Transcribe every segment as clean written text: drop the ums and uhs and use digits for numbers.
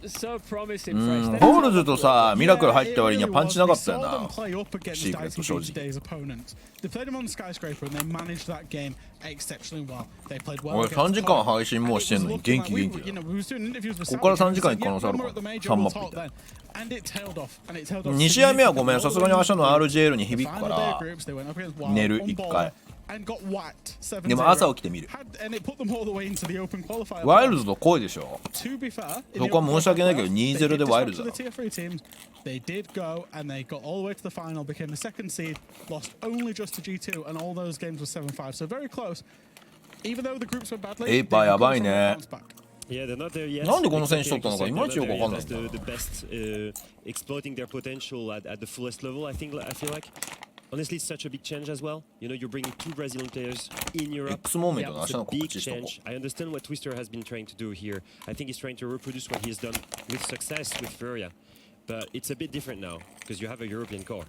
ホールズとさ、ミラクル入った割にはパンチなかったよな。シークレット正直。俺3時間配信もうしてんのに元気だよ。ここから3時間行く可能性あるから3マップみたいな。2試合目はごめん、さすがに明日の RJL に響くから寝る1回。でも朝起きてみる。ワイルズと濃いでしょ。そこは申し訳ないけど 2-0 でワイルズだ。エイパーやばいね。なんでこの選手取ったのかいまいちよくわかんない。Honestly, it's such a big change as well. You know, you're bringing two Brazilian players in Europe. X-MOMENT it's a big change. I understand what Twister has been trying to do here. I think he's trying to reproduce what he's done with success with Furia. But it's a bit different now, because you have a European core.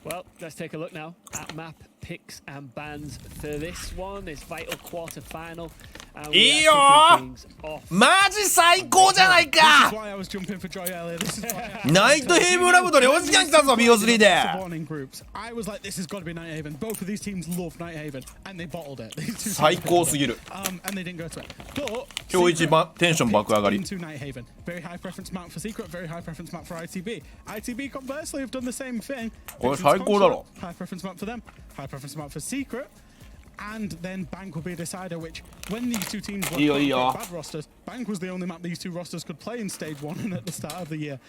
Well, let's take a look now at map picks and bans for this one. It's vital quarter final. いいよマジ最高じゃないか。ナイトヘイブンラブと領事館来たぞ BO3 で。最高すぎる。今日一番テンション爆上がり。これ最高だろ。And then Bank will be a decider, which when these two teams were bad rosters, Bank was the only map these two rosters could play in Stage 1 and at the start of the year.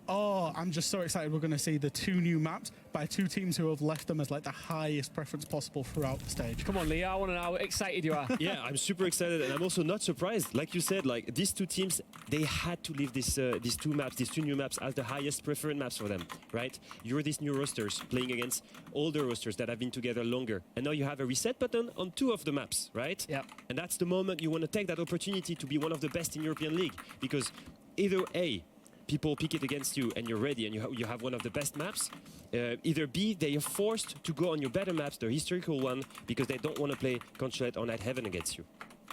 Oh, I'm just so excited we're going to see the two new maps by two teams who have left them as like the highest preference possible throughout the stage. Come on, Leo, I want to know how excited you are. Yeah, I'm super excited, and I'm also not surprised. Like you said, like these two teams, they had to leave these two maps, these two new maps, as the highest preferred maps for them, right? You're these new rosters playing against older rosters that have been together longer, and now you have a reset button on two of the maps, right? Yeah. And that's the moment you want to take that opportunity to be one of the best in European League, because either A, people pick it against you and you're ready and you have one of the best maps. Either B, they are forced to go on your better maps, the historical one, because they don't want to play Consulate or NihgtHeven against you.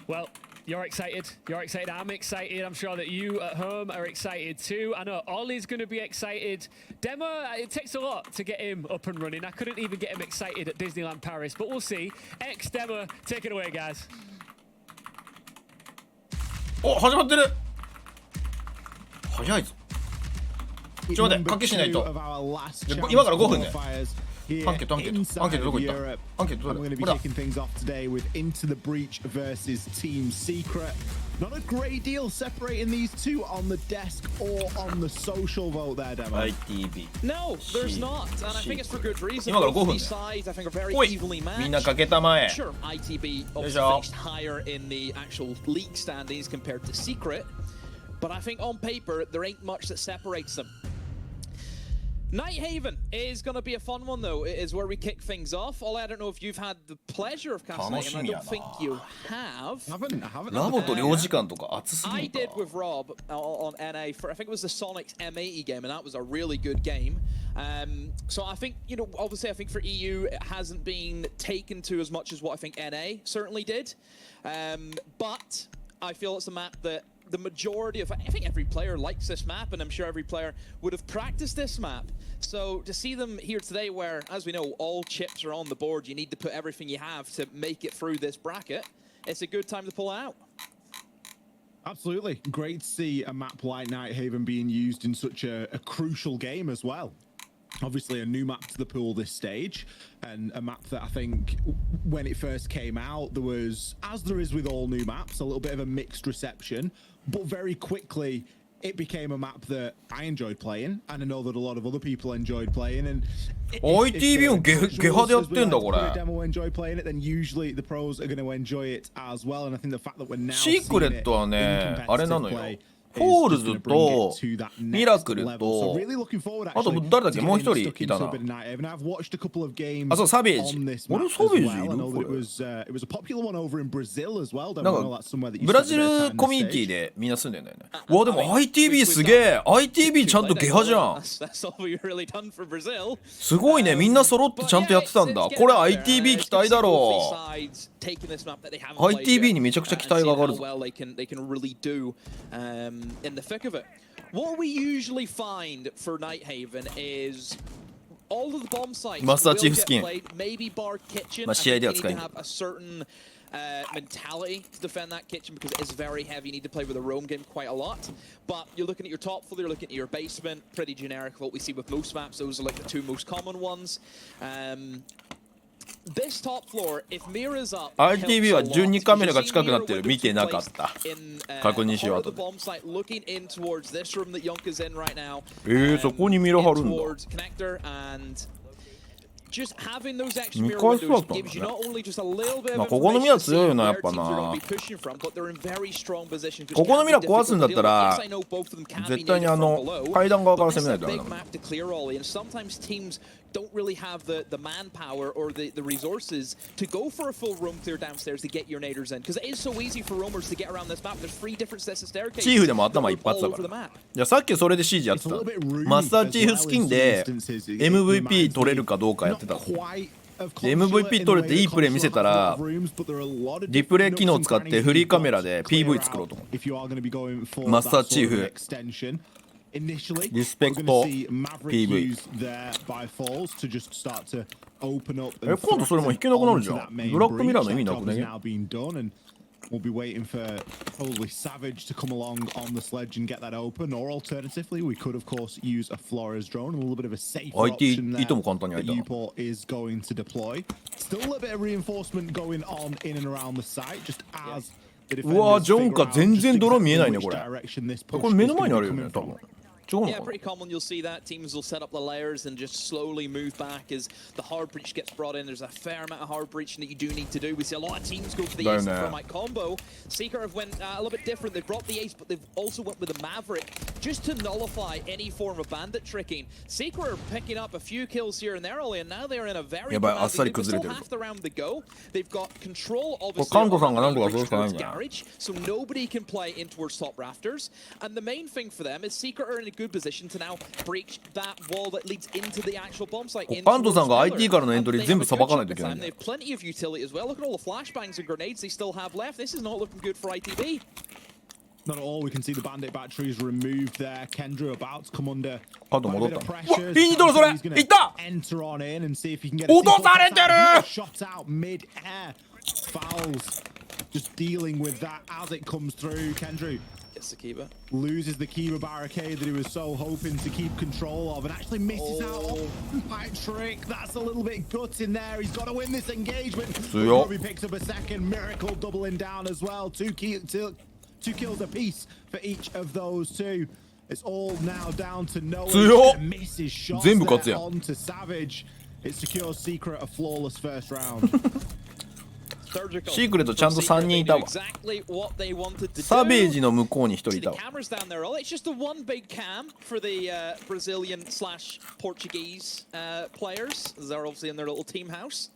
Well, you're excited. You're excited. I'm excited. I'm sure that you at home are excited too. I know Ollie's going to be excited. Demo, it takes a lot to get him up and running. I couldn't even get him excited at Disneyland Paris, but we'll see. Demo, take it away, guys. お、始まってる。早いぞ。ちょっと待って、賭けしないと。今から5分ね。アンケート、アンケート、アンケートどこ行った？アンケートどこだ？これだ。Not a great deal separating these two on the desk or on the social vote there, Demo. ITB. No, there's not, and I think it's for good reason. 今から5分。 These sides, I think, are very おい、 evenly matched. みんなかけたまえ。 Sure, ITB obviously finished higher in the actual league standings compared to Secret, but I think on paper there ain't much that separates them. NihgtHeven is going to be a fun one, though. It is where we kick things off. Ollie, I don't know if you've had the pleasure of casting it, and I don't think you have. I haven't. ラボと領事館とか熱すぎ I るか。 did with Rob on NA for, I think it was the Sonics M80 game, and that was a really good game. So I think, you know, obviously I think for EU it hasn't been taken to as much as what I think NA certainly did. But I feel it's a map that the majority of, I think every player likes this map, and I'm sure every player would have practiced this map. So to see them here today where, as we know, all chips are on the board, you need to put everything you have to make it through this bracket, it's a good time to pull out. Absolutely. Great to see a map like NihgtHeven being used in such a crucial game as well. Obviously a new map to the pool this stage, and a map that I think when it first came out there was, as there is with all new maps, a little bit of a mixed reception, but very quickly it became a map that I enjoyed playing, and I know that a lot of other people enjoyed playing. And ITB をゲハでやってんだこれ。 demo enjoy playing it, then usually the pros are going to enjoy it as well. And I think the fact that we're now シークレットはね、あれなのよ。ホールズとミラクルと、あと誰だっけ、もう一人いたな。あ、そう、サベージ。俺サベージいるこれ。なんかブラジルコミュニティでみんな住んでんだよね。うわ、でも ITB すげえ。ITB ちゃんとゲハじゃん。すごいね、みんな揃ってちゃんとやってたんだ。これ ITB 期待だろう。ITB にめちゃくちゃ期待が上がるぞ。in the thick of it. What we usually find for NihgtHeven is all of the bomb sites will get played, maybe bar kitchen. I think you need to have a certain mentality to defend that kitchen because it is very heavy. You need to play with a roam game quite a lot. But you're looking at your top floor, you're looking at your basement, pretty generic what we see with most maps. Those are like the two most common ones. This top floor, if Mira's up, ITB は12カメラが近くなってる。見てなかった。確認しようと。そこにミラ張るんだ。見返すだったんだね。まあここのミラ強いよなやっぱな。ここのミラ壊すんだったら絶対に階段側から攻めないとダメだもん。don't really have the manpower or the resources to go for a full roam clear downstairs to get your naders in because it is so easy for roamers to get around this map. There's 3 different sets of staircases. チーフでも頭一発だから。いやさっきそれでCGやってた。マスターチーフスキンで MVP 取れるかどうかやってた。MVP 取れていいプレー見せたらリプレイ機能を使ってフリーカメラで PV 作ろうと思う。マスターチーフリスペクト PV 今度それも引けなくなるじゃん。ブラックミラーの意味なくね。We'll be waiting for probably Savage to come along on the sledge and get that open, or alternatively, we could of course use a Flores drone, a little bit of a safer option there that Uport is going to deploy. Still a little bit of reinforcement going on in and around the site, just as the defenders うわジョンか全然泥見えないねこれ。 direction this これ目の前にあるよね多分。Yeah, pretty common. You'll see that teams will set up the layers and just slowly move back as the hard breach gets brought in. There's a fair amount of hard breaching that you do need to do. We see a lot of teams go for the ace from Mike combo. Seeker have went a little bit different. They've brought the ace, but they've also went with the Maverick just to nullify any form of bandit tricking. Seeker are picking up a few kills here and there, Ollie, and now they're in a very commanding lead. Still half the round to go. They've got control, obviously, of the garage, so nobody can play in towards top rafters. And the main thing for them is Seeker are in a good position to now breach that wall that leads into the actual bomb site. カントさんが IT からのエントリー全部さばかないといけないんだよ。 They have plenty of utility as well. Look at all the flashbangs and grenades they still have left. This is not looking good for ITB. Not at all. We can see the bandit batteries removed there. Kendra about to come under カント戻った。 pressure. いいとこそれ。いった。 Enter on in and see if he can get 落とされてる。 shot out mid-air. Fouls. Just dealing with that as it comes through. Kendra gets the Kiba. Loses the Kiba barricade that he was so hoping to keep control of and actually misses out. Pipe trick. That's a little bit guts in there. He's got to win this engagement. Robbie picks up a second. Miracle doubling down as well. Two kills apiece for each of those two. It's all now down to Noah. Misses shots there onto Savage. It secures Secret a flawless first round. シークレットちゃんと3人いたわ。サベージの向こうに1人いたわ。It's just a one big cam for the Brazilian/Portuguese players. They're obviously in their little team house.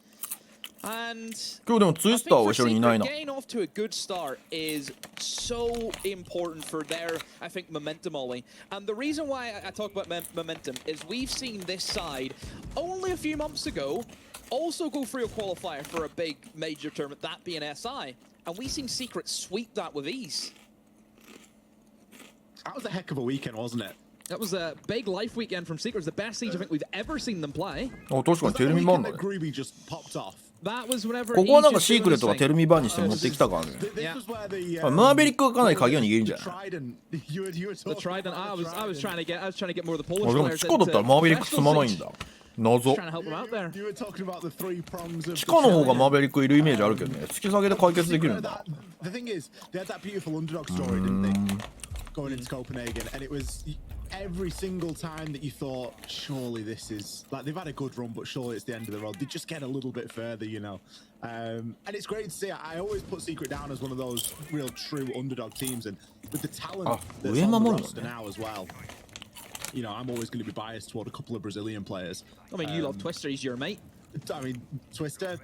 And 今日でもツイスターは後ろにいないな。 Getting off to a good start is so important for their, I think, momentum, Ollie. And the reason why I talk about momentum is we've seen this side only a few months ago also go through a qualifier for a big major tournament, that being SI. And we've seen Secret sweep that with ease. That was a heck of a weekend, wasn't it? That was a big life weekend from Secret. It was the best siege I think we've ever seen them play. 確かにテルミバンだね。 Groovy just popped off. That was whenever ここはなんかシークレットがテルミバンにして持ってきたからね。マーベリックがかなり鍵を握るんじゃない？ The Trident. I was trying to get more of the Polish でも players. チカだったらマーベリック進まないんだ。謎。地下の方がマーベリックいるイメージあるけどね。突き下げで解決できるんだ。 The thing is, they had that beautiful underdog story, didn't they? Going into Copenhagen, and it was every single time that you thought, surely this is like they've had a good run, but surely it's the end of the road. They just get a little bit further, you know. And it's great to see. I always put Secret down as one of those real true underdog teams, and with the talent that's on the roster now as well. You know, I'm always going to be biased toward a couple of Brazilian players. I mean, you love Twister, he's your mate. I mean, Twister's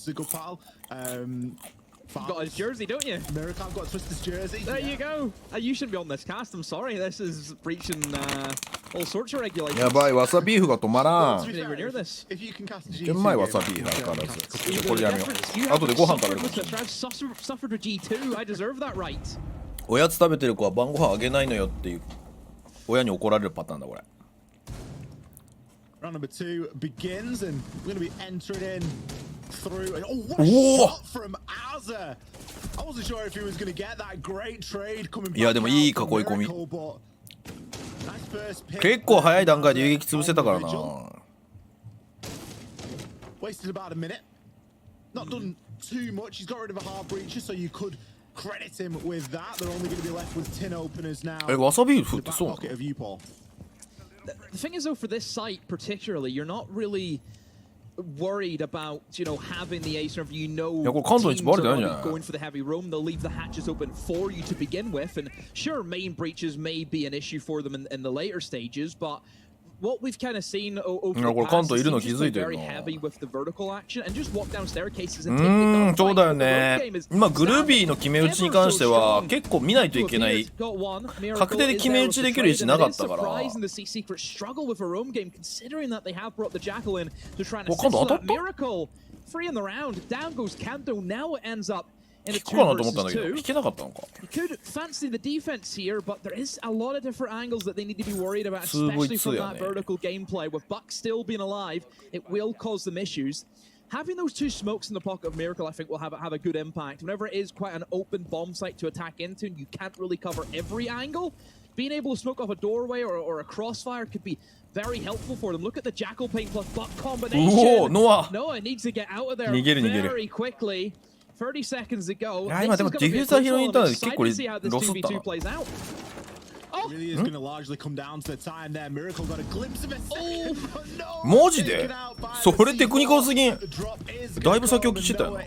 a good pal. You've got his jersey, don't you? Miracle got Twister's jersey. There you go. You shouldn't be on this cast. I'm sorry. This is breaching all sorts of regulations. やばい、わさビーフが止まらん。 Never near this. うまいわさビーフ相変わらず。これやめよう。後でご飯食べる。Suffered with G2. I deserve that right. おやつ食べてる子は晩ご飯あげないのよっていう親に怒られるパターンだこれ。 Round number 2 begins and we're going to be entering in through. Oh, what a shot from Azza! I wasn't sure if he was going to get that great trade coming back. いやでもいい囲い込み。結構早い段階で遊撃潰せたからな。 Wasted about a minute. Not done too much. He's got rid of a hard breacher, so you could credit him with that. They're only going to be left with tin openers now. わさび振ってそうなの？ The thing is, though, for this site particularly, you're not really worried about, you know, having the ace, or if you know teams are going for the heavy roam, they'll leave the hatches open for you to begin with. And sure, main breaches may be an issue for them in the later stages, but what we've kind of seen over the past is very heavy with the vertical action and just walk down staircases and take the そうだよね。今グルービーの決め打ちに関しては結構見ないといけない確定で決め打ちできる位置なかったから。わかんない当たった？引くかなと思ったんだけど、引けなかったのか。You could fancy the defense here, but there is a lot of different angles that they need to be worried about, especially from that vertical gameplay. With Buck still being alive, it will cause them issues. Having those two smokes in the pocket of Miracle, I think, will have a good impact. Whenever it is quite an open bomb site to attack into, and you can't really cover every angle, being able to smoke off a doorway or a crossfire could be very helpful for them. Look at the Jackal Paint plus Buck combination. Noah needs to get out of there very quickly. 30 seconds ago. 今でもディフューザー拾いに行ったので結構ロスったな。 Really is going to largely come down to the time there. Miracle got a glimpse of it. No. マジで？それテクニカルすぎん。だいぶ先置きしてたよな。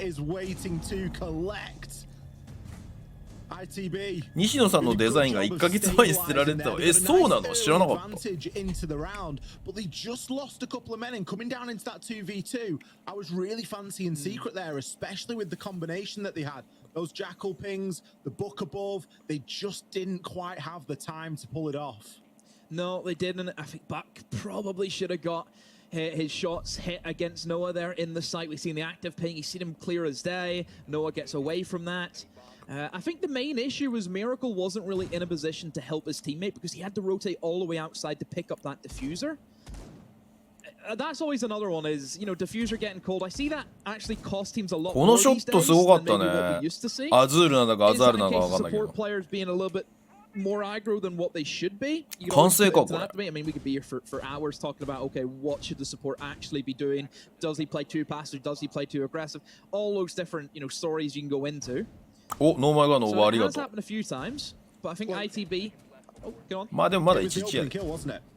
西野さんのデザインが1ヶ月前に捨てられてたわ。そうなの？知らなかった。 But they just lost a couple of men and coming down into that 2v2. I was really fancying Secret there, especially with the combination that they had. Those Jackal pings, the book above, they just didn't quite have the time to pull it off. No, they didn't. I think Buck probably should have got his shots hit against Noah there in the site. We've seen the active ping. You've seen him clear as day. Noah gets away from that. I think the main issue was Miracle wasn't really in a position to help his teammate because he had to rotate all the way outside to pick up that diffuser. That's always another one is, you know, diffuser getting cold. I see that actually cost teams a lot more these days than maybe what we used to see. アズールなんだかアザールなんだかわかんないけど。 Support players being a little bit more aggro than what they should be. You 完成かこれ。 I mean, we could be here for hours talking about, okay, what should the support actually be doing? Does he play too passive? Does he play too aggressive? All those different, you know, stories you can go into. お、ノーマイガーのオーバーありがとう。 So it has happened a few times, but I think ITB. Oh, go on. まあでもまだ1-1や。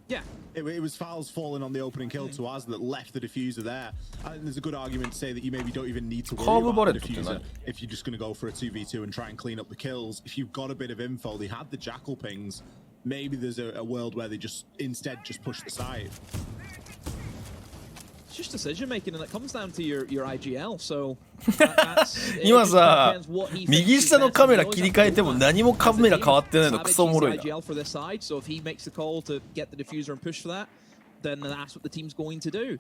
Yeah. It was fouls falling on the opening kill to us that left the diffuser there. I think there's a good argument to say that you maybe don't even need to worry about the diffuser if you're just going to go for a 2v2 and try and clean up the kills. If you've got a bit of info, they had the Jackal pings. Maybe there's a world where they just instead just push the side. It's just decision making, and it comes down to your IGL. So 今さ、右下のカメラ切り替えても何もカメラ変わってないのクソおもろいな。 So if he makes the call to get the diffuser and push for that, then that's what the team's going to do.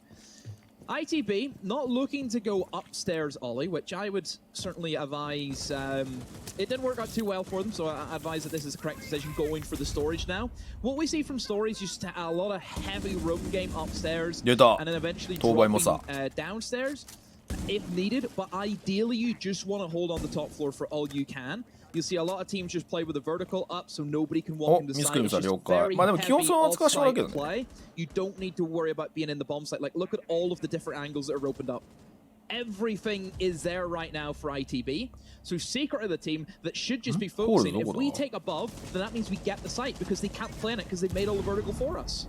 ITB not looking to go upstairs Ollie, which I would certainly advise. It didn't work out too well for them, so I advise that this is the correct decision going for the storage now. What we see from storage is just a lot of heavy roam game upstairs, and then eventually dropping downstairs if needed. But ideally, you just want to hold on the top floor for all you can. You'll see a lot of teams just play with a vertical up, so nobody can walk in the side. It's just very heavy offside play. You don't need to worry about being in the bomb site. Like, look at all of the different angles that are opened up. Everything is there right now for ITB. So Secret are the team that should just be focusing. If we take above, then that means we get the site because they can't plan it because they've made all the vertical for us.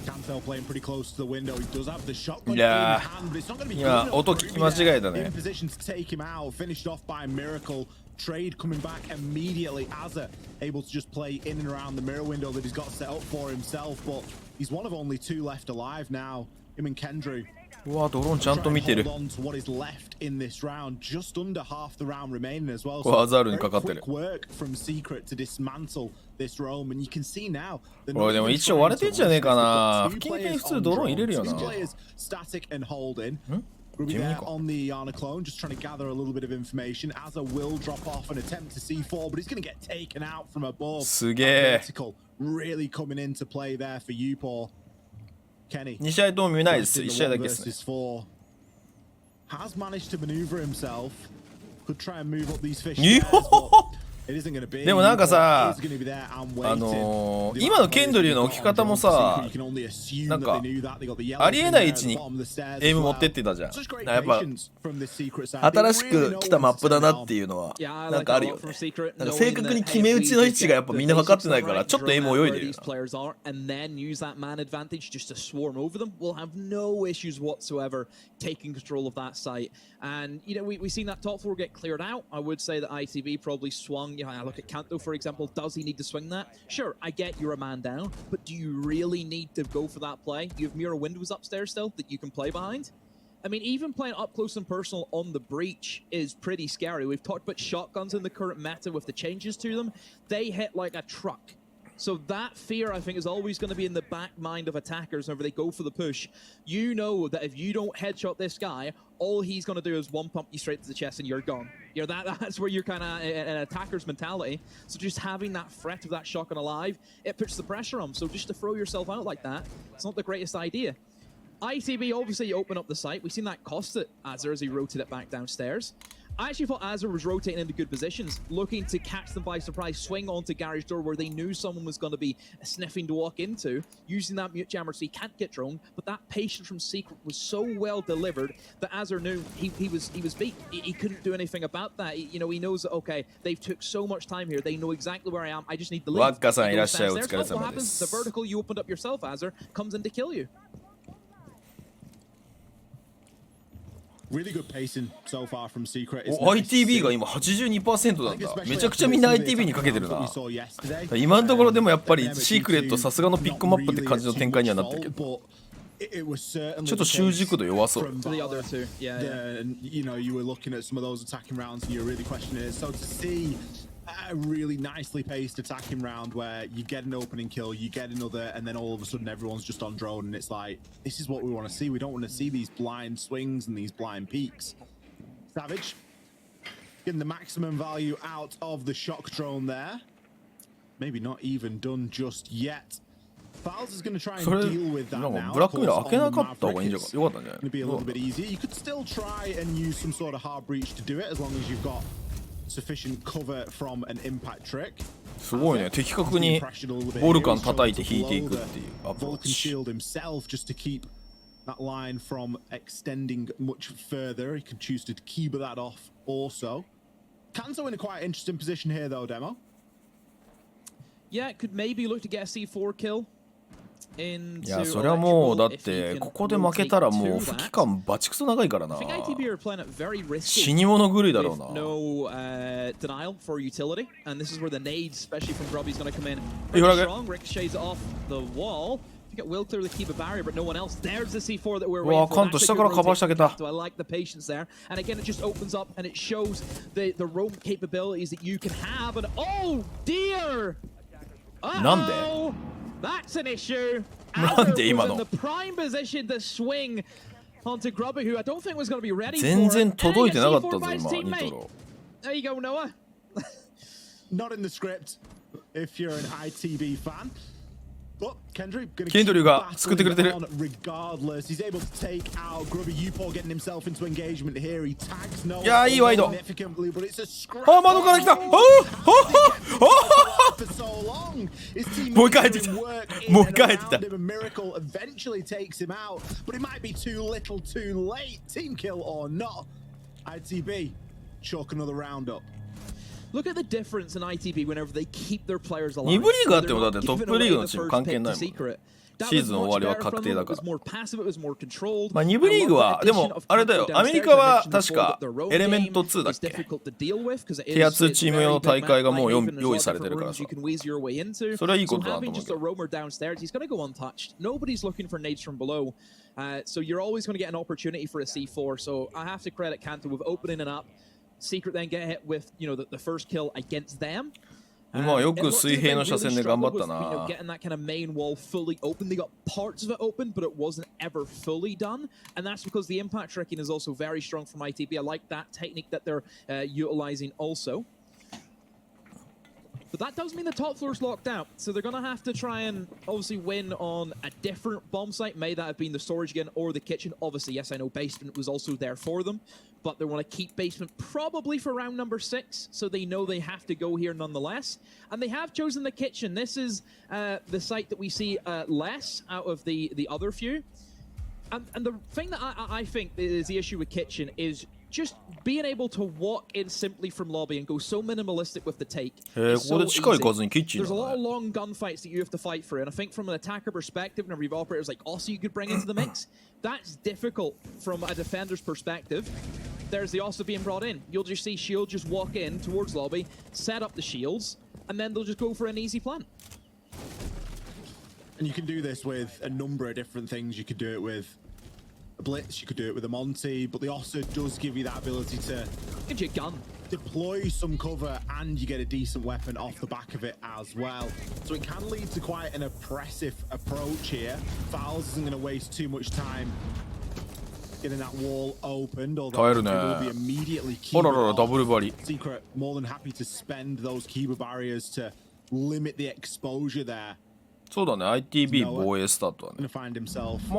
Cantel playing pretty close to the window. He does have the shotgun in hand, but it's not going to be in position to take him out. Finished off by Miracle. Trade coming back immediately. Azza able to just play in and around the mirror window that he's got set up for himself, but he's one of only two left alive now. Him and Kendrew. うわ、ドローンちゃんと見てる。 What is left in this round? Just under half the round remaining as well. これアザールにかかってる。 Work from Secret to dismantle this roam, and you can see now. これでも一応割れてんじゃねえかな。付近に普通ドローン入れるよな。Static and holding. Ruby there on the Iana clone, just trying to gather a little bit of information. Asa will drop off and attempt to C4, but he's going to get taken out from above. すげえ。 Vertical really coming into play there for you, Paul. Kenny. 2試合とも見ないです。1試合だけですね。 Has managed to maneuver himself. Could try and move up these fish. でもなんかさ、今のケンドリューの置き方もさ、なんかありえない位置にエイム持ってってたじゃん。やっぱ新しく来たマップだなっていうのはなんかあるよね。なんか正確に決め打ちの位置がやっぱみんな分かってないからちょっとエイム泳いでるよな。And you know, we've seen that top four get cleared out. I would say that ITB probably swung. You know, I look at Kanto, for example. Does he need to swing that? Sure, I get you're a man down, but do you really need to go for that play? You have mirror windows upstairs still that you can play behind. I mean, even playing up close and personal on the breach is pretty scary. We've talked about shotguns in the current meta with the changes to them. They hit like a truck. So that fear, I think, is always going to be in the back mind of attackers whenever they go for the push. You know that if you don't headshot this guy, all he's going to do is one pump you straight to the chest and you're gone. You know, that's where you're kind of an attacker's mentality. So just having that threat of that shotgun alive, it puts the pressure on. So just to throw yourself out like that, it's not the greatest idea. ITB, obviously, you open up the site. We've seen that cost it Azure as he rotated it back downstairs. I actually thought Azure was rotating into good positions, looking to catch them by surprise, swing onto garage door where they knew someone was going to be sniffing to walk into, using that mute jammer so he can't get drone. But that patience from Secret was so well delivered that Azure knew he was beat. He couldn't do anything about that. You know, he knows that, okay, they've took so much time here. They know exactly where I am. I just need the lead. What happens? The vertical you opened up yourself, Azure, comes in to kill you. Really good pacing so far from Secret. ITB が今 82% なんだ。めちゃくちゃみんな ITB にかけてるな。今のところでもやっぱりシークレットさすがのピックマップって感じの展開にはなってるけど。ちょっと習熟度弱そう。You know, you were looking at some of those attacking rounds and you're really questioning it. So to see a really nicely paced attacking round where you get an opening kill, you get another, and then all of a sudden everyone's just on drone, and it's like, this is what we want to see. We don't want to see these blind swings and these blind peaks. Savage getting the maximum value out of the shock drone there. Maybe not even done just yet. Fowles is going to try and deal with that now. ブラックミラー開けなかった方がいいんじゃないか。よかったんじゃない？ Going to be a little bit easier. You could still try and use some sort of hard breach to do it as long as you've got sufficient cover from an impact trick. すごいね。的確にボルカン叩いて引いていくっていうアプローチ。Vulcan shield himself just to keep that line from extending much further. He can choose to keep that off also. Kanzo in a quite interesting position here though, Demo. Yeah, could maybe look to get a C4 kill. いやそれはもうだってここで負けたらもう不期間バチクソ長いからな。死に物狂いだろうな。うわカント下からカバーしてあげた。なんで？That's an issue. なんで今の？全然届いてなかったぞ今ニトロ。There you go, Noah. Not in the script if you're an ITB fan. But Kendrick gonna ケンドリューが救ってくれてる。Regardless, he's able to take out Grubby. Upor getting himself into engagement here. He tags Noah. いやいいワイド。Significantly, but it's a scrap. あ窓から来た。もう一回入ってきた。もう一回入ってきた。Miracle eventually takes him out, but it might be too little, too late. Team kill or not? ITB chalk another round up. Look at the difference in ITB whenever they keep their players alive. 2部リーグあってもだってトップリーグのチーム関係ないもん。シーズン終わりは確定だから。まあ2部リーグはでもあれだよ。アメリカは確かエレメント2だっけ。ティア2チーム用の大会がもう用意されてるからさ。それはいいことだと思うけど。So you're always going to get an opportunity for a C4. So I have to credit Kanto with opening it up. Secret then get hit with, you know, the first kill against them. 今はよく水平の車線で頑張ったな。 Getting that kind of main wall fully open. They got parts of it open, but it wasn't ever fully done. And that's because the impact tracking is also very strong from ITB. I like that technique that they're utilizing also. But that does mean the top floor is locked out. So they're going to have to try and obviously win on a different bomb site. May that have been the storage again or the kitchen. Obviously, yes, I know basement was also there for them. But they want to keep basement probably for round number 6. So they know they have to go here nonetheless. And they have chosen the kitchen. This is the site that we see less out of the other few. And the thing that I think is the issue with kitchen is just being able to walk in simply from lobby and go so minimalistic with the take. There's a lot of long gunfights that you have to fight through, and I think from an attacker perspective, whenever you've operators like Aussie you could bring into the mix, that's difficult from a defender's perspective. There's the Aussie being brought in. You'll just see Shield just walk in towards lobby, set up the shields, and then they'll just go for an easy plant. And you can do this with a number of different things. You could do it with a blitz, you could do it with a Monty, but the Ossa does give you that ability to gives you a gun, deploy some cover, and you get a decent weapon off the back of it as well. So it can lead to quite an oppressive approach here. Fouls isn't going to waste too much time getting that wall opened, although it will be immediately Secret more than happy to spend those Kiba barriers to limit the exposure there. そうだね、ITB 防衛スタートはね。ま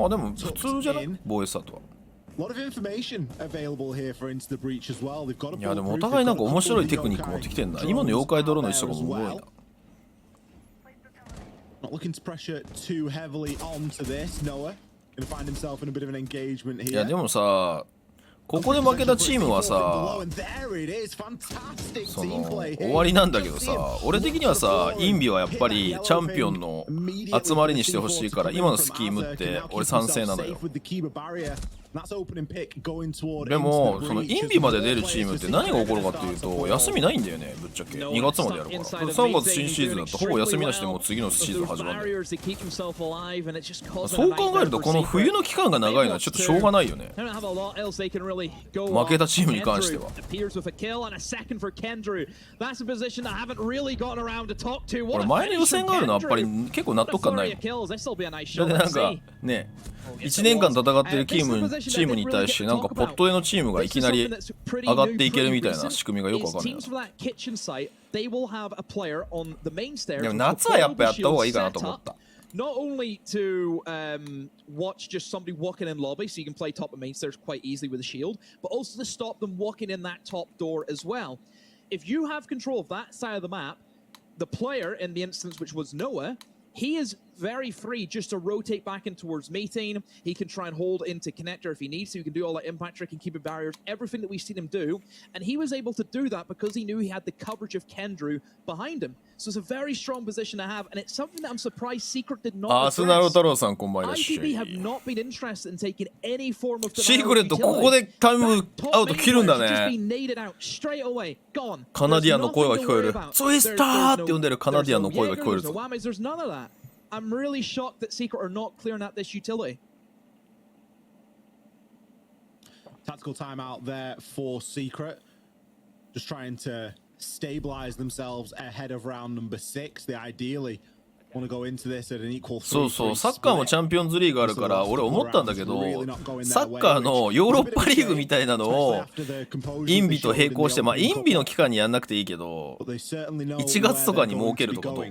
あでも普通じゃない防衛スタートは。いやでもお互いなんか面白いテクニック持ってきてんだ。今の妖怪ドローの位置とかもすごいな。いやでもさ、ここで負けたチームはさ、その終わりなんだけどさ、俺的にはさ、インビはやっぱりチャンピオンの集まりにしてほしいから、今のスキームって俺賛成なのよ。でもそのインビまで出るチームって何が起こるかっていうと、休みないんだよね、ぶっちゃけ。2月までやるから。3月新シーズンだとほぼ休みなしでもう次のシーズン始まるんだよ。そう考えるとこの冬の期間が長いのはちょっとしょうがないよね。負けたチームに関しては。俺前の予選があるのはやっぱり結構納得感ないの。だってなんかね、1年間戦ってるチームに対してなんかポットでのチームがいきなり上がっていけるみたいな仕組みがよくわかんないな。でも夏はやっぱやった方がいいかなと思った。Not only to watch just somebody walking in lobby, so you can play top and main stairs quite easily with a shield, but also to stop them walking in that top door as well. If you have control of that side of the map, the player in the instance which was Noah, he is very free just to rotate back in towards meeting. He can try and hold into connector if he needs to. He can do all that impact trick and keep it barriers, everything that we've seen him do. And he was able to do that because he knew he had the coverage of Kendrew behind him. So it's a very strong position to have, and it's something that I'm surprised Secret did not address. ITB have not been interested in taking any form of Secret ここでタイムアウト切るんだね。カナディアンの声が聞こえる。ツイスターって呼んでるカナディアンの声が聞こえるぞ。I'm really shocked that Secret are not clearing out this utility. Tactical timeout there for Secret. Just trying to stabilize themselves ahead of round number 6. They ideally want to go into this at an equal そうそう、サッカーもチャンピオンズリーグあるから俺思ったんだけど、サッカーのヨーロッパリーグみたいなのをインビと並行して、まあインビの期間にやんなくていいけど、1月とかに設けるとかと。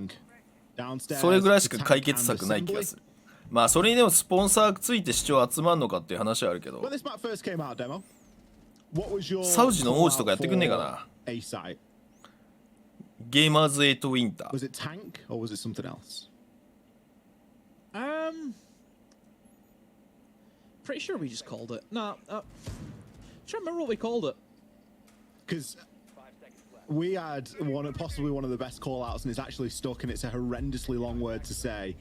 それぐらいしか解決策ない気がする。まあそれにでもスポンサーついて視聴集まんのかっていう話はあるけど、サウジの王子とかやってくんねえかな。ゲーマーズ8ウィンター。Was it tank or was it something else? Pretty sure we just called it. No, trying to remember what we called it. Because we had possibly one of the best call outs, and it's actually stuck, and it's a horrendously long word to say.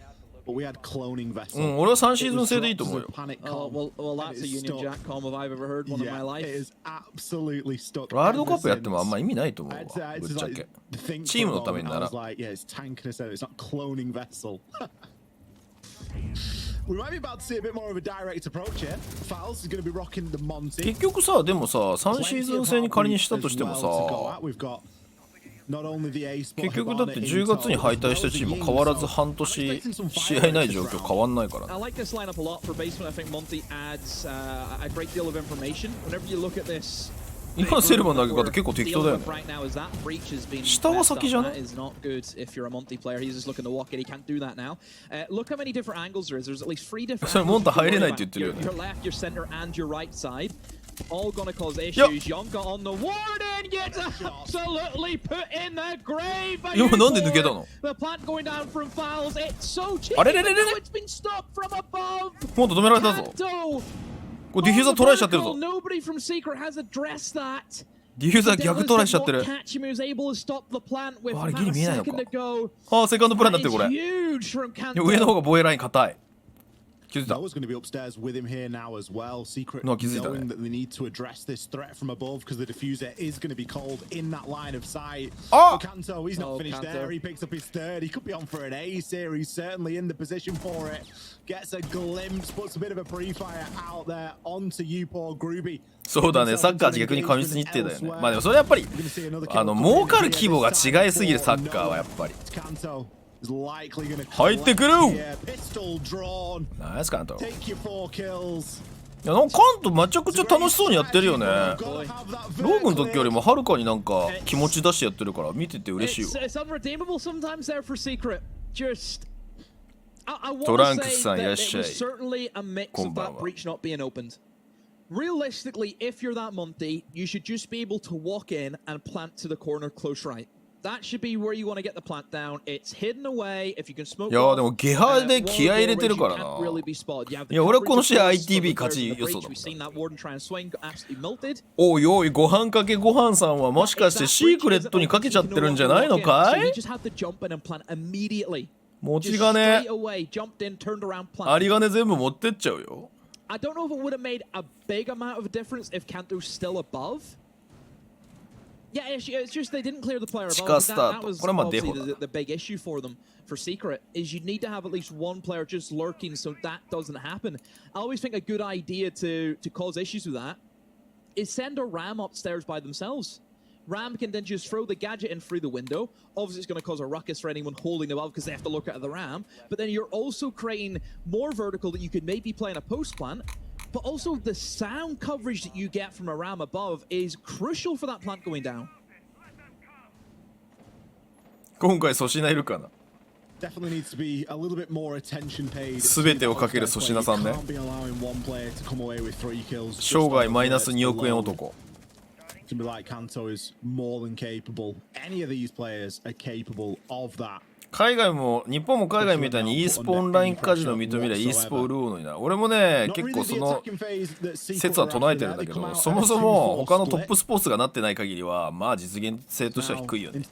But we had cloning vessel. 俺は3シーズン制でいいと思うよ。Well, that's a Union Jack com if I've ever heard one in my life. It is absolutely stuck. ワールドカップやってもあんま意味ないと思うわ。ぶっちゃけ。チームのためになら。Yeah, it's tank instead. It's not cloning vessel. We might be about to see a bit more of a direct approach here. Fouls is going to be rocking the Monty. 結局さ、でもさ、3シーズン制に仮にしたとしてもさ、結局だって10月に敗退したチーム変わらず半年試合ない状況変わんないからね。 I like this lineup a lot for basement. I think Monty adds a great deal of information. Whenever you look at this, 今のセルバーの投げ方結構適当だよね。下は先じゃない？ is not good if you're a Monty player. He's just looking to walk in. He can't do that now. Look how many different angles there is. There's at least 3 different. それモンタ入れないって言ってるよね。 Your left, your center, and your right side. All gonna cause issues. Yonka on the warden gets absolutely put in the grave. 今なんで抜けたの？ The plant going down from fouls. It's so cheap. あれれれれれ。 It's been stopped from above. モンタ止められたぞ。これディフューザートライしちゃってるぞ。 Nobody from Secret has addressed that. ディフューザー逆トライしちゃってる。あれギリ見えないのか。ああセカンドプライになってるこれ。上の方が防衛ライン硬い。気づいた。の気づいたね。あそうだね、サッカーって逆に過密日程だよね。まあでもそれやっぱり儲かる規模が違いすぎるサッカーはやっぱり。入ってくる。ナイスカント。いやなんかカントめちゃくちゃ楽しそうにやってるよね。ローグの時よりもはるかになんか気持ち出してやってるから見てて嬉しいわ。トランクスさんいらっしゃい。こんばんは。Realistically, if you're that Monty, you should just be able to walk in and plant to the corner close right. That should be where you want to get the plant down. It's hidden away. If you can smoke. いやでもゲハで気合い入れてるからな。いや俺はこの試合 ITB 勝ち予想だもん。おいおいご飯かけご飯さんはもしかしてシークレットにかけちゃってるんじゃないのかい？持ち金あり金全部持ってっちゃうよ。I don't know if it would have made a big amount of difference if Kanto's still above. Yeah, it's just they didn't clear the player above. That was obviously the big issue for them. For Secret is you need to have at least one player just lurking so that doesn't happen. I always think a good idea to cause issues with that is send a ram upstairs by themselves. Ram can then just throw the gadget in through the window. Obviously, it's going to cause a ruckus for anyone holding above because they have to look at the ram. But then you're also creating more vertical that you could maybe play in a post plant. But also the sound coverage that you get from a ram above is crucial for that plant going down. 今回粗品いるかな。 Definitely needs to be a little bit more attention paid. 全てをかける粗品さんね。生涯マイナス2億円男。Like Kanto is more than capable. Any of these players are capable of that. 海外も日本も海外みたいに e スポオンラインカジノ認めりゃ e スポ売るのにな。俺もね結構その説は唱えてるんだけど、そもそも他のトップスポーツがなってない限りはまあ実現性としては低いよね。で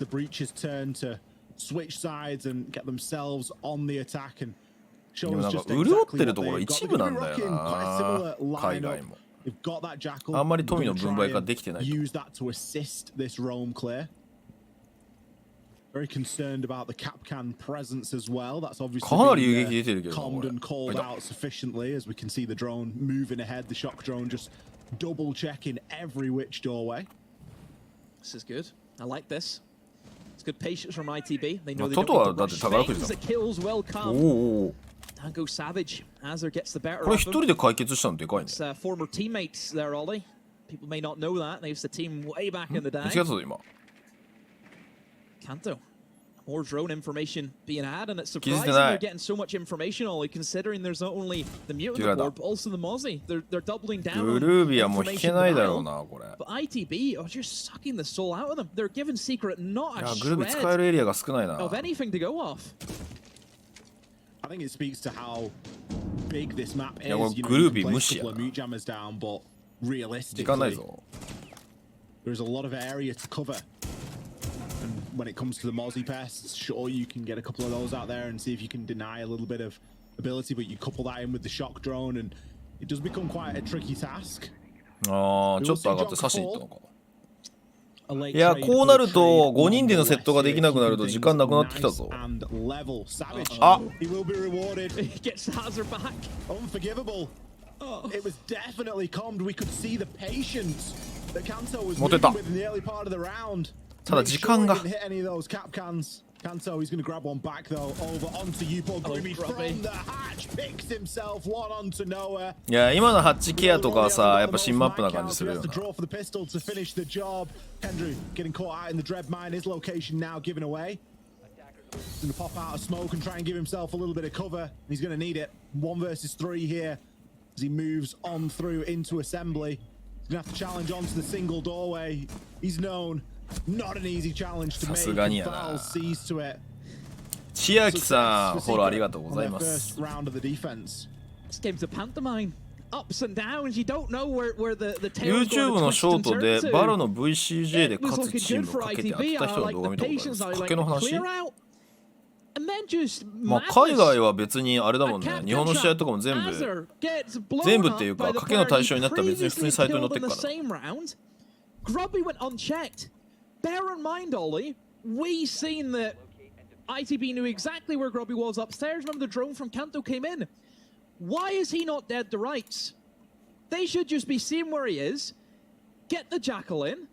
もなんか潤ってるところ一部なんだよな海外も。あんまり富の分配ができてない。Very concerned about the Capcan presence as well. That's obviously かなり遊撃出てるけど。 calmed and called out sufficiently as we can see the drone moving ahead. The shock drone just double checking every which doorway. This is good. I like this. It's good patience from ITB. They know they don't need to rush things. The kills will come. And go Savage. Azure gets the better. これ一人で解決したのでかいね。Former teammates there, Ollie. People may not know that. They used to team way back in the day. 見つけたぞ今。 Kanto. More drone information being had, and it's surprising they're getting so much information, Ollie, considering there's not only the mutant on the board, but also the Mozzie. They're doubling down on information denial. But ITB are just sucking the soul out of them. They're giving Secret not a shred of anything to go off. I think it speaks to how big this map is. You know, you can place a couple of mute jammers down, but realistically, there's a lot of area to cover. And when it comes to the Mozzie pests, sure, you can get a couple of those out there and see if you can deny a little bit of ability, but you couple that in with the shock drone and it does become quite a tricky task. ああ、ちょっと上がって刺しに行ったのか。いや、こうなると5人でのセットができなくなると時間なくなってきたぞ。あ、持ってた。ただ時間が Kanto, he's going to grab one back though. Over onto Yupo. Grubby from the hatch picks himself one onto nowhere. いや今のハッチケアとかはさやっぱ新マップな感じするよな。 Draw for the pistol to finish the job. Kendrew getting caught out in the dread mine. His location now given away. He's going to pop out of smoke and try and give himself a little bit of cover. He's going to need it. 1 versus 3 here as he moves on through into assembly. He's going to have to challenge onto the single doorway. He's known. Not an easy challenge to make. Foul sees to it. 千秋さんフォローありがとうございます。 First round of the defense. This game's a pantomime. Ups and downs. You don't know where the tail YouTube のショートでバロの VCJ で勝つチームをかけて当てた人の動画見たことあります。賭けの話？まあ海外は別にあれだもんね。日本の試合とかも全部っていうか賭けの対象になったら別に普通にサイトに載ってるから。Grubby went unchecked. Bear in mind, Ollie, we seen that ITB knew exactly where Grubby was upstairs. Remember the drone from Kanto came in. Why is he not dead to rights? They should just be seeing where he is, get the jackal in,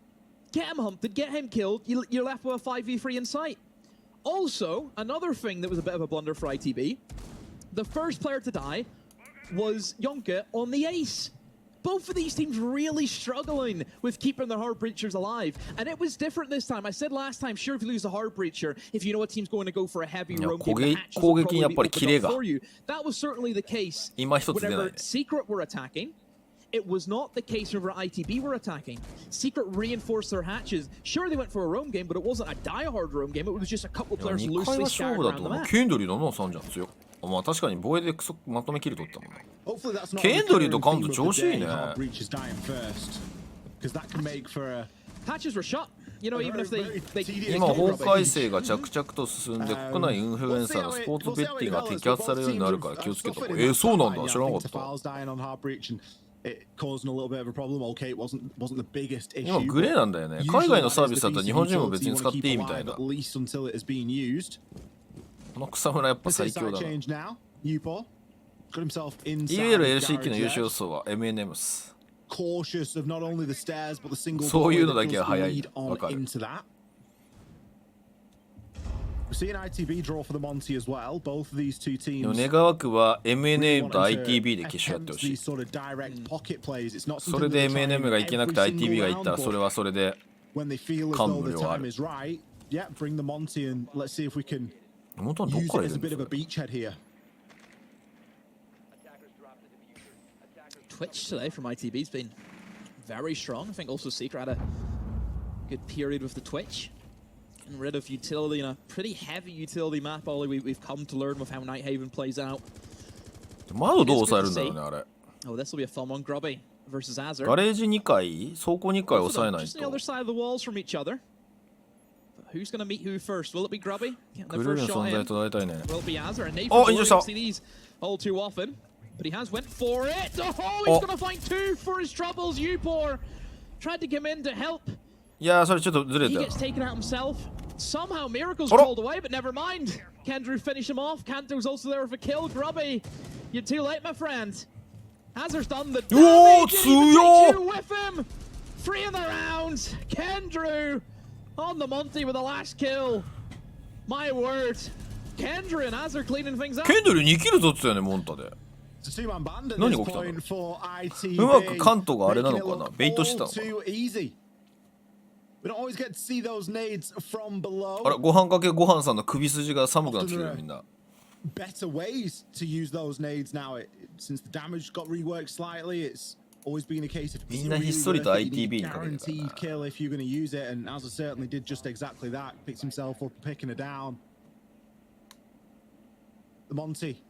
get him hunted, get him killed. You're left with a 5v3 in sight. Also, another thing that was a bit of a blunder for ITB, the first player to die was Yonka on the ace. Both of these teams really struggling with keeping their hard breachers alive. And it was different this time. I said last time, sure, if you lose a hard breacher, if you know a team's going to go for a heavy roam game, the hatches will probably be opened up for you. That was certainly the case whenever Secret were attacking. It was not the case whenever ITB were attacking. Secret reinforced their hatches. Sure, they went for a roam game, but it wasn't a die-hard roam game. It was just a couple players loosely scattered around the map. ケンドリー7-3じゃん強い。まあ確かに防衛でクソまとめきり取ったもんね。ケンドリーとカウント調子いいね。今法改正が着々と進んで国内インフルエンサーのスポーツベッティングが摘発されるようになるから気をつけた。そうなんだ知らなかった。今グレーなんだよね。海外のサービスだったら日本人も別に使っていいみたいな。この草むらやっぱ最強だな。EUL LCQ の優勝予想は MNM っす。そういうのだけは早い。わかる。でも願わくは MNM と ITB で決勝やってほしい。それで MNM がいけなくて ITB がいったらそれはそれで感無量ある。本当はどっからいるんですか。Twitch today from ITB has been very strong. I think also Secret had a good period with the Twitch. Getting rid of utility in a pretty heavy utility map, Ollie, we've come to learn with how NihgtHeven plays out. 窓どう抑えるんだろうね、あれ。Oh, this will be a fun one. Grubby versus Azur. ガレージ2回、倉庫2回抑えないと。Just the other side of the walls from each other. Who's going to meet who first? Will it be Grubby? グルーの存在と大体ね。Will it be Azur? And Nathan will see these all too often. But he has went for it. Oh, he's going to find 2 for his troubles. Upor tried to come in to help. いやそれちょっとずれたよ。He gets taken out himself. Somehow Miracle's called away, but never mind. Kendrew finish him off. Kanto's also there for a kill. Grubby, you're too late, my friend. Azur's done the damage. He takes you with him. 3 in the round. Kendrew on the Monty with the last kill. My word. Kendrew and Azur cleaning things up. ケンドリ2キル取ってたよね、モンタで。何が起きたの？うまく関東があれなのかな、ベイトしてたのかな。あれ、ご飯かけご飯さんの首筋が寒くなってきてるよみんな。Better ways to use those nades now. Since the damage got reworked slightly, it's always been a case of みんなひっそりと ITB にかけてるからな。 guaranteed kill if you're going to use it, and Azur certainly did just exactly that. Picks himself up, picking her down. The Monty.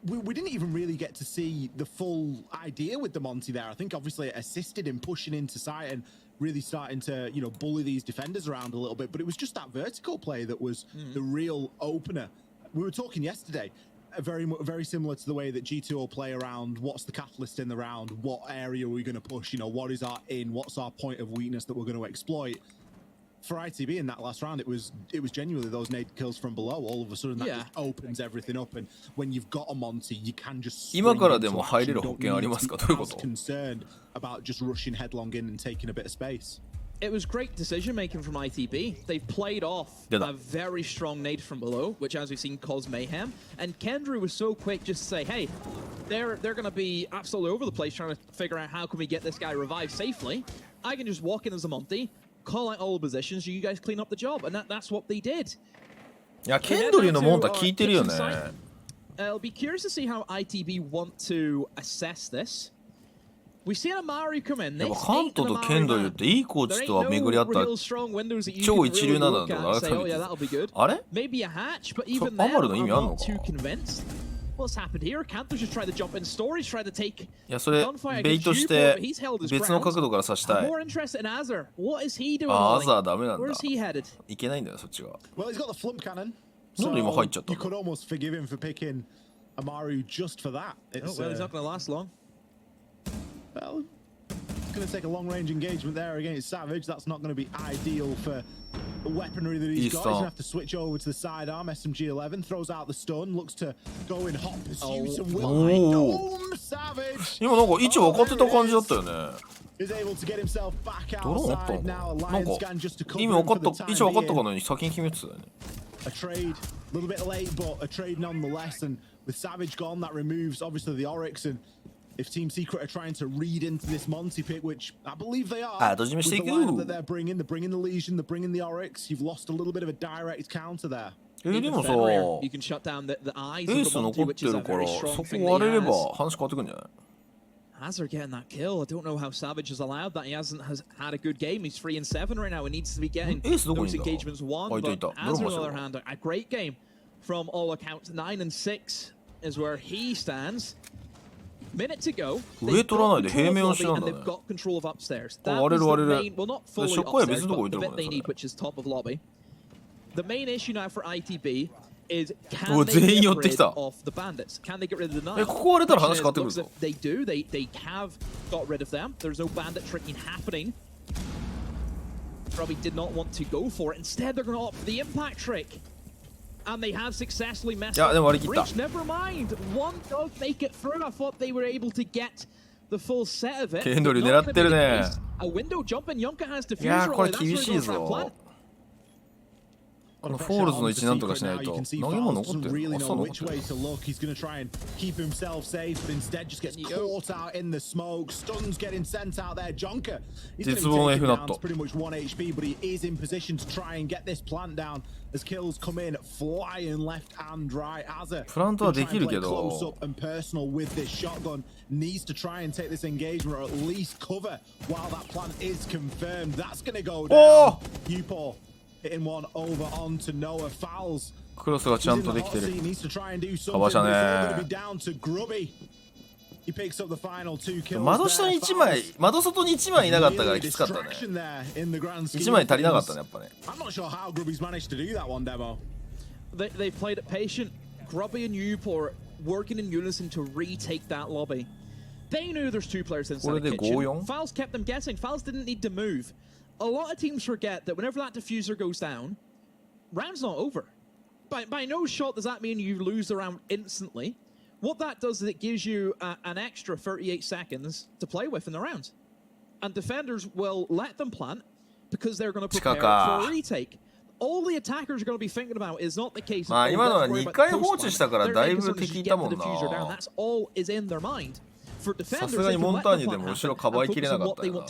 We didn't even really get to see the full idea with the Monty there. I think obviously it assisted in pushing into sight and really starting to, you know, bully these defenders around a little bit. But it was just that vertical play that was the real opener. We were talking yesterday, very similar to the way that G2 will play around what's the catalyst in the round, what area are we going to push, you know, what is our in, what's our point of weakness that we're going to exploit. For ITB in that last round, it was genuinely those nade kills from below. All of a sudden, that just opens everything up. And when you've got a Monty, you can just. 今からでも入れる保険ありますか？どういうこと？ Concerned about just rushing headlong in and taking a bit of space. it was great decision making from ITB. They've played off a very strong nade from below, which, as we've seen, caused mayhem. And Kendra was so quick just to say, hey, they're going to be absolutely over the place trying to figure out how can we get this guy revived safely. I can just walk in as a Monty, call out all the positions, you guys clean up the job, and that's what they did. いや、ケンドリーのモンタ聞いてるよね。I'll be curious to see how ITB want to assess this. We've seen Amari come in. やっぱカントとケンドリーっていいコーチとは巡り合った超一流なんだと改めて。あれ？ Maybe a hatch, but even then, I'm not too convinced. What's happened here? Cantor's just tried to jump in stories, tried to take. いや、それベイトして別の角度から刺したい。More interested in Azar. What is he doing? あ、アザーダメなんだ。Where's he headed? いけないんだよそっちが。Well, he's got the flump cannon. なんで今入っちゃったの？ You could almost forgive him for picking Amaru just for that. Oh, well, he's not going to last long. Well, it's going to take a long-range engagement there against Savage. That's not going to be ideal for the weaponry that he's got. He's going to have to switch over to the sidearm. SMG11 throws out the stun, looks to go in hot pursuit and will Savage. 今なんか位置分かってた感じだったよね。Is able to get himself back ドローンあった outside の now. かな？ Lion なんか scan just to cover 意味 him 分か for っ the た time 位置分かったか being. のに先に決めてたよね。 A trade, a little bit late, but a trade nonetheless. And with Savage gone, that removes obviously the Oryx. And if Team Secret are trying to read into this Monty pick, which I believe they are, with the lineup that they're bringing the Legion, they're bringing the Oryx, you've lost a little bit of a direct counter there. でもさ、 You can shut down the eyes エー of ス the 残 Monty, っ which て is a るから very そ strong こ thing 割れれ that ば he has. 話変わってくんじゃない？ Azar getting that kill. I don't know how Savage has allowed that. He hasn't had a good game. He's 3-7 right now. He needs to be getting those engagements won. But Azar, on the other hand, a great game from all accounts. 9-6 is where he stands. Minute to go. They've got control of lobby and they've got control of upstairs. That was the main, well, not fully upstairs, but the bit they need, which is top of lobby. The main issue now for ITB is can they get rid of the bandits? Can they get rid of the knives? ここ割れたら話変わってくるぞ。 They do. They have got rid of them. There's no bandit tricking happening. Probably did not want to go for it. Instead, they're going to opt for the impact trick. And they have successfully messed up the breach. Never mind. One does make it through. I thought they were able to get the full set of it. ケンドリー狙ってるね。 A window jump and Yonka has diffuser. いやこれ厳しいぞ。このフォールズの位置なんとかしないと。投げ物残ってる。朝残ってる。 He's going to try and keep himself safe, but instead just gets caught out in the smoke. Stuns getting sent out there. Jonka, he's going to be taken down to pretty much 1 HP, but he is in position to try and get this plant down as kills come in flying left and right. Azar, プラントはできるけど。 close up and personal with this shotgun, needs to try and take this engagement or at least cover while that plant is confirmed. That's going to go down. Upor hitting one over onto Noah. Fouls. クロスがちゃんとできてる。かわしたね。窓下に1枚、窓外に1枚いなかったからきつかったね。1枚足りなかったね、やっぱね。They played it patient. Grubby and Upor working in unison to retake that lobby. They knew there's two players inside the kitchen. Fouls kept them guessing. Fouls didn't need to move. A lot of teams forget that whenever that diffuser goes down, round's not over. By no shot does that mean you lose the round instantly. What that does is it gives you an extra 38 seconds to play with in the round. And defenders will let them plant because they're going to prepare for a retake. All the attackers are going to be thinking about is not the case. まあ今のは2回放置したからだいぶ敵いたもんな。 That's all is in their mind. For defenders, さすがにモンターニュでも後ろかばいきれなかったよな。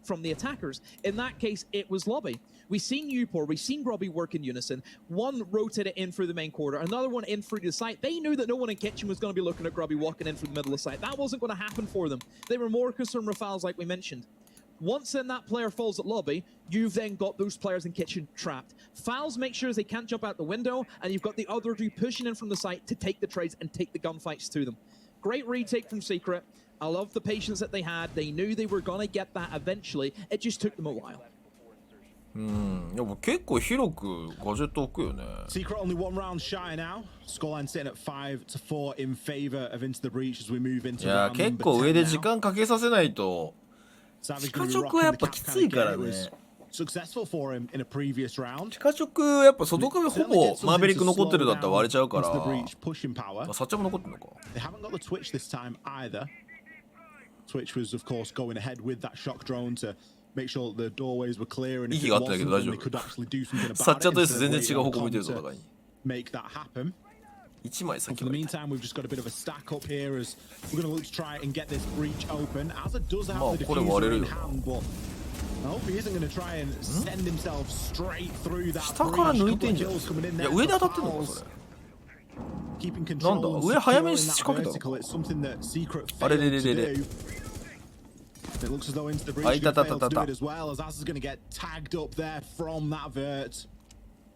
From the attackers. In that case, it was lobby. We've seen Upor, we've seen Grubby work in unison. One rotated in through the main quarter, another one in through the site. They knew that no one in kitchen was going to be looking at Grubby walking in through the middle of the site. That wasn't going to happen for them. They were more concerned with fouls, like we mentioned. Once then that player falls at lobby, you've then got those players in kitchen trapped. Fouls make sure they can't jump out the window, and you've got the other two pushing in from the site to take the trades and take the gunfights to them. Great retake from Secret. I love the patience that they had. They knew they were going to get that eventually. It just took them a while. でも結構広くガジェット置くよね。 Secret only one round shy now. Scoreline sitting at 5-4 in favor of Into the Breach as we move into いや結構上で時間かけさせないと。地下直はやっぱきついからね。 Successful for him in a previous round. 地下直やっぱ外壁ほぼマーベリック残ってるだったら割れちゃうから。サッチャも残ってるのか。 They haven't got the Twitch this time either. Twitch was of course going ahead with that shock drone to make sure that the doorways were clear, and if 息 it があってないけ wasn't, ど大 then 丈 they could 夫 actually do something about サッチャー it と S instead 全 of 然違 waiting う on 方向向いてる Com ぞ to お互いに make that happen. 1枚 And 先 for the はいい meantime, we've just got a bit of a stack up here as we're going to look to try and get this breach open. As it does have the これ割れ diffuser る in よな hand, but I hope he isn't going to try and send himself straight through that 下から breach. 抜いてん Couple じゃ of ん kills coming in い there や上で for 当たってんのか fouls. それ Keeping なんだ control and 上早めに securing 仕 that 掛けたの vertical. か It's something that Secret あれ failed れれ to れれ do. It looks as though into the breach あいた he たた failed た to do た it as well, as Az is going to get tagged up there from that vert.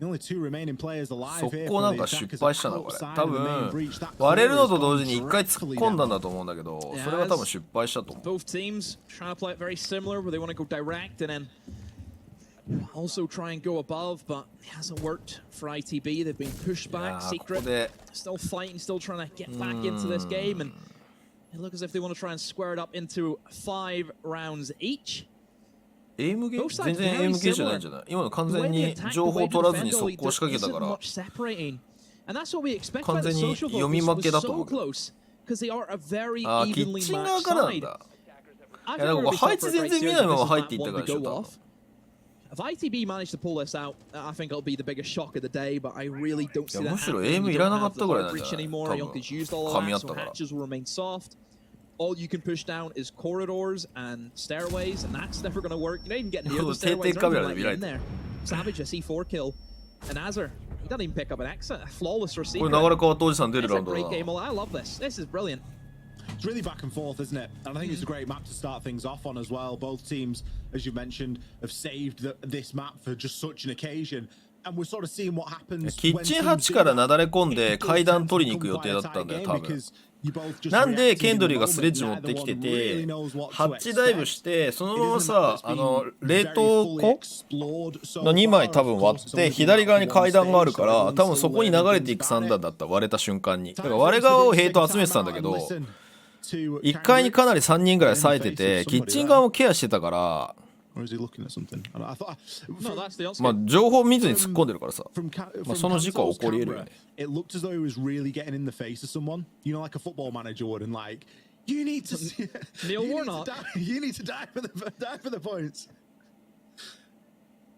The only two remaining players alive 速 here 攻 for なん the か失 attackers 敗したなこれ outside 多 of the main 分 breach. That 割れ clear るの has と同 gone 時に一回突っ directly 込んだん down. だと思うんだけどそれが多分失敗したと思う Both teams trying to play it very similar, where they want to go direct and then also try and go above, but it hasn't worked for ITB. They've been pushed いや back. ーこ Secret こで still fighting, still trying to get back into this game, and it looks as if they want to try and square it up into 5 rounds each. エイムゲー全然エイムゲーじゃないんじゃない今の完全に情報取らずに速攻仕掛けたから完全に読み負けだと思うけどあーキッチン側からなんだいやなんか配置全然見ないまま入っていったからでしょ多分 If ITB manage to pull this out, I think it'll be the biggest shock of the day, but I really don't see いや that むしろ happening. エイム You いら don't なか have っ the たぐらい hard なんじゃ breach ない anymore. 多 Yonkers 分 used all 噛み合 of っ that, た so から hatches will remain soft. All you can push down is corridors and stairways, and that's never going to work. You're not even getting near the stairways. They're not even letting you in there. Savage, a C4 kill. And Azar, he doesn't even pick up an exit. A flawless こ receiver. れ流れ変わったおじさん出る It's ラウ a ンドだ great な game. I love this. This is brilliant. It's really back and forth, isn't it? And I think it's a great map to start things off on as well. Both teams, as you mentioned, have saved this map for just such an occasion. And we're sort of seeing what happens キッチンハッチからなだれ込んで階段取りに行く予定だったんだよ多分なんでケンドリーがスレッジ持ってきててハッチダイブしてそのままさ冷凍庫の2枚多分割って左側に階段があるから多分そこに流れていく3段だった割れた瞬間にだから割れ側をヘイト集めてたんだけど1階にかなり3人ぐらい咲いててキッチン側もケアしてたからOr is he looking at something? I thought, No, that's the answer. まあ情報見ずに突っ込んでるからさ from その事故は起こり得るよ camera, ね it looked as though he was really getting in the face of someone. You know, like a football manager would, and like, you need to Neil you Warnock. You need to die for the points.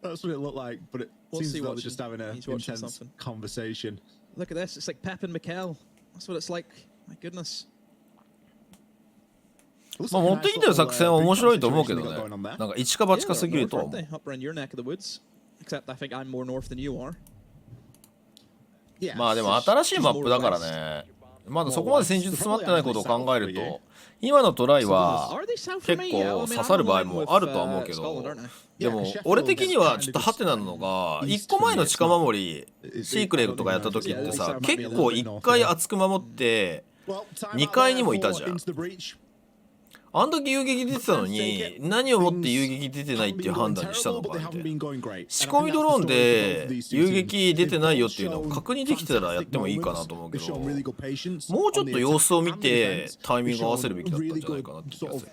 That's what it looked like, but it What's seems he like they're watching? just having an He's watching intense something. conversation. Look at this. It's like Pep and Mikel. That's what it's like. My goodness. まあ持ってきてる作戦は面白いと思うけどねなんか一か八かすぎるとは思う Up around your neck of the woods. Except I think I'm more north than you are. Yeah, まあでも新しいマップだからねまだそこまで戦術詰まってないことを考えると今のトライは Are they south 結 from me? Yeah, 構 I mean, 刺さる I'm 場合 in も with, あるとは思うけ Scotland, ど aren't I? でも俺的にはちょっとハテナなのが1個前の地下守りシークレットとかやった時ってさ結構1回厚く守って2階にもいたじゃんあん時遊撃出てたのに何をもって遊撃出てないっていう判断にしたのかみたいな仕込みドローンで遊撃出てないよっていうのを確認できてたらやってもいいかなと思うけどもうちょっと様子を見てタイミング合わせるべきだったんじゃないかなって気がする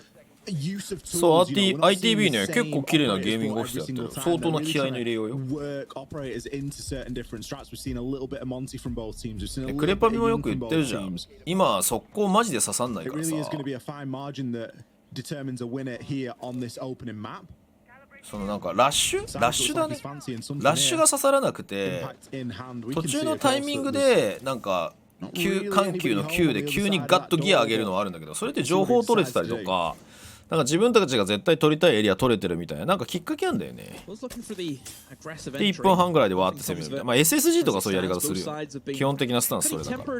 そう ITB ね結構綺麗なゲーミングオフィスやってる相当な気合いの入れようよクレパミもよく言ってるじゃん今速攻マジで刺さんないからさそのなんかラッシュだねラッシュが刺さらなくて途中のタイミングでなんか緩急の9で急にガッとギア上げるのはあるんだけどそれって情報を取れてたりとかなんか自分たちが絶対取りたいエリア取れてるみたいななんかきっかけあんだよねで1分半ぐらいでわーって攻めるみたいなまあ SSG とかそういうやり方するよ基本的なスタンスそれだから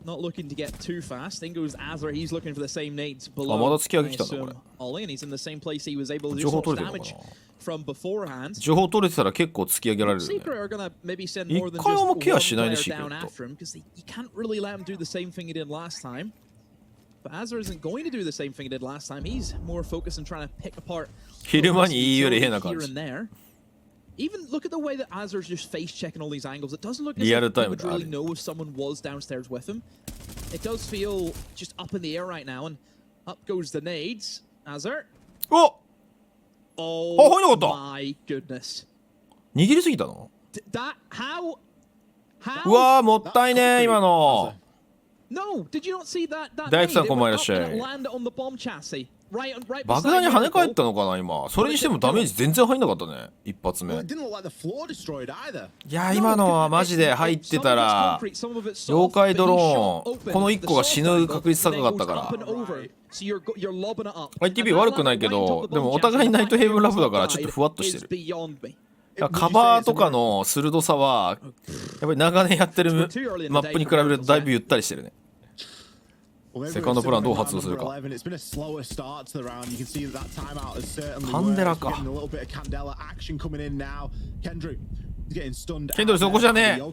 Not looking to get too fast. In goes Azar. He's looking for the same nades below. あまだ突き上げ来たんだこれ All in. He's in the same place he was able to do 情報 so 取れてるの damage かな from beforehand. 情報取れてたら結構突き上げられるよね Secret are gonna maybe send more than 一 just 回 one もケアしないね player シーク down レット after him because you can't really let him do the same thing he did last time. But Azar isn't going to do the same thing he did last time. He's more focused on trying to pick apart 昼間にいいより変な感 here じ and there. Even look at the way that Azar's just face checking all these angles. It doesn't look as Real if he time would really Ali. know if someone was downstairs with him. It does feel just up in the air right now, and up goes the nades. Azar. お Oh 入んなかった my goodness. 握りすぎたの That how うわーもったいね今の No, did you not see that? That 大工さん nade? こんばんいらっ It しゃ went up い and it landed on the bomb chassis. 爆弾に跳ね返ったのかな今。それにしてもダメージ全然入んなかったね、一発目。いや今のはマジで入ってたら妖怪ドローンこの1個が死ぬ確率高かったから。ITB 悪くないけど、でもお互いナイトヘイブンラブだからちょっとふわっとしてる。カバーとかの鋭さはやっぱり長年やってるマップに比べるとだいぶゆったりしてるね。セカンドプランどう発動するか。カンデラか。ケンドルそこじゃねえ。エイパ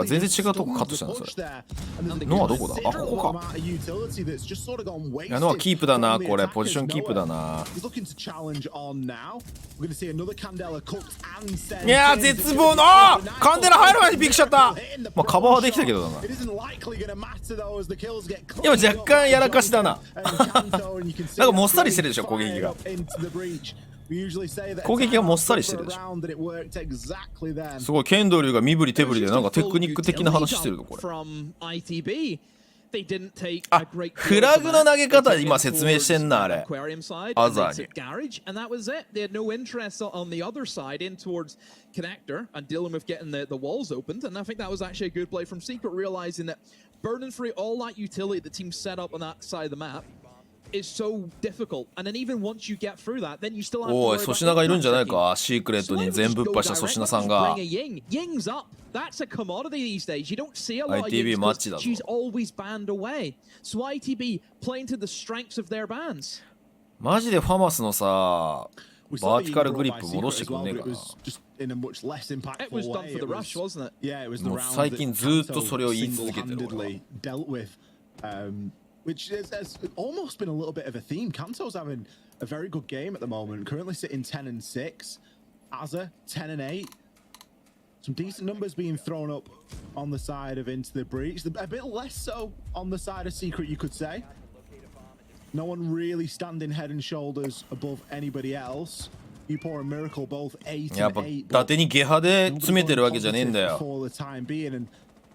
ー全然違うとこカットしたのそれ。ノアどこだ。あここか。いやノアキープだなこれ。ポジションキープだな。いや絶望のカンデラ入る前にピックしちゃった。まあカバーはできたけどだな。でも若干やらかしだな。なんかもっさりしてるでしょ攻撃が。攻撃がもっさりしてるでしょ。すごいケンドルが身振り手振りでなんかテクニック的な話してるのこれ。あフラグの投げ方今説明してんなあれ。アザーに。おい粗品がいるんじゃないか。シークレットに全ぶっぱした粗品さんが。 ITB マッチだぞ。マジでファマスのさバーティカルグリップ戻してくんねえかな。もう最近ずーっとそれを言い続けてる俺は。Which has almost been a little bit of a theme. Kanto's having a very good game at the moment, currently sitting 10-6. Azza 10-8. Some decent numbers being thrown up on the side of Into the Breach. A bit less so on the side of Secret, you could say. No one really standing head and shoulders above anybody else. You pour a miracle both 8 and 8. やっぱ伊達にゲハで詰めてるわけじゃねえんだよ。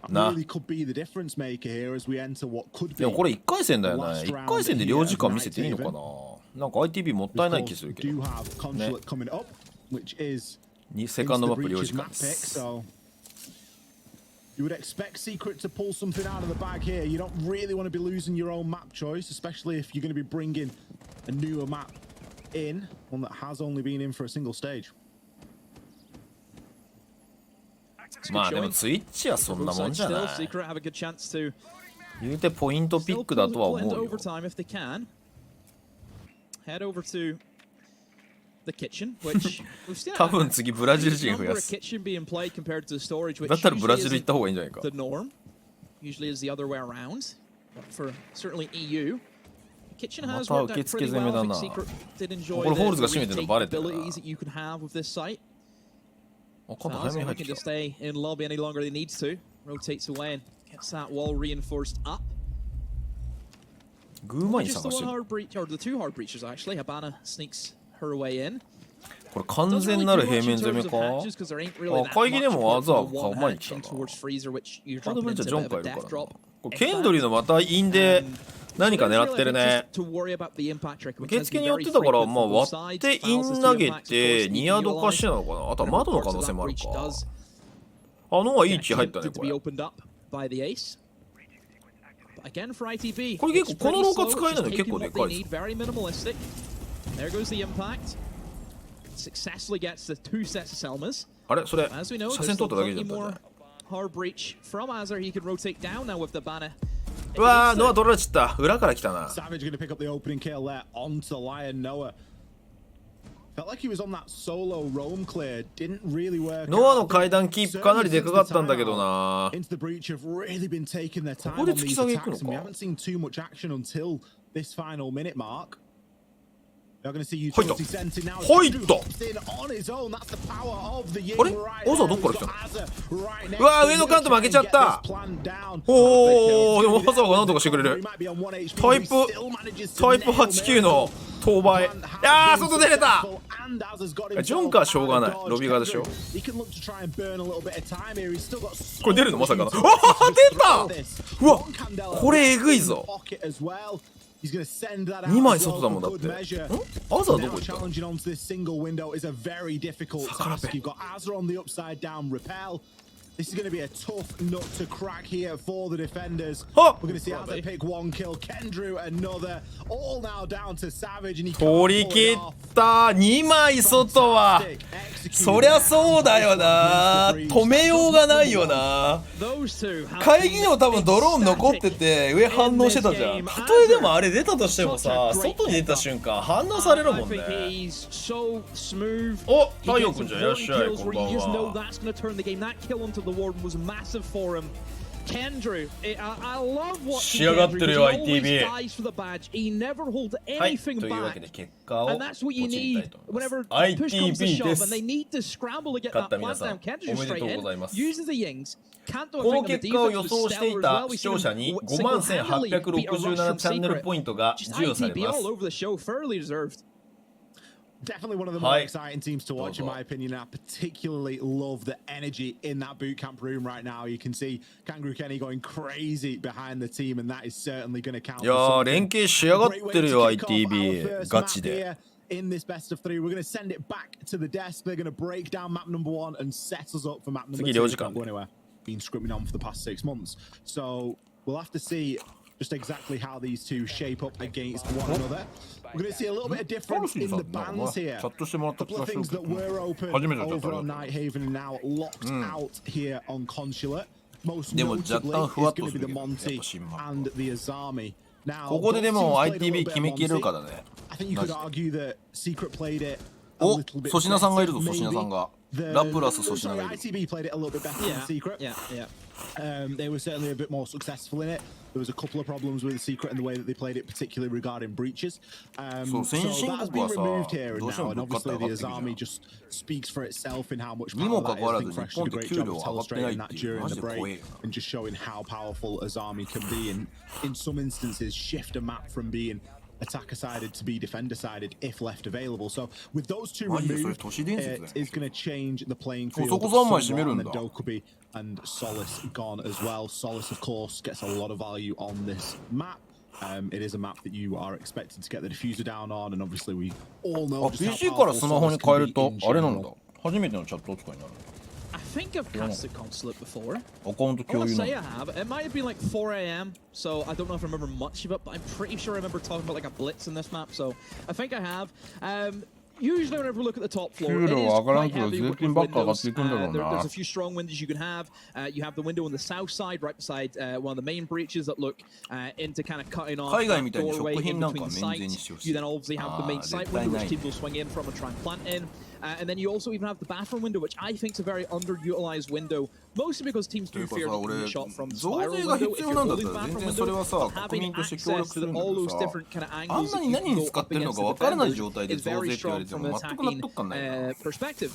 な。でもこれ1回戦だよね。1回戦で領事館見せていいのかな。なんか ITB もったいない気するけど。ね。セカンドマップ領事館です。You would expect Secret to pull something out of the bag here. You don't really want to be losing your own map choice, especially if you're going to be bringing a newer map in, one that has only been in for a single stage. まあでもツイッチはそんなもんじゃない。言うてポイントピックだとは思うよ。多分次ブラジル人増やす。だったらブラジル行った方がいいんじゃないか。また受付攻めだな。これホールズが締めてるのバレてるな。あ、今度早めに入ってきた。グーマイン探してる。これ完全なる平面攻めか。あ、会議でもアザーが前に来たな。ハードブリッジはジョンかいるからな。これケンドリのまたインで何か狙ってるね。受付に寄ってたから、まあ割ってイン投げてニアド化してなのかな。あとは窓の可能性もあるか。あのはいい気入ったねこれ。これ結構この廊下使えないの結構でかいです。あれそれ車線通っただけじゃったね。うわーノア取られちゃった。裏から来たな。ノアの階段キープかなりでかかったんだけどな。ここで突き下げいくのか。入った入ったあれオザどっから来たの。うわー上のカント負けちゃった。おおでもオザが何とかしてくれる。タイプ89の勾配。いやー、外出れた。ジョンかはしょうがない。ロビー側でしょ。これ出るのまさかの。おお、出た。うわ、これえぐいぞ。2枚外だもんだって。ん？アザーどこ行った？魚ペン。This is going to be a tough nut to crack here for the defenders. We're going to see Azza pick one kill, Kendrew another, all now down to Savage, and he 取り切った2枚外はそりゃそうだよな、止めようがないよな。会議にも多分ドローン残ってて上反応してたじゃん。たとえでもあれ出たとしてもさ、外に出た瞬間反応されるもんね。お、太陽くんじゃん、いらっしゃい、こんばんは。The warden was massive for him. Kendrew, I love what 仕上がってるよ ITB。 for the badge. He never holds anything back. And that's what you need whenever push comes to shove and they need to scramble to get that plant down. Kendrew straight in, uses the yings. Can't do a こ thing の on the 結果を defense 予 was 想してい stellar as た well. 視聴者に51,867 チャンネルポイントが授与され ITB ます。 all over the show, thoroughly deserved. Definitely one of the more exciting teams to watch, in my opinion. I particularly love the energy in that boot camp room right now. You can see Kangaroo Kenny going crazy behind the team, and that is certainly going to count. いやー、連携しやがってるよ ITB ガチで。In this best of 3, we're going to send it back to the desk. They're going to break down map number 1 and set us up for map number 2. Been scrimming on for the past 6 months, so we'll have to see just exactly how these two shape up against one another. We're going to see a little bit of difference in the bans here. A couple of things that were open over on NihgtHeven and now locked out here on Consulate. Most notably is going to be the Monty and the Azami. Now, ここででも ITB 決めきれるかだね。 I think you could argue that Secret played it a お、 little bit 粗品さんがいるぞ、 better, 粗品さん maybe. が。ラプラス粗品がいる。 ITB played it a little bit better than Secret. They were certainly a bit more successful in it. There was a couple of problems with the Secret and the way that they played it, particularly regarding breaches. So that has been removed here and now, and obviously the Azami just speaks for itself in how much power that is. I think Fresh did a great job of illustrating that during the break and just showing how powerful Azami can be, and in some instances shift a map from being attacker-sided to be defender-sided if left available. So with those two removed, it is going to change the playing field. And then Dokubi and Solace gone as well. Solace, of course, gets a lot of value on this map. It is a map that you are expected to get the diffuser down on, and obviously we all know just how PC からスマホに変えると in あれなんだ。 general. 初めてのチャット使いになる。 I think I've casted Consulate before. アカウント I want 共 to 有な say の。 I have. It might have been like 4 a.m. So I don't know if I remember much of it, but I'm pretty sure I remember talking about like a blitz in this map. So I think I have. Usually whenever we look at the top floor, it is quite heavy with windows. There's a few strong windows you can have. You have the window on the south side, right beside one of the main breaches that look into kind of cutting off that doorway in between sites. You then obviously have the main site window, which teams will swing in from and try and plant in. And then you also even have the bathroom window, which I think is a very underutilized window, mostly because teams do fear getting shot from the spiral window. If you're holding the bathroom window, having access to all those different kind of angles that you can go up against the defenders is very strong from an attacking perspective.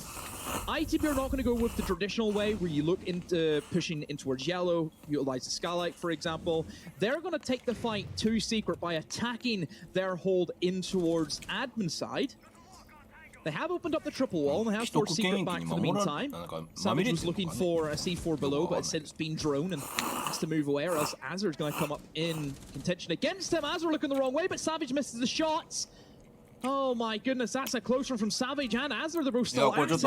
ITB are not going to go with the traditional way where you look into pushing in towards yellow, utilize the Skylight, for example. They're going to take the fight to Secret by attacking their hold in towards admin side. They have opened up the triple wall and they have forced Secret back for the meantime. Savage was looking for a C4 below, but has since been drone and has to move away, or else Azur is going to come up in contention against him. Azur looking the wrong way, but Savage misses the shots. Oh my goodness, that's a close one from Savage and Azur. They're both still at it.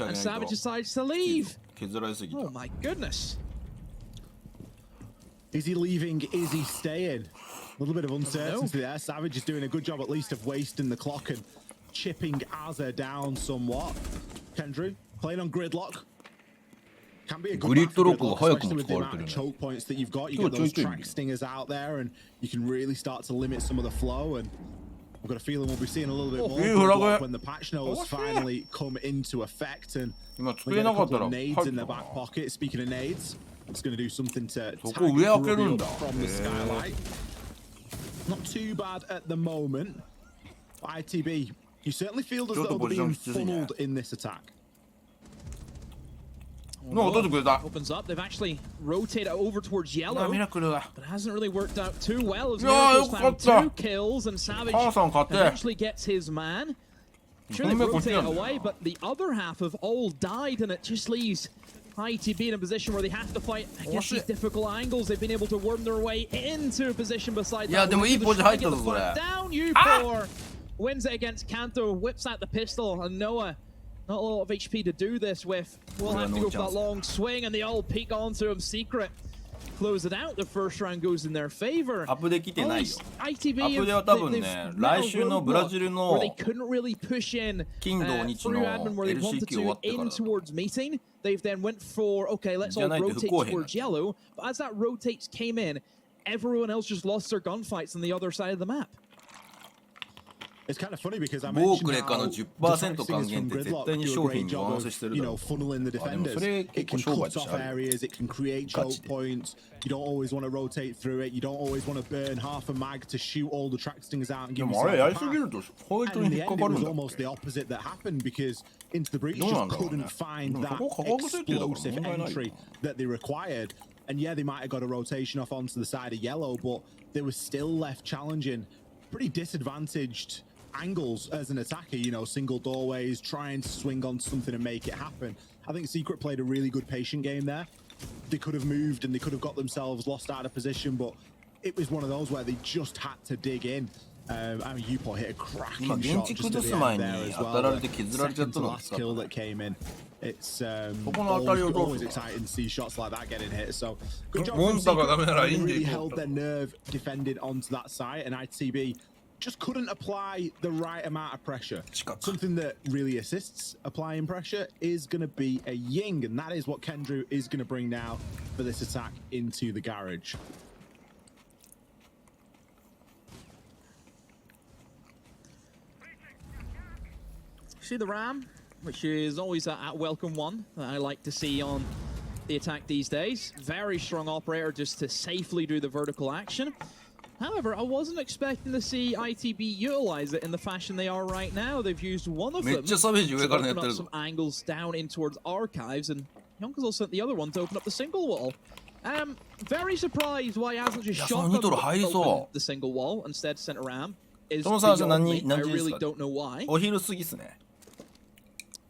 And Savage decides to leave. Oh my goodness. Is he leaving? Is he staying? A little bit of uncertainty there. Savage is doing a good job at least of wasting the clock and chipping Azur down somewhat. Kendrew playing on gridlock. Can be a good map for gridlock, especially with the amount of choke points that you've got. You get those track stingers out there and you can really start to limit some of the flow, and I've got a feeling we'll be seeing a little bit more gridlock when the patch notes finally come into effect, and we get a couple of nades in the back pocket. Speaking of nades, it's going to do something to tag from the Skylight. Not too bad at the moment. ITB, you certainly feel as though they're being funneled in this attack. の落としてくれた。 Opens up. They've actually rotated over towards yellow, ミラクルだ。 but it hasn't really worked out too well. As いやー、 Miracle's よかった。 found 2 kills and Savage 母さん勝て。 eventually gets his man. Sure, they 二本目こっち rotate なん it だ away, よ but the other half have all died, and it just leaves ITB in a position where they have to fight against these difficult angles. They've been able to worm their way into a position beside いや that. でもいいポジ入ったぞ Trying to そ get れ。 the fight down. U4 wins it against Kanto, whips out the pistol, and Noah. Not a lot of HP to do this with. We'll have to go for that long swing, and they all peek onto him secret. Close it out. The first round goes in their favor. アップできてないよ。 ITB アップでは多分ね、来週のブラジルの where they couldn't really push in 金土日の through admin where they wanted LCQ 終わ to ってから in だ。 towards meeting. They've then went for okay, let's じゃ all ないと rotate 不公平 towards yellow. But as that rotates came in, everyone else just lost their gunfights on the other side of the map. It's kind of funny because I ボー mentioned クレカ how の the 10% practicing 還 is 元 from って絶 Gridlock 対に do a 商品 great に job 上乗 of, せしてる you だろ know, funneling the あでもそ defenders. れ It 結構 can 商売 cut として off あるよ areas, it can create ガチ choke で points. You don't always want to rotate through it. You don't always want to burn half a mag to shoot all the track stings out and で give もあ yourself れや a りすぎ path. るとホワイト And に in 引 the っか end, か it るん was だから almost the opposite that happened because Into the Breach どうなん just だろうね couldn't find でも that そこ価格設定だから問 explosive 題ないよ entry that they required. And yeah, they might have got a rotation off onto the side of yellow, but they were still left challenging pretty disadvantaged angles as an attacker, you know, single doorways, trying to swing on something and make it happen. I think Secret played a really good patient game there. They could have moved and they could have got themselves lost out of position, but it was one of those where they just had to dig in. I mean, Upor hit a 今 cracking 電 shot 池 just 崩 at the す前 end に there as 当たられ well. て The 削られちゃっ second た to のが last 使った kill that came in. It's ここの当たりをどう always するか exciting to see shots like that getting hit. So good job モ from ンスターがダメならいい Secret. ん They で really held their nerve defending onto that site, and ITB just couldn't apply the right amount of pressure. 近く Something that really assists applying pressure is going to be a Ying, and that is what Kendrew is going to bring now for this attack into the garage. See the Ram, which is always a welcome one that I like to see on the attack these days. Very strong operator just to safely do the vertical action. However, I wasn't expecting to see ITB utilize it in the fashion they are right now. They've used one of め them っちゃサベージ to 上からやっ open て up るぞ some angles down in towards archives, and Yonkers sent the other one to open up the single wall. Very surprised why he hasn't just いや shot そのニトロ入りそう the single wall instead sent a Ram. Is トモさん beyond 何 me. 何 I 時です really か don't know why. お昼過ぎっすね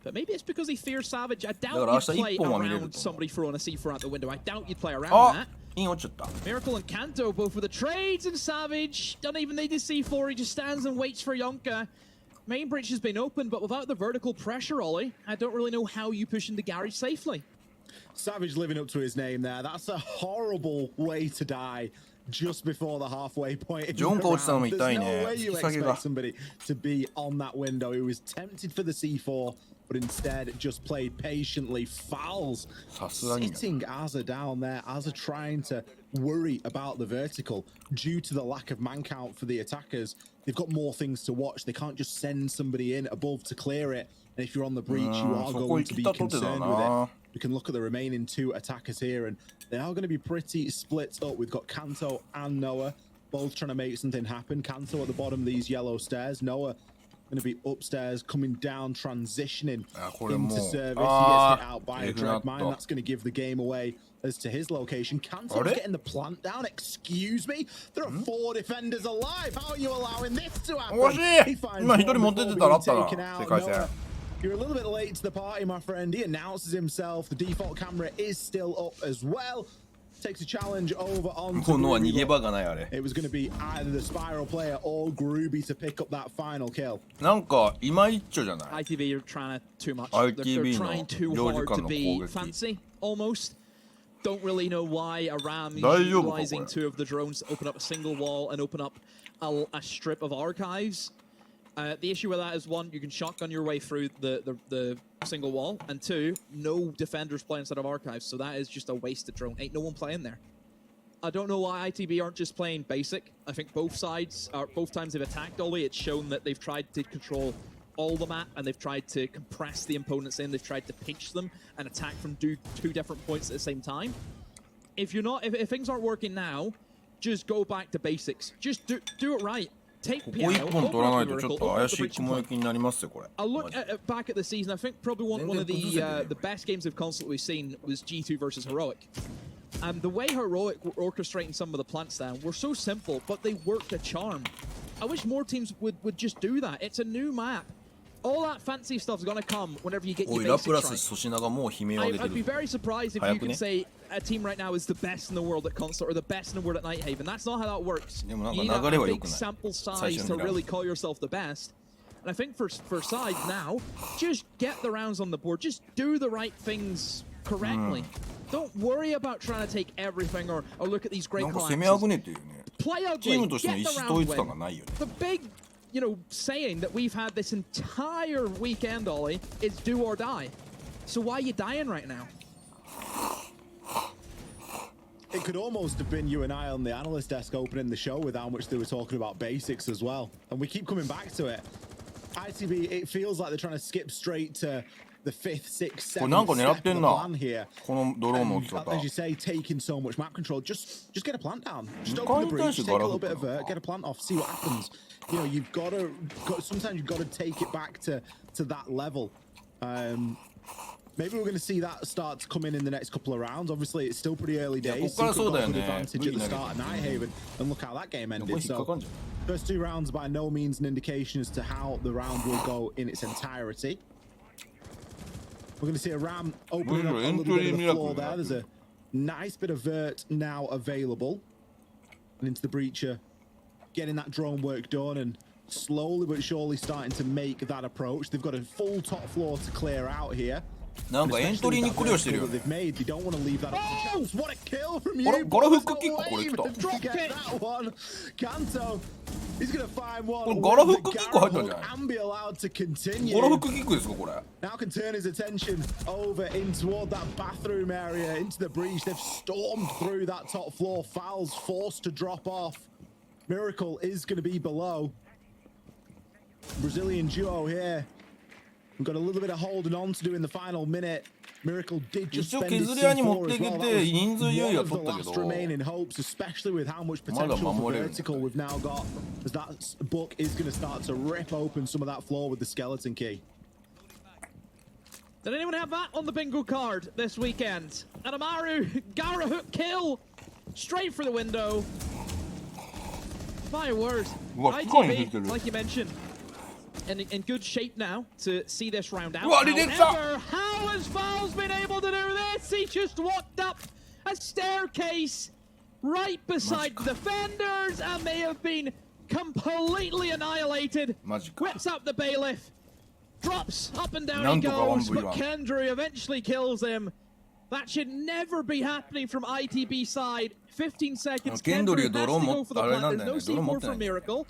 But maybe it's because he fears Savage. I doubt だから明日 you'd play 一本は見れる around と思う somebody throwing a C4 out the window. I doubt you'd play around あ that. イン落ちちゃった Miracle and Kanto both with the trades, and Savage don't even need the C4. He just stands and waits for Yonka. Main bridge has been open, but without the vertical pressure, Ollie, I don't really know how you push into garage safely. Savage living up to his name there. That's a horrible way to die just before the halfway point. in the ジョンコ落ちたのも round. 痛い There's ね no way you 引き下げが expect somebody to be on that window. He was tempted for the C4, but instead just played patiently. Fouls さすがにね sitting Azza down there. Azza trying to worry about the vertical due to the lack of man count for the attackers. They've got more things to watch. They can't just send somebody in above to clear it. And if you're on the breach, you are そこ going 行 to き be たとってだ concerned with な it. We can look at the remaining two attackers here, and they are going to be pretty split up. We've got Kanto and Noah both trying to make something happen. Kanto at the bottom of these yellow stairs. Noah going to be upstairs, coming down, transitioning これも into う service. He あ gets hit out by ー a エグナッ drag mine. ト That's going to give the game away as to his location. Kanto's あれ getting the plant down. Excuse me? There are 4 defenders alive. How are you allowing this to happen? 惜しい He finds 今一 one 人持ってっ before てたらあった being な taken out. 世界線 Noah, you're a little bit late to the party, my friend. He announces himself. The default camera is still up as well. Takes a challenge over on このは逃げ Groovy. 場がないあれ It was going to be either the Spiral player or Groovy to pick up that final kill. なんか今一丁じゃない ITV are trying to too much. ITV They're trying too の領事 hard 館 to の be 攻撃 fancy, almost. Don't really know why a Ram is 大丈夫かこれ utilizing 2 of the drones to open up a single wall and open up a strip of archives. The issue with that is 1, you can shotgun your way through the single wall, and 2, no defenders play inside of archives, so that is just a wasted drone. Ain't no one playing there. I don't know why ITB aren't just playing basic. I think both sides, both times they've attacked Ollie, it's shown that they've tried to control all the map, and they've tried to compress the opponents in. They've tried to pinch them and attack from 2 different points at the same time. If things aren't working now, just go back to basics. Just do it right. take ここ1 Piano, 本取らないと open ちょ up っと Miracle, 怪 open し up い the 雲 breach 行きになりますよこれ。 I look マジ back at the season. I think probably one of the best games of Consulate we've seen was G2 versus Heroic. The way Heroic were orchestrating some of the plants down were so simple, but they worked a charm. I wish more teams would just do that. It's a new map. All that fancy stuff's gonna come whenever you get お your いラ basics プラス right. 粗品がもう悲鳴を上げて I'd be る。 very surprised if you can say a team right now is the best in the world at Consulate or the best in the world at NihgtHeven. That's not how that works. でもなんか You need 流れ a は良 big くない。 sample 最 size 初 to のラウン really call yourself the best. And I think for sides now, just get the rounds on the board. Just do the right things correctly. Don't worry about trying to take everything or look at these な great んか攻めあぐ collapses. ねっていうね。 Play チー ugly. ムとしての Get 意 the 思 round 統一感が win. ないよね。 The big, saying that we've had this entire weekend, Ollie, is do or die. So why are you dying right now? It could almost have been you and I on the analyst desk opening the show with how much they were talking about basics as well. And we keep coming back to it. ITB, it feels like they're trying to skip straight to the 5th, 6th, これなんか 7th 狙っ step て of ん the な plan here. このドローンの置き And, 方 as you say, taking so much map control, just get a plant down. Just 2 open the 回に対 breach, して take ガ a ラ little フッ bit ク of なの get a plant off, see what happens. You know, you've got to, sometimes you've got to take it back to that level. Maybe we're going to see that start to come in the next couple of rounds. Obviously, it's still pretty early days. ここからそうだよね。 Advantage at the start of NihgtHeven, and look how that game これ ended. 引っか So かんじゃん。 first 2 rounds by no means an indication as to how the round will go in its entirety. We're going to see a Ram opening up a little bit of the floor there. There's a nice bit of vert now available. And into the breacher, getting that drone work done and slowly but surely starting to make that approach. They've got a full top floor to clear out here. なんかエントリーに来るよしてるよね。 They've made. They don't want to leave that up to chance. What a kill from you! あれガラフックキックこれ来た。 To get that one. Kanto, he's going to find one. これガラフックキック入ったんじゃない？ And be allowed to continue. ガラフックキックですかこれ。 Now can turn his attention over in toward that bathroom area, into the breach. They've stormed through that top floor. Fouls forced to drop off. Miracle is going to be below. Brazilian duo here. We've got a little bit of holding on to do in the final minute. Miracle did just 一応 spend his 削り屋に持っ C4 て as き well. て That 人数 was 優位 one は of the 取ったけ last ど remaining hopes, especially with how much まだ potential for 守れる。 vertical we've now got, as that book is going to start to rip open some of that floor with the skeleton key. Did anyone have that on the bingo card this weekend? And Amaru, Gara hook kill, straight for the window. My word, ITB, like you mentioned, in good shape now to see this round out. However, how has Fowles been able to do this? He just walked up a staircase right beside the defenders and may have been completely annihilated. Whips up the bailiff. Drops up and down he goes, but Kendry eventually kills him. That should never be happening from ITB side. 15 seconds. Kendry has to go for the plant. There's no C4 from Miracle.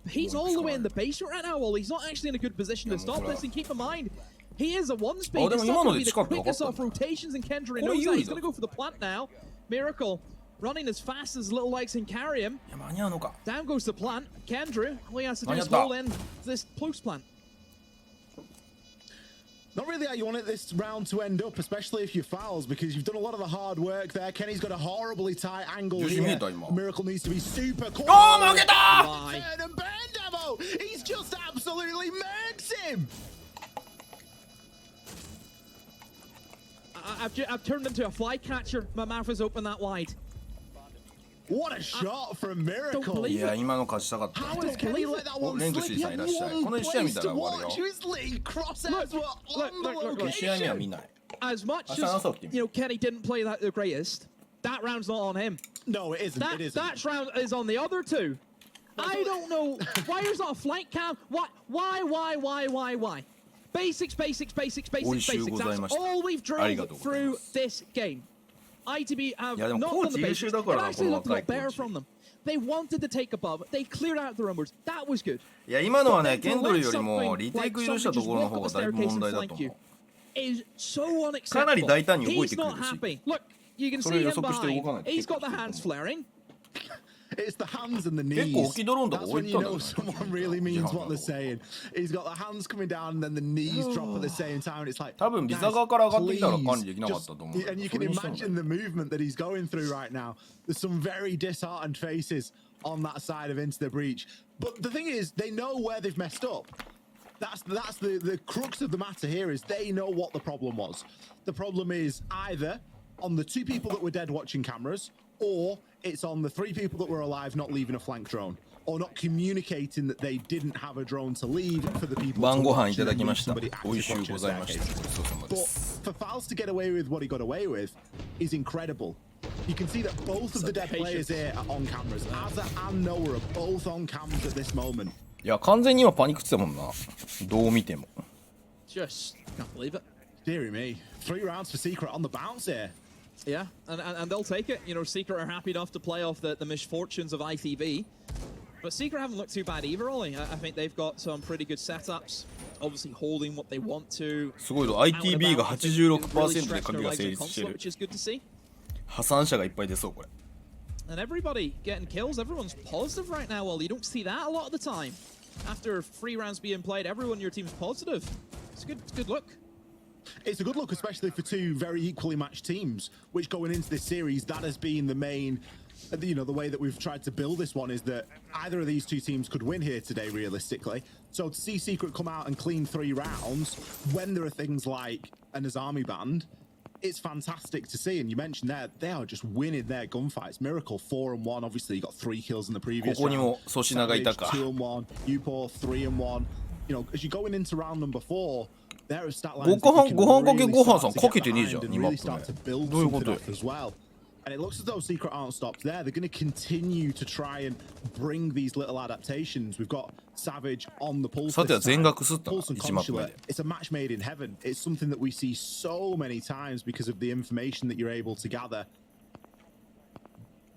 He's all the way in the basement right now, Ollie. He's not actually in a good position to stop this. And keep in mind, he is a one speed. It's not going to be the quickest off rotations, and Kendry knows that. He's going to go for the plant now. Miracle running as fast as little legs can carry him. Down goes the plant. Kendry, all he has to do is hold in this close plant. Not really how you want this round to end up, especially if you're Fouls, because you've done a lot of the hard work there. Kenny's got a horribly tight angle here. Miracle needs to be super quick. Oh, look at that! Turn and burn demo! He's just absolutely murks him! I've turned into a flycatcher. My mouth is open that wide. What a shot from Miracle! いや今の勝ちたかった。 How has Kenny let that one レングシ slip? ーさんいらっしゃい。この1試合見たら終わるよ。 His league crosshairs were on the 2試合目は location. 見ない。 As much as Kenny didn't play that the greatest, that round's not on him. No, it isn't. That, it isn't. that round is on the other two. I don't know why there's not a flank cam. Why? Basics. That's all we've drove through this game. ITB have not done the basics. It actually looked a lot better from them. They wanted to take above. They cleared out the rumors. That was good. いや今のはね、ケンドルよりもリテイク許したところの方がだいぶ問題だと思う。 Is so unacceptable. かなり大胆に動いて He's くる not し。 happy. Look, you can see him behind. He's got the hands flaring. It's the hands and the knees. 結構大きいドローンとか That's 置 when い you たんだ know よ。 someone really means what they're saying. He's got the hands coming down and then the knees drop at the same time. And it's like, 多分ビザ側から上がってきたら管理できなかったと思う。 and you can imagine the movement that he's going through right now. There's some very disheartened faces on that side of Into the Breach. But the thing is, they know where they've messed up. That's the crux of the matter here is they know what the problem was. The problem is either on the 2 people that were dead watching cameras, or it's on the 3 people that were alive not leaving a flank drone, or not communicating that they didn't have a drone to leave for the people. 晩ご飯いただきました。美味しゅうございました。ごちそうさまで But す。 for Fals to get away with what he got away with is incredible. You can see that both of the dead players here are on cameras. Azza and Noah are both on cameras at this moment. いや完全に今パニックってたもんな。どう見ても。 Just can't believe it. Deary me. 3 rounds for Secret on the bounce here. Yeah, and they'll take it. You know, Secret are happy enough to play off the misfortunes of ITB. But Secret haven't looked too bad either, Ollie. I think they've got some pretty good setups. Obviously holding what they want to. すごいぞ。ITB が 86% で賭けが成立してる。 Which is good to see. 破産者がいっぱい出そうこれ。 And everybody getting kills. Everyone's positive right now, Ollie. You don't see that a lot of the time. After 3 rounds being played, everyone in your team's positive. It's a good look. It's a good look, especially for 2 very equally matched teams, which going into this series, that has been the main, you know, the way that we've tried to build this one is that either of these 2 teams could win here today, realistically. So to see Secret come out and clean 3 rounds when there are things like an Azami band, it's fantastic to see. And you mentioned there, they are just winning their gunfights. Miracle 4-1. Obviously, you got 3 kills in the previous ここにも粗品がいたか。 2-1, Upor 3-1. You know, as you're going into round number 4, there are stat lines ご飯かけご飯さん that かけてねえじゃん and 2マ really ップ start to build 目。どういうこと something よ。 up as well. And it looks as though Secret aren't stopped there. They're going to continue to try and bring these little adaptations. We've got Savage on the pulse. さては全額すったな Pulse and 1マップ目 Consulate. で。 It's a match made in heaven. It's something that we see so many times because of the information that you're able to gather.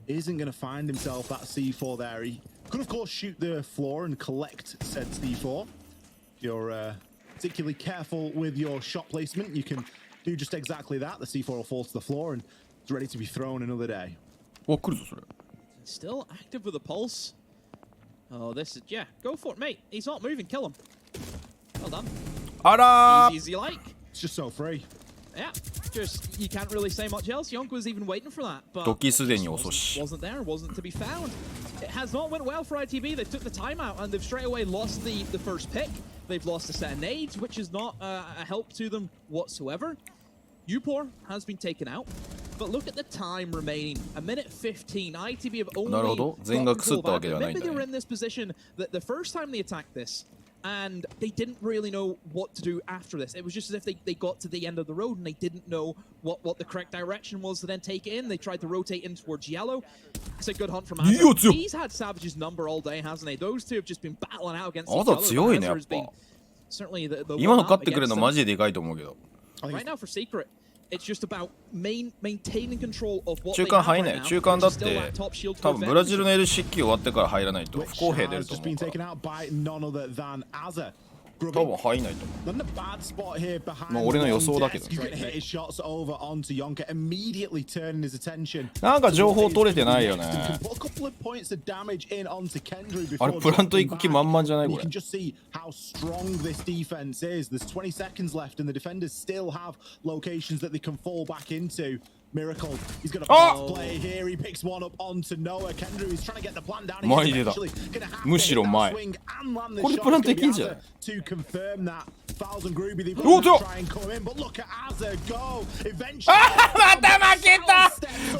Isn't going to find himself that C4 there. He could, of course, shoot the floor and collect said C4. If you're particularly careful with your shot placement, you can do just exactly that. The C4 will fall to the floor and it's ready to be thrown another day. お来るぞそれ。 Still active with the pulse. Oh, this is, yeah, go for it, mate. He's not moving, kill him. Well done. あらー。 Easy as you like. It's just so free. Yeah, just, you can't really say much else. Yonk was even waiting for that, but 時すでに遅し。 wasn't there, wasn't to be found. It has not went well for ITB. They took the timeout and they've straight away lost the first pick. They've lost a set of nades, which is not a help to them whatsoever. Upor has been taken out, but look at the time remaining. 1 minute 15. ITB have only なるほど。全額すったわけではないん Remember だ they were ね。 in this position that the first time they attacked this, and they didn't really know what to do after this. It was just as if they got to the end of the road and they didn't know what the correct direction was to then take it in. They tried to rotate in towards yellow. It's a good hunt from Azza. He's had Savage's number all day, hasn't he? Those 2 have just been battling out against each other. 強いねやっ Azza has been ぱ。 certainly the 今 one の勝 up ってくれる against の them. マジででかいと思うけど。 Right now for Secret, it's just about maintaining control of what 中 they 間 have 入ん right ない。 now. 中間だっ Still て that top shield 多 to 分ブラ advantage. ジルの LCQ 終わってから入らないと Which 不公平出 has ると just 思う been から taken out by none other than Azza. 多分入んないと思う Not a bad spot here behind まあ俺の予想だけど。 He's going to hit his shots over onto Yonka, immediately turning his attention. なんか情報取れてないよね Put a couple of points of damage in onto Kendry あれ before プラント行く気満々じゃない you これ can just see how strong this defense is. There's 20 seconds left and the defenders still have locations that they can fall back into. Miracle, he's got a Oh! play here. He picks one up onto Noah. Kendry is trying to get the plan down. 前に出た。 むしろ前。これでプラントできんじゃない？ To confirm that. Fouls and Groovy, they've おっ got と to try and come in, but look at Azza go. Eventually, また負けた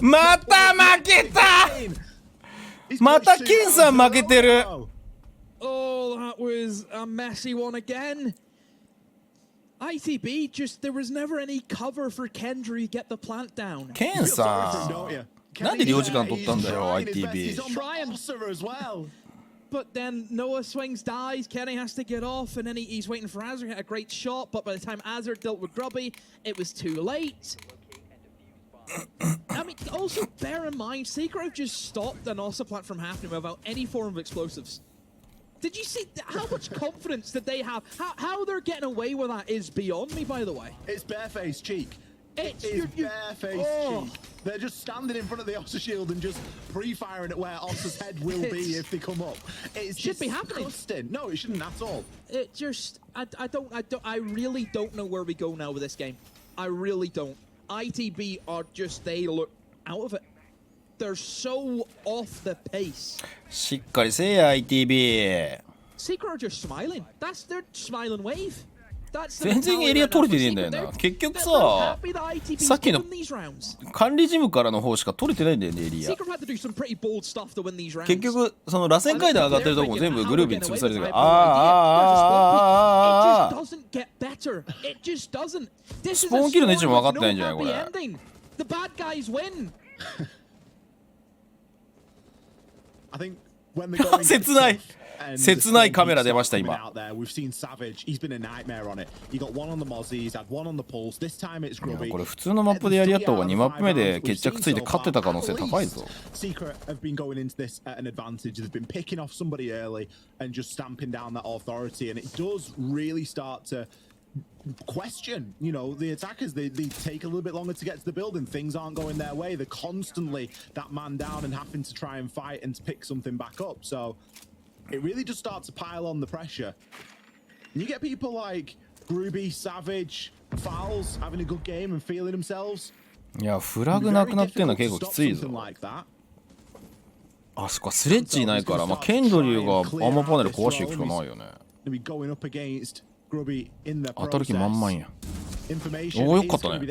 また負けた また金さん負けてる Oh, that was a messy one again. ITB just, there was never any cover for Kendry get the plant down. ケンさんなんで領事館取ったんだよ ITB He's on Bossa as well. But then Noah swings, dies, Kenny has to get off, and then he's waiting for Azar, hit a great shot, but by the time Azar dealt with Grubby, it was too late. I mean, also bear in mind, Secret have just stopped an Ossa plant from happening without any form of explosives. Did you see how much confidence did they have? How they're getting away with that is beyond me, by the way. It's barefaced cheek. It's It is barefaced cheek. They're just standing in front of the Ossa shield and just pre-firing at where Ossa's head will be if they come up. It should be happening. Disgusting. No, it shouldn't at all. It just, I really don't know where we go now with this game. I really don't. ITB are just, they look out of it. they're so off the pace. しっかりせえや ITB。 Secret are just smiling. That's their smiling wave. 全然エリア取れてねえんだよな。結局さ、さっきの管理事務からの方しか取れてないんだよね、エリア。結局、その螺旋階段上がってるとこも全部グルービーに潰されてるから、スポーンキルの位置も分かってないんじゃないこれ。切ない。切ないカメラ出ました今。これ普通のマップでやり合った方が2マップ目で決着ついて勝ってた可能性高いぞ。question, you know, the attackers, they take a little bit longer to get to the building, things aren't going their way, they're constantly that man down and having to try and fight and to pick something back up, so it really just starts to pile on the pressure. And you get people like Groovy, Savage, Fouls having a good game and feeling themselves. いや、フラグなくなってんの結構きついぞ。あそこはスレッジいないから、まあ、ケンドリューがアーマーパネル壊していくしかないよね。当たる気満々や。おお、よかったね。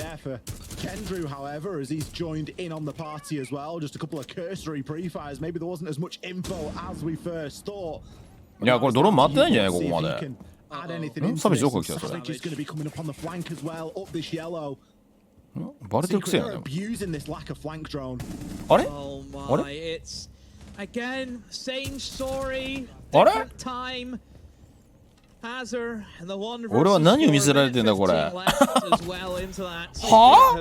Kendrew, however, as he's joined in on the party as well, just a couple of cursory pre-fires. Maybe there wasn't as much info as we first thought. いや、これドローン回ってないんじゃないここまで。サビジどこ来たそれ。バレてるくせやね。あれ？あれ？あれ？俺は何を見せられてんだこれ。はあ？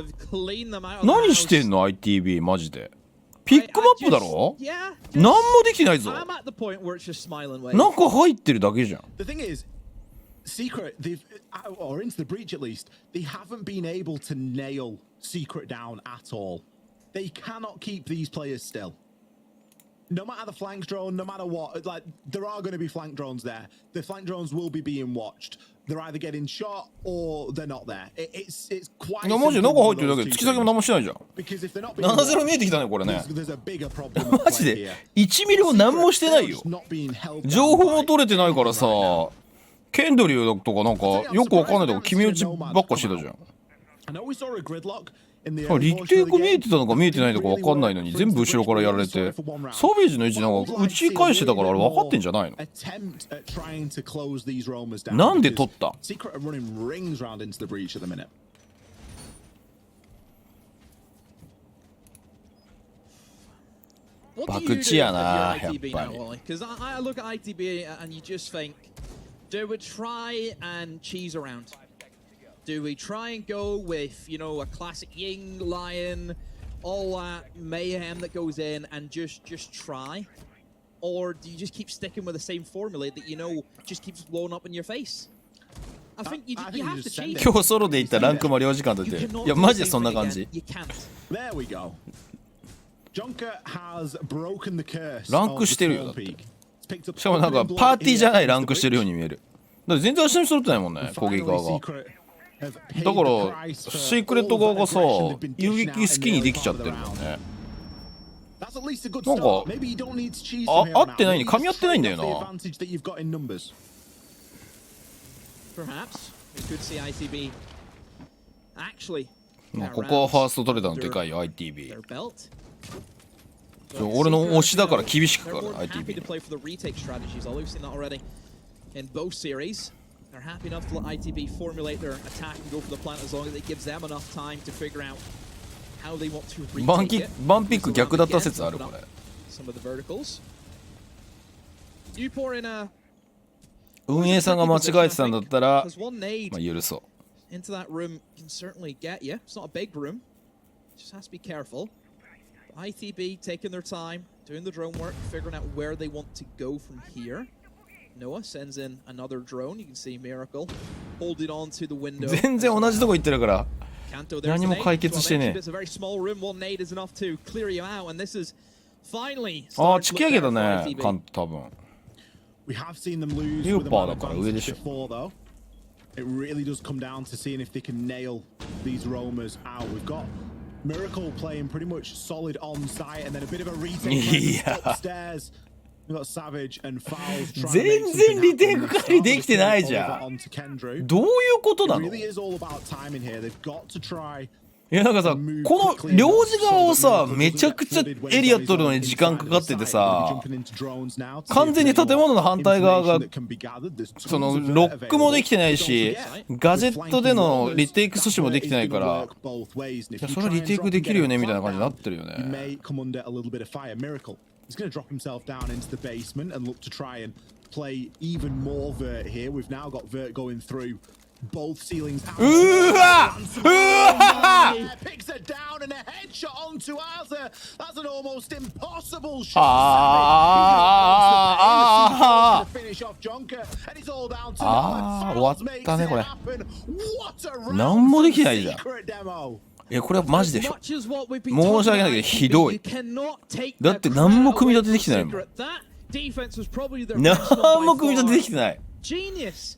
何してんの ITB マジで。ピックマップだろ？何もできてないぞ。中入ってるだけじゃん。Secret, or into the breach at least, they haven't been able to nail Secret down at all. They cannot keep these players still. No matter the flank drone, no matter what, like there are going to be flank drones there. The flank drones will be being watched. They're either getting shot or they're not there. It's quite. マジで中入ってるだけで突き先も何もしてないじゃん。7-0見えてきたねこれね。マジで1ミリも何もしてないよ。情報も取れてないからさ。ケンドリューとかなんかよくわかんないとこ決め打ちばっかしてたじゃん。リテイク見えてたのか見えてないのかわかんないのに全部後ろからやられてサベージの位置なんか打ち返してたからあれ分かってんじゃないの？なんで取った？博打やなやっぱり。Do we try and cheese around? Do we try and go with, you know, a classic Ying, Lion, all that mayhem that goes in and just try? Or do you just keep sticking with the same formula that you know just keeps blowing up in your face? I think you have to cheese. 今日ソロで行ったランクも領事館だって。いやマジでそんな感じ。ランクしてるよだって。しかもなんかパーティーじゃないランクしてるように見える。だって全然足並み揃ってないもんね攻撃側が。だからシークレット側がさ遊撃好きにできちゃってるもんね。なんか合ってないね噛み合ってないんだよな。まあここはファースト取れたのでかいよ ITB。俺の推しだから厳しくから ITB。In both series, they're happy enough to let ITB formulate their attack and go for the plant as long as it gives them enough time to figure out how they want to retake it. バンピック逆だった説あるこれ。Some of the verticals. You pour in a 運営さんが間違えてたんだったら、まあ許そう。Into that room can certainly get you. It's not a big room. Just has to be careful. ITB taking their time, doing the drone work, figuring out where they want to go from here. Noah sends in another drone. You can see Miracle holding on to the window. 全然同じとこ行ってるから何も解決してねえ。ああ突き上げだねカント多分。ユーパーだから上でしょ。It really does come down to seeing if they can nail these roamers out. We've got Miracle playing pretty much solid on site, and then a bit of a retake upstairs. We got Savage and Fouls trying to make something happen. 全然リテイク管理できてないじゃん。どういうことなの？ It really is all about timing here. They've got to try. いやなんかさ、この領事側をさ、めちゃくちゃエリア取るのに時間かかっててさ、完全に建物の反対側がそのロックもできてないし、ガジェットでのリテイク阻止もできてないから、いやそれはリテイクできるよねみたいな感じになってるよね。He's going to drop himself down into the basement and look to try and play even more Vert here. We've now got Vert going through both ceilings. Picks her down and a headshot onto Azza. That's an almost impossible shot. To finish off Jonker, and it's all down to Fouls makes it happen. What a round secret demo. いやこれはマジで申し訳ないけどひどい。だって何も組み立てできてないもん。何も組み立てできてない。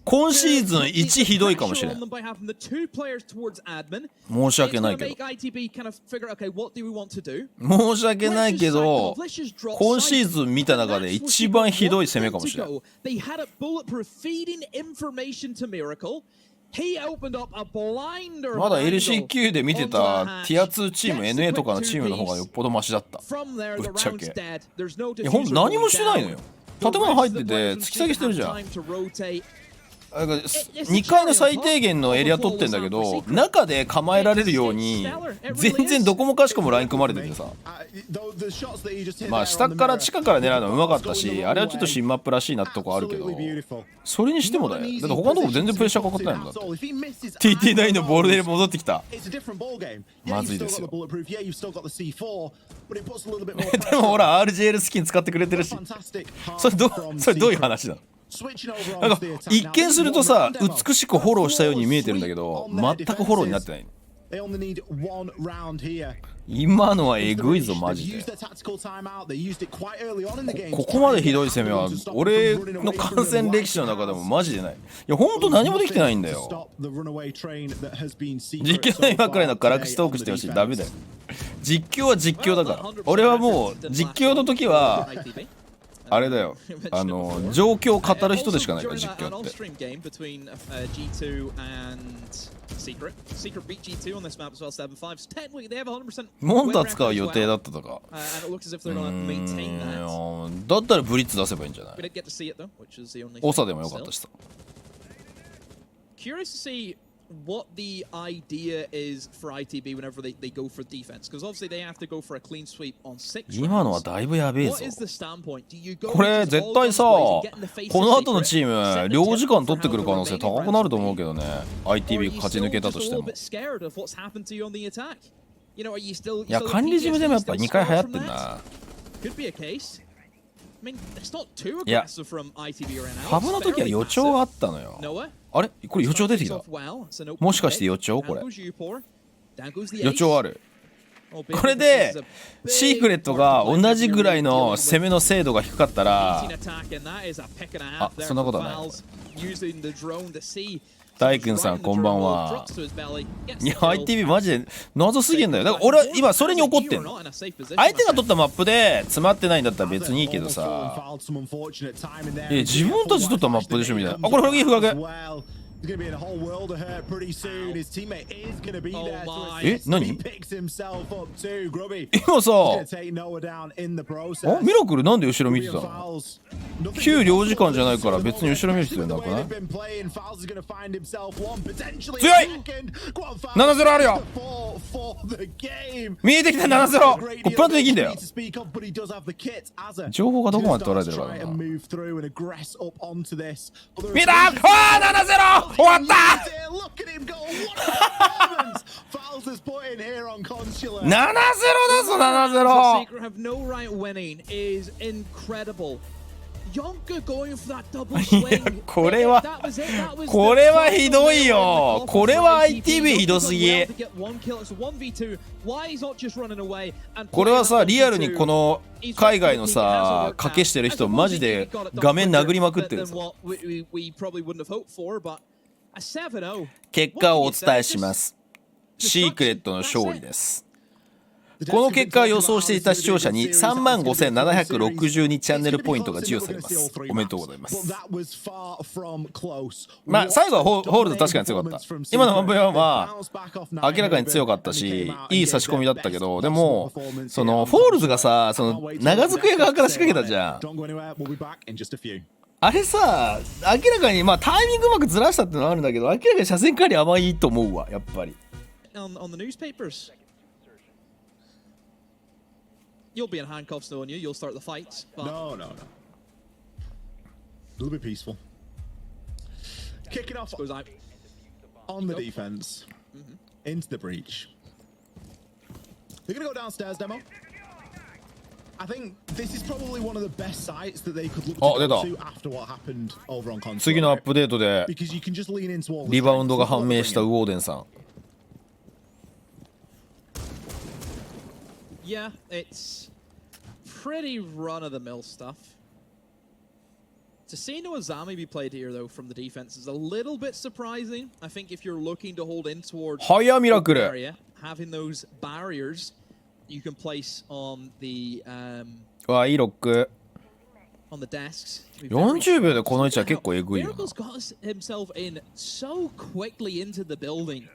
今シーズン1ひどいかもしれん。申し訳ないけど。申し訳ないけど、今シーズン見た中で一番ひどい攻めかもしれん。まだ LCQ で見てたティア2チーム NA とかのチームの方がよっぽどマシだった。ぶっちゃけ。いやほんと何もしてないのよ。建物入ってて突き下げしてるじゃん。2階の最低限のエリア取ってんだけど、中で構えられるように全然どこもかしこもライン組まれててさ、まあ下から地下から狙うのはうまかったし、あれはちょっと新マップらしいなってとこあるけど、それにしてもだよ。だって他のとこ全然プレッシャーかかってないもんだって。 TT9 のボールで戻ってきた。まずいですよ。でもほら RGL スキン使ってくれてるし、それどういう話なの？なんか一見するとさ、美しくフォローしたように見えてるんだけど、全くフォローになってない。今のはえぐいぞマジで。ここまでひどい攻めは俺の観戦歴史の中でもマジでない。いやほんと何もできてないんだよ。実況の今くらいの辛口トークしてほしい。ダメだよ。実況は実況だから。俺はもう実況の時はあれだよ、状況を語る人でしかないから実況って。モンタ使う予定だったとか。だったらブリッツ出せばいいんじゃない？オサでもよかったしさ。What the idea is for ITB whenever they go for defense, because obviously they have to go for a clean sweep on 6 rounds. 今のはだいぶやべえぞ。これ絶対さ、この後のチーム領事館取ってくる可能性高くなると思うけどね。ITB 勝ち抜けたとしても。いや管理ジムでもやっぱ2回流行ってんな。いや、ファブの時は予兆があったのよ。あれこれ予兆出てきた。もしかして予兆これ。予兆ある。これでシークレットが同じぐらいの攻めの精度が低かったら、あ、そんなことはない。大君さんこんばんは。いや ITB マジで謎すぎんだよ。だから俺は今それに怒ってんの。相手が取ったマップで詰まってないんだったら別にいいけどさ、自分たち取ったマップでしょみたいな。あ、これフラグいいフラグ。え、何？今さ、あ、ミラクルなんで後ろ見てたの？旧領事館じゃないから別に後ろ見る必要なくない？強い！ 7-0 あるよ！見えてきた 7-0！ これプラントできんだよ。情報がどこまで取られてるかだな。見えた！あー 7-0！ 終わった！ 7-0 だぞ 7-0！ これはひどいよ。これは ITB ひどすぎ。これはさ、リアルにこの海外のさ賭けしてる人マジで画面殴りまくってるぞ。結果をお伝えします。シークレットの勝利です。この結果を予想していた視聴者に35,762チャンネルポイントが授与されます。おめでとうございます。まあ最後はホールド確かに強かった。今の1v1は明らかに強かったし、いい差し込みだったけど、でもそのフォールズがさ、その長机側から仕掛けたじゃん。あれさ、明らかにまあタイミングうまくずらしたってのはあるんだけど、明らかに車線管理甘いと思うわ、やっぱり。You'll be in handcuffs, knowing you. You'll start the fights. No. A little bit peaceful. Kicking off on the defense into the breach. They're gonna go downstairs, demo. I think this is probably one of the best sites that they could look to go to after what happened over on Consulate. 次のアップデートでリバウンドが判明したウォーデンさん。Yeah, it's pretty run-of-the-mill stuff. To see no Azami be played here, though, from the defense is a little bit surprising. I think if you're looking to hold in towards the area, having those barriers you can place on the いいロック。on the desks. 40秒でこの位置は結構エグいよな。Miracle's got himself in so quickly into the building.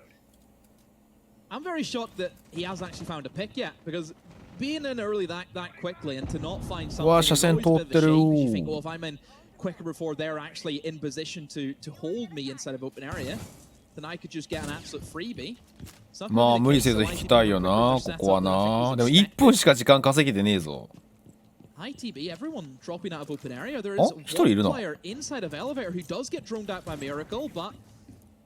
I'm very shocked that he hasn't actually found a pick yet, because being in early that quickly and to not find something is always a bit of a shame. You think, well, if I'm in quicker before they're actually in position to hold me inside of open area, then I could just get an absolute freebie. まあ無理せず引きたいよな、ここはな。でも1分しか時間稼げてねえぞ。ITB, everyone dropping out of open area. There is one player inside of elevator who does get droned out by Miracle, but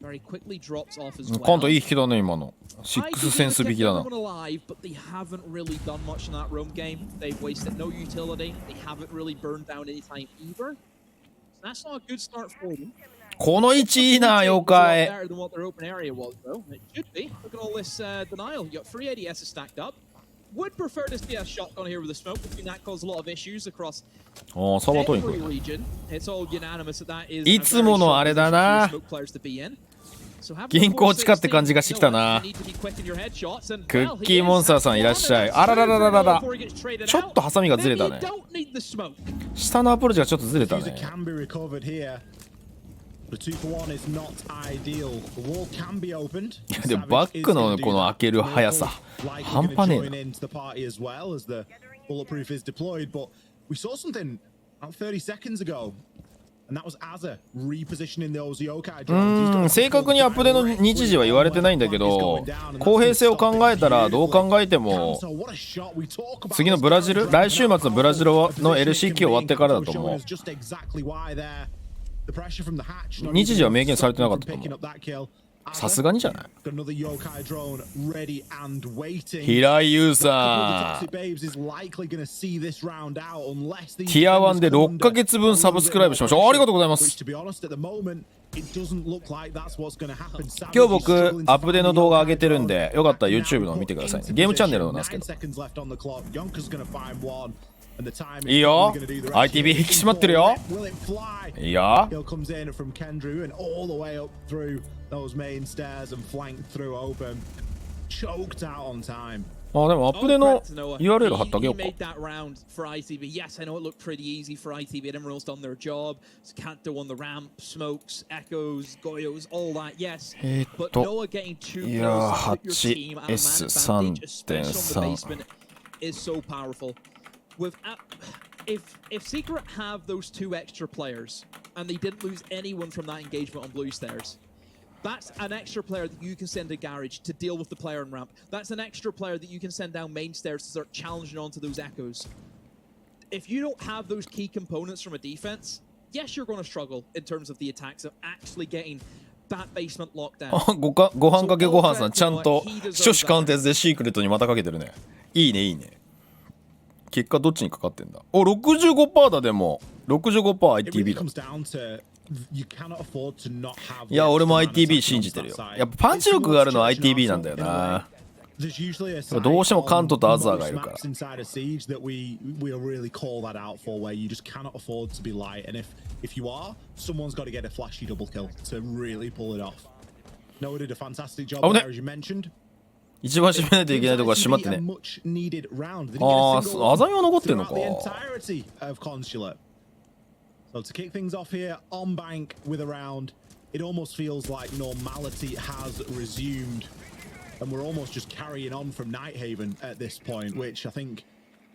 very quickly drops off as well. カントいい引きだね今の。6センス引きだな。 alive, but they haven't really done much in that roam game. They've wasted no utility. They haven't really burned down any time either. That's not a good start for them. この位置いいな、妖怪。 Better than what their open area was, though. It should be. Look at all this denial. You got 3 ADSs stacked up. Would prefer to see a shotgun here with the smoke. Between that caused a lot of issues across every region. It's all unanimous that that is いつものあれだな。銀行地下って感じがしてきたな。クッキーモンスターさんいらっしゃい。あらららららら。ちょっとハサミがずれたね。下のアプローチがちょっとずれたね。いやでもバックのこの開ける速さ半端ねえな。正確にアップデの日時は言われてないんだけど、公平性を考えたらどう考えても次のブラジル、来週末のブラジルの LCQ 終わってからだと思う。日時は明言されてなかったと思う。さすがにじゃない。平井優さん、ティア1で6ヶ月分サブスクライブしました。ありがとうございます。今日僕アップデの動画上げてるんで、よかったら YouTube の見てください、ね。ゲームチャンネルのなんですけど。いいよ、 ITB 引き締まってるよ。いいよ。あ、でもアップデの URL 貼ってあげようか。いやー 8S3.3 If Secret have those 2 extra players and they didn't lose anyone from that engagement on blue stairs, that's an extra player that you can send to garage to deal with the player in ramp. That's an extra player that you can send down main stairs to start challenging onto those echoes. If you don't have those key components from a defense, yes, you're going to struggle in terms of the attacks of actually getting that basement locked down. ご飯かけご飯さん、ちゃんと初手貫徹でシークレットにまたかけてるね。いいねいいね。結果どっちにかかってんだ。お、65% だ。でも 65%ITB だ。いや俺も ITB 信じてるよ。やっぱパンチ力があるのは ITB なんだよな。どうしてもカントとアザーがいるから。危ね。一番締めないといけないとこは閉まってね。ああ、あざみは残ってんのか。So to kick things off here on bank with a round, it almost feels like normality has resumed, and we're almost just carrying on from NihgtHeven at this point, which I think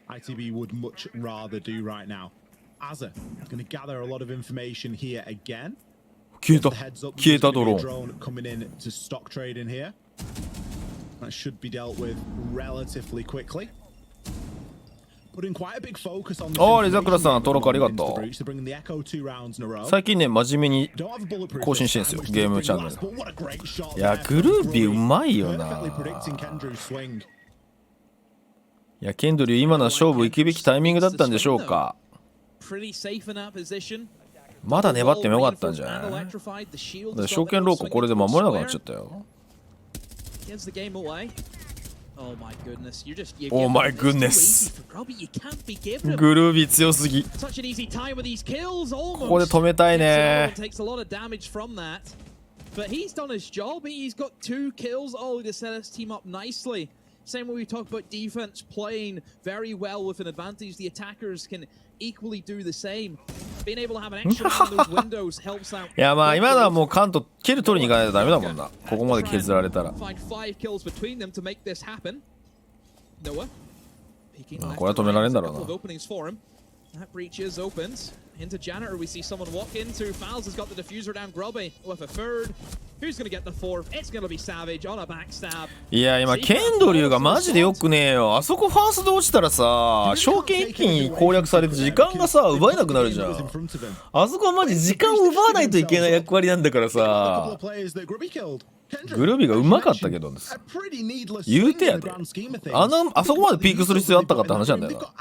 ITB would much rather do right now. Azza is going to gather a lot of information here again. 消えたドローン。 Drone coming in to stock trade in here. That should be dealt with relatively quickly. Putting quite a big focus on the ああ、リザクラさん、登録ありがとう。 to bring the Echo 2 rounds in a row. 最近ね、真面目に Don't have a bulletproof 更新してんすよ、ゲームチャンネル。 but what a great shot いや、 there. グルービーうまいよな。 Perfectly predicting Kendrew's swing. いや、ケンドリュー、今のは勝負行くべきタイミングだったんでしょうか。 Pretty safe in that position. まだ粘ってもよかったんじゃない。だから証券ローコこれで守れなくなっちゃったよ。 Gives the game away. Oh my goodness, you're just Oh my goodness. You can't be giving him グルービー強すぎ。 such an easy time with these kills. ここで止めたいね。 Takes a lot of damage from that. But he's done his job. He's got 2 kills. Oh, to set his team up nicely. Same way we talk about defense playing very well with an advantage. The attackers can equally do the same. Being able to have an extra on those windows helps out. いや、まあ今のはもうカントキル取りに行かないとダメだもんな。ここまで削られたら。 Find 5 kills between them to make this happen. Noah. まあこれは止められんだろうな。 Openings for him. That breach is opened. Into Janitor, we see someone walk into. Fowls has got the diffuser down. Grubby with a third. Who's going to get the fourth? It's going to be Savage on a backstab. いや、今ケンドリューがマジでよくねえよ。あそこファーストで落ちたらさ、賞金一気に攻略されて時間がさ奪えなくなるじゃん。あそこはマジ時間を奪わないといけない役割なんだからさ。グルービーがうまかったけどです。言うてやで。あそこまでピークする必要あったかって話なんだよな。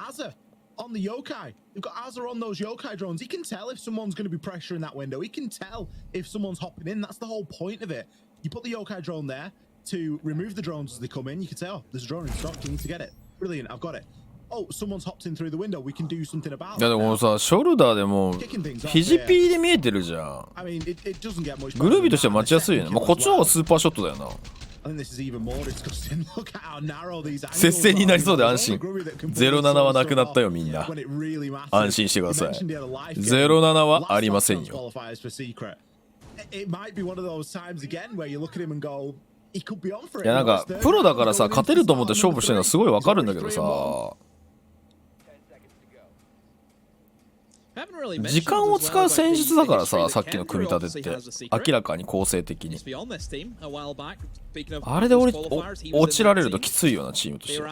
On the yokai, you've got Azza on those yokai drones. He can tell if someone's going to be pressuring that window. He can tell if someone's hopping in. That's the whole point of it. You put the yokai drone there to remove the drones as they come in. You can say, oh, there's a drone in stock. You need to get it. Brilliant, I've got it. Oh, someone's hopped in through the window. We can do something about it. いやでもさ、ショルダーでも肘ピーで見えてるじゃん。グルービーとしては待ちやすいよね。まあこっちの方がスーパーショットだよな。 接戦になりそうで安心。07はなくなったよみんな。安心してください。07はありませんよ。いやなんかプロだからさ、勝てると思って勝負してるのはすごいわかるんだけどさ。 時間を使う戦術だからさ、さっきの組み立てって明らかに構成的にあれで落ちられるときついようなチームとして。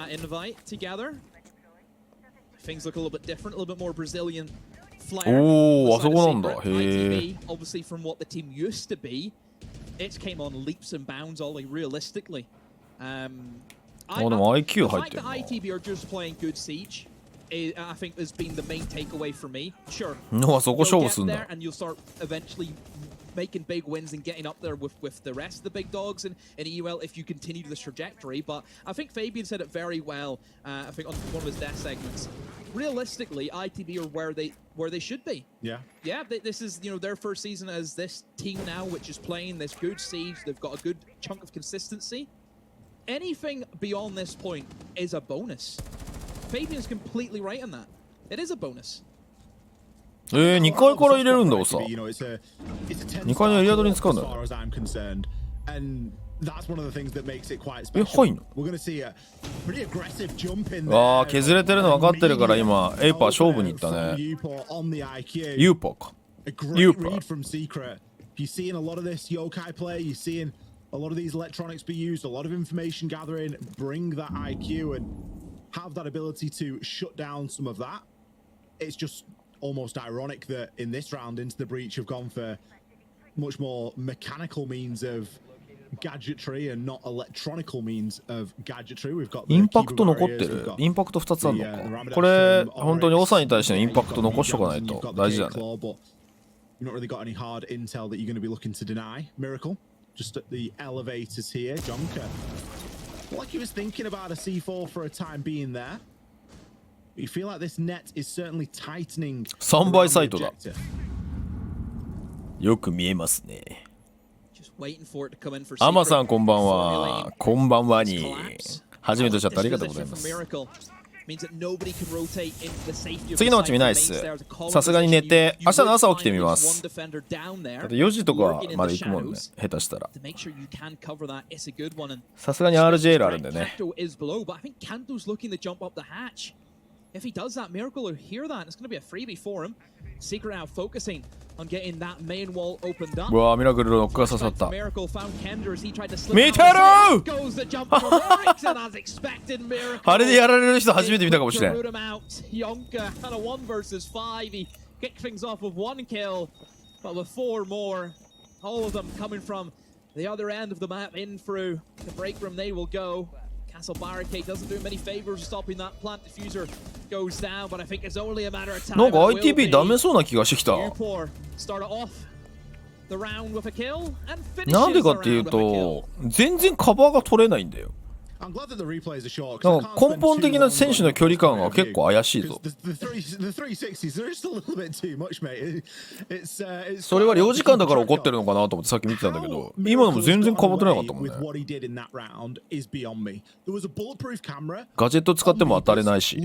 おお、あそこなんだ。へえ。あ、でも IQ 入ってるな。 I think has been the main takeaway for me. Sure. No, そこ勝負すんだ。 And you'll start eventually making big wins and getting up there with the rest of the big dogs in EUL if you continue this trajectory. But I think Fabian said it very well. I think on one of his death segments. Realistically, ITB are where they should be. Yeah. Yeah. This is their first season as this team now, which is playing this good siege. They've got a good chunk of consistency. Anything beyond this point is a bonus. Fabian's completely right on that. It is a bonus. 2階から入れるんだ、さ。2階のエリアドリに使うんだ。入んの？ああ、削れてるの分かってるから今、エイパー勝負に行ったね。ユーパーか。ユーパー。You're seeing a lot of this yokai play. You're seeing a lot of these electronics be used, a lot of information gathering, bring that IQ and have that ability to shut down some of that. It's just almost ironic that in this round into the breach have gone for much more mechanical means of gadgetry and not electronical means of gadgetry. We've got インパクト残ってる。インパクト2つあるのか。これ本当にオサに対してのインパクト残しとかないと大事だね。You've not really got any hard intel that you're going to be looking to deny. Miracle just at the elevators here. Jonker. Like he was thinking about a C4 for a time being there. You feel like this net is certainly tightening. 3倍サイトだ。よく見えますね。Just アマさんこんばんは。こんばんはに。初めておっしゃってありがとうございます。次のうち見ないっす。さすがに寝て、明日の朝起きてみます。だって4時とかまで行くもんね、下手したら。さすがに RJL あるんでね。If he does that, Miracle will hear that, and it's going to be a freebie for him. Secret now focusing on getting that main wall opened up. うわー、ミラクルのノックが刺さった。Miracle found Kender as he tried to slip. 見てるー goes the jump from Ericsson as expected. Miracle. あれでやられる人初めて見たかもしれん。Root him out. Yonka kind of 1 versus 5. He kicked things off with 1 kill, but with 4 more. All of them coming from the other end of the map in through the break room. They will go. Castle Barricade doesn't do many favors stopping that plant diffuser goes down, but I think it's only a matter of time. なんか ITB ダメそうな気がしてきた。なんでかっていうと、全然カバーが取れないんだよ。なんか根本的な選手の距離感が結構怪しいぞ。それは領事館だから怒ってるのかなと思ってさっき見てたんだけど、今のも全然かばってなかったもんね。ガジェット使っても当たれないし。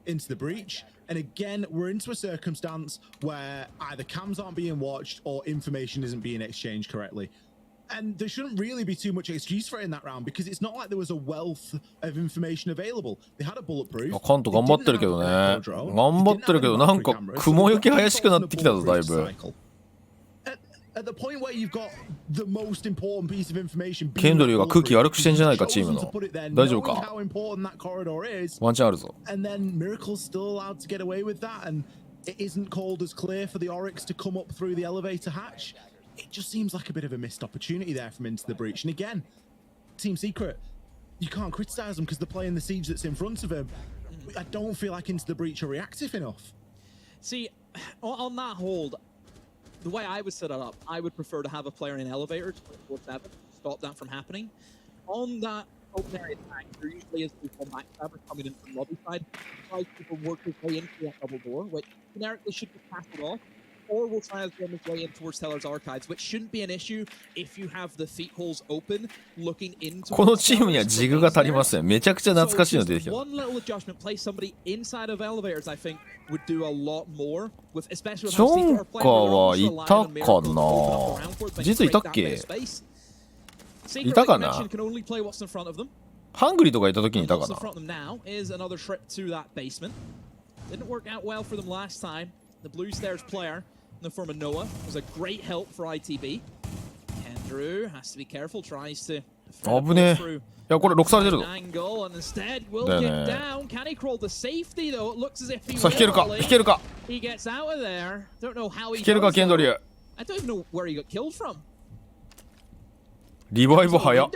into the breach, and again we're into a circumstance where either cams aren't being watched or information isn't being exchanged correctly, and there shouldn't really be too much excuse for it in that round because it's not like there was a wealth of information available. They had a bulletproof. カント頑張ってるけどね。頑張ってるけどなんか雲行き怪しくなってきたぞだいぶ。ケンドリーが空気悪くしてんじゃないかチームの。大丈夫か？ワンチャンあるぞ。It just seems like a bit of a missed opportunity there from Into the Breach. And again, Team Secret, you can't criticize them because they're playing the siege that's in front of them. I don't feel like Into the Breach are reactive enough. See, on that hold, the way I would set it up, I would prefer to have a player in elevator 24/7, stop that from happening. On that open area attack, there usually is people backstabber coming in from lobby side. Tries people work their way into that double door, which generically should be castled off. Or we'll try to get his way in towards Teller's Archives, which shouldn't be an issue if you have the feet holes open, looking into. このチームにはジグが足りません。めちゃくちゃ懐かしいの出てきた。One little adjustment, place somebody inside of elevators, I think, would do a lot more. With especially with ジョンカはいたかな。実いたっけ？いたかな。ハングリーとかいた時にいたかな。Didn't work out well for them last time. The blue stairs player in the form of Noah was a great help for ITB. Andrew has to be careful, tries to 危ねえ。いやこれ6されてるぞ。angle and instead will get down. Can he crawl to safety though? It looks as if he さあ引けるか引けるか。He gets out of there. Don't know how he 引けるかケンドリュー。I don't even know where he got killed from. リバイブ早っ。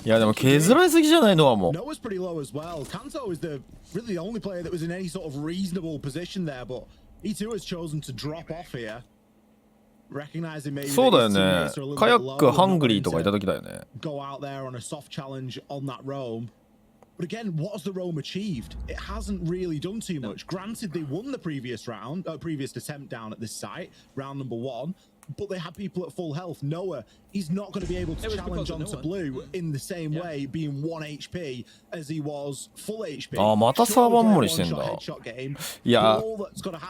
いやでも削られすぎじゃないのはもう。Noah's pretty low as well. Kanto is the really the only player that was in any sort of reasonable position there, but he too has chosen to drop off here. Recognizing maybe そうだよね。カヤックハングリーとかいた時だよね。Go out there on a soft challenge on that roam. But again, what has the roam achieved? It hasn't really done too much. Granted, they won the previous round, previous attempt down at this site, round number 1. But they had people at full health. Noah, he's not going to be able to challenge onto blue in the same way, being 1 HP as he was full HP. ああ、またサーバー守りしてんだ。いや、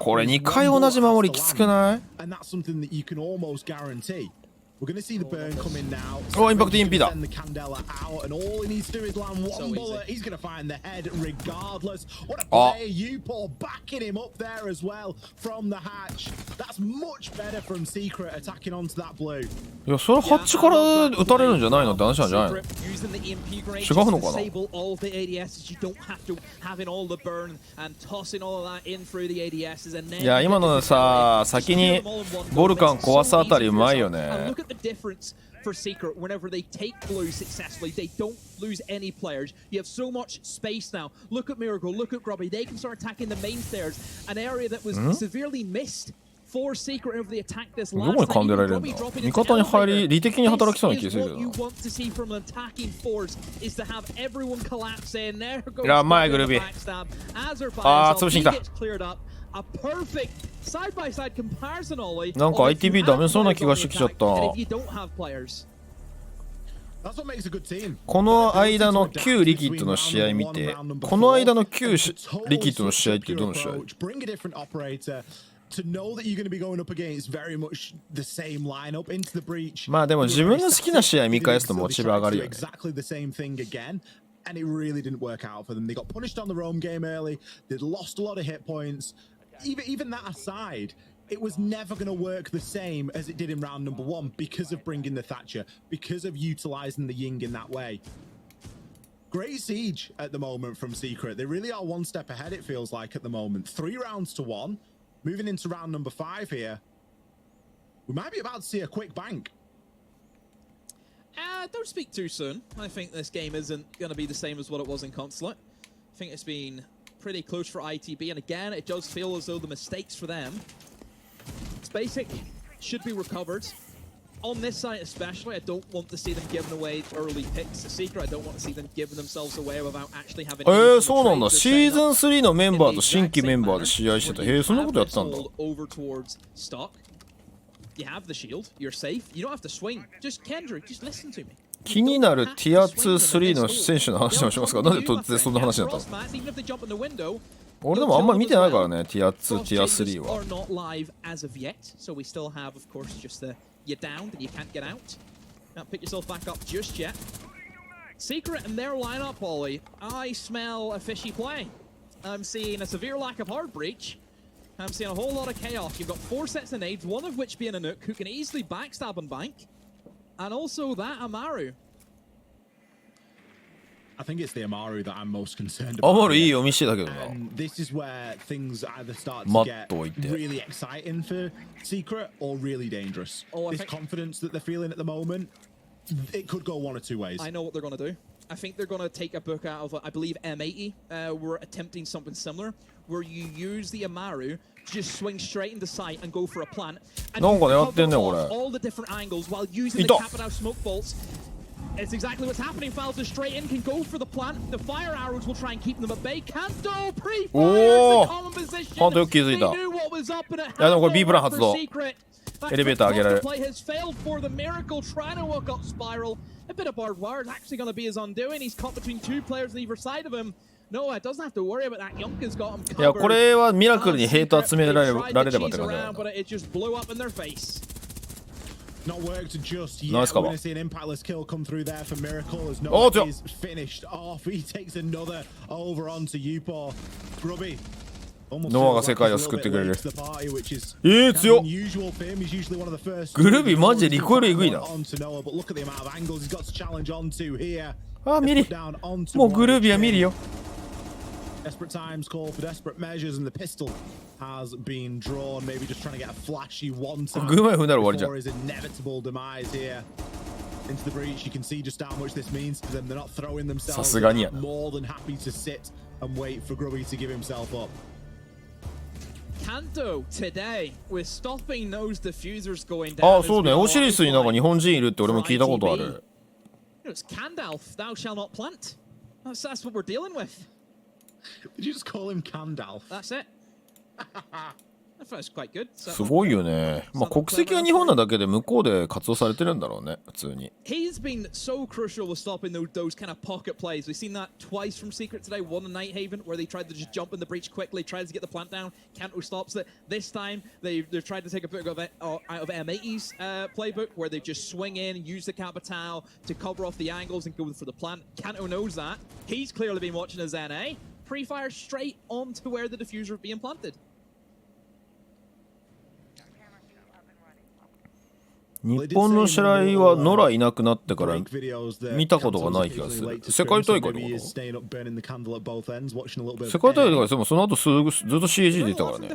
これ2回同じ守りきつくない？ And that's something that you can almost guarantee. We're going to see the burn come in now. お、インパクトインピだ。Send the Candela out, and all he needs to do is land one bullet. He's going to find the head regardless. What a player, you Paul, backing him up there as well from the hatch. That's much better from Secret attacking onto that blue. いや、それハッチから撃たれるんじゃないのって話なんじゃないの？違うのかな？いや、今のさ、先にボルカン壊すあたりうまいよね。The difference for Secret whenever they take blue successfully, they don't lose any players. You have so much space now. Look at Miracle, look at Grubby. They can start attacking the main stairs, an area that was severely missed for Secret whenever they attacked this last time. どこに噛んでられるんだ？味方に入り、利的に働きそうな気がするけどな。What you want to see from an attacking force is to have everyone collapse in. There goes いや、前グルービー。あー、潰しに来た。a perfect side-by-side comparison, Ollie. なんか ITB ダメそうな気がしてきちゃった。 And if you don't have players. That's what makes a good team. この間の旧リキッドの試合見て、この間の旧リキッドの試合ってどの試合？ Bring a different operator to know that you're going to be going up against very much the same lineup into the breach. まあでも自分の好きな試合見返すとモチベ上がるよね。 Exactly the same thing again. And it really didn't work out for them. They got punished on the roam game early. They'd lost a lot of hit points. Even that aside, it was never going to work the same as it did in round number 1 because of bringing the Thatcher, because of utilizing the Ying in that way. Great siege at the moment from Secret. They really are one step ahead, it feels like, at the moment. 3 rounds to 1. Moving into round number 5 here. We might be about to see a quick bank. Don't speak too soon. I think this game isn't going to be the same as what it was in Consulate. I think it's been pretty close for ITB, and again, it does feel as though the mistakes for them, it's basic, should be recovered. On this side especially, I don't want to see them giving away early picks to Secret. I don't want to see them giving themselves away without actually having... そうなんだ。シーズン3のメンバーと新規メンバーで試合してた。へえ、そんなことやってたんだ。 You have the shield, you're safe, you don't have to swing. Just Kendrick, just listen to me. 気になるティア2、3の選手の話をしますか？なんで突然そんな話になったの？俺でもあんまり見てないからね、ティア2、ティア3は。 So we still have, of course, just the you're downed and you can't get out. Can't pick yourself back up just yet. Secret and their lineup, Ollie, I smell a fishy play. I'm seeing a severe lack of hard breach. I'm seeing a whole lot of chaos. You've got 4 sets of nades, one of which being a Nook, who can easily backstab and bank. And also that Amaru. I think it's the Amaru that I'm most concerned about. Amaru いい読みしてたけどな。 This is where things either start to get really exciting for Secret or really dangerous. This confidence that they're feeling at the moment, it could go one or two ways. I know what they're going to do. I think they're going to take a book out of, I believe, M80. We're attempting something similar, where you use the Amaru to just swing straight into sight and go for a plant. And you cover off all the different angles while using the Capitao smoke bolts. It's exactly what's happening. Falza straight in, can go for the plant. The fire arrows will try and keep them at bay. Kanto pre-fires the common position. They knew what was up and it happened for Secret. That play has failed for the Miracle, trying to work up Spiral. A bit of barbed wire is actually going to be his undoing. He's caught between 2 players on either side of him. No, it doesn't have to worry about that. Yonka's got him covered. いや、これはミラクルにヘイト集められればって感じだよ。 But it just blew up in their face. Not worked just yet. Nice We're cover. going to see an impactless kill come through there for Miracle as no is finished off. He takes another over onto Yupo. Grubby. ノアが世界を救ってくれる。強っ。グルビマジでリコイルエグいな。あ、見る。もうグルビは見るよ。Desperate times call for desperate measures, and the pistol has been drawn. Maybe just trying to get a flashy one time before his inevitable demise here. Into the breach, you can see just how much this means to them. They're not throwing themselves. More than happy to sit and wait for Grubby to give himself up. Kanto today with stopping those diffusers going down. あ、そうね。オシリスになんか日本人いるって俺も聞いたことある。It's Kandalf, thou shall not plant. That's what we're dealing with. Did you just call him Kandalf? That's it. I thought it was quite good. すごいよね。まあ国籍が日本なだけで向こうで活動されてるんだろうね、普通に。 He's been so crucial with stopping those kind of pocket plays. We've seen that twice from Secret today. One in NihgtHeven where they tried to just jump in the breach quickly, tried to get the plant down. Kanto stops it. This time they've tried to take a bit of out of M80's playbook where they just swing in, use the Capitao to cover off the angles and go for the plant. Kanto knows that. He's clearly been watching his NA. Pre-fire straight onto where the diffuser is being planted. 日本の試合はノラいなくなってから見たことがない気がする。世界大会ってこと？世界大会でもその後ずっと CAG でいたからね。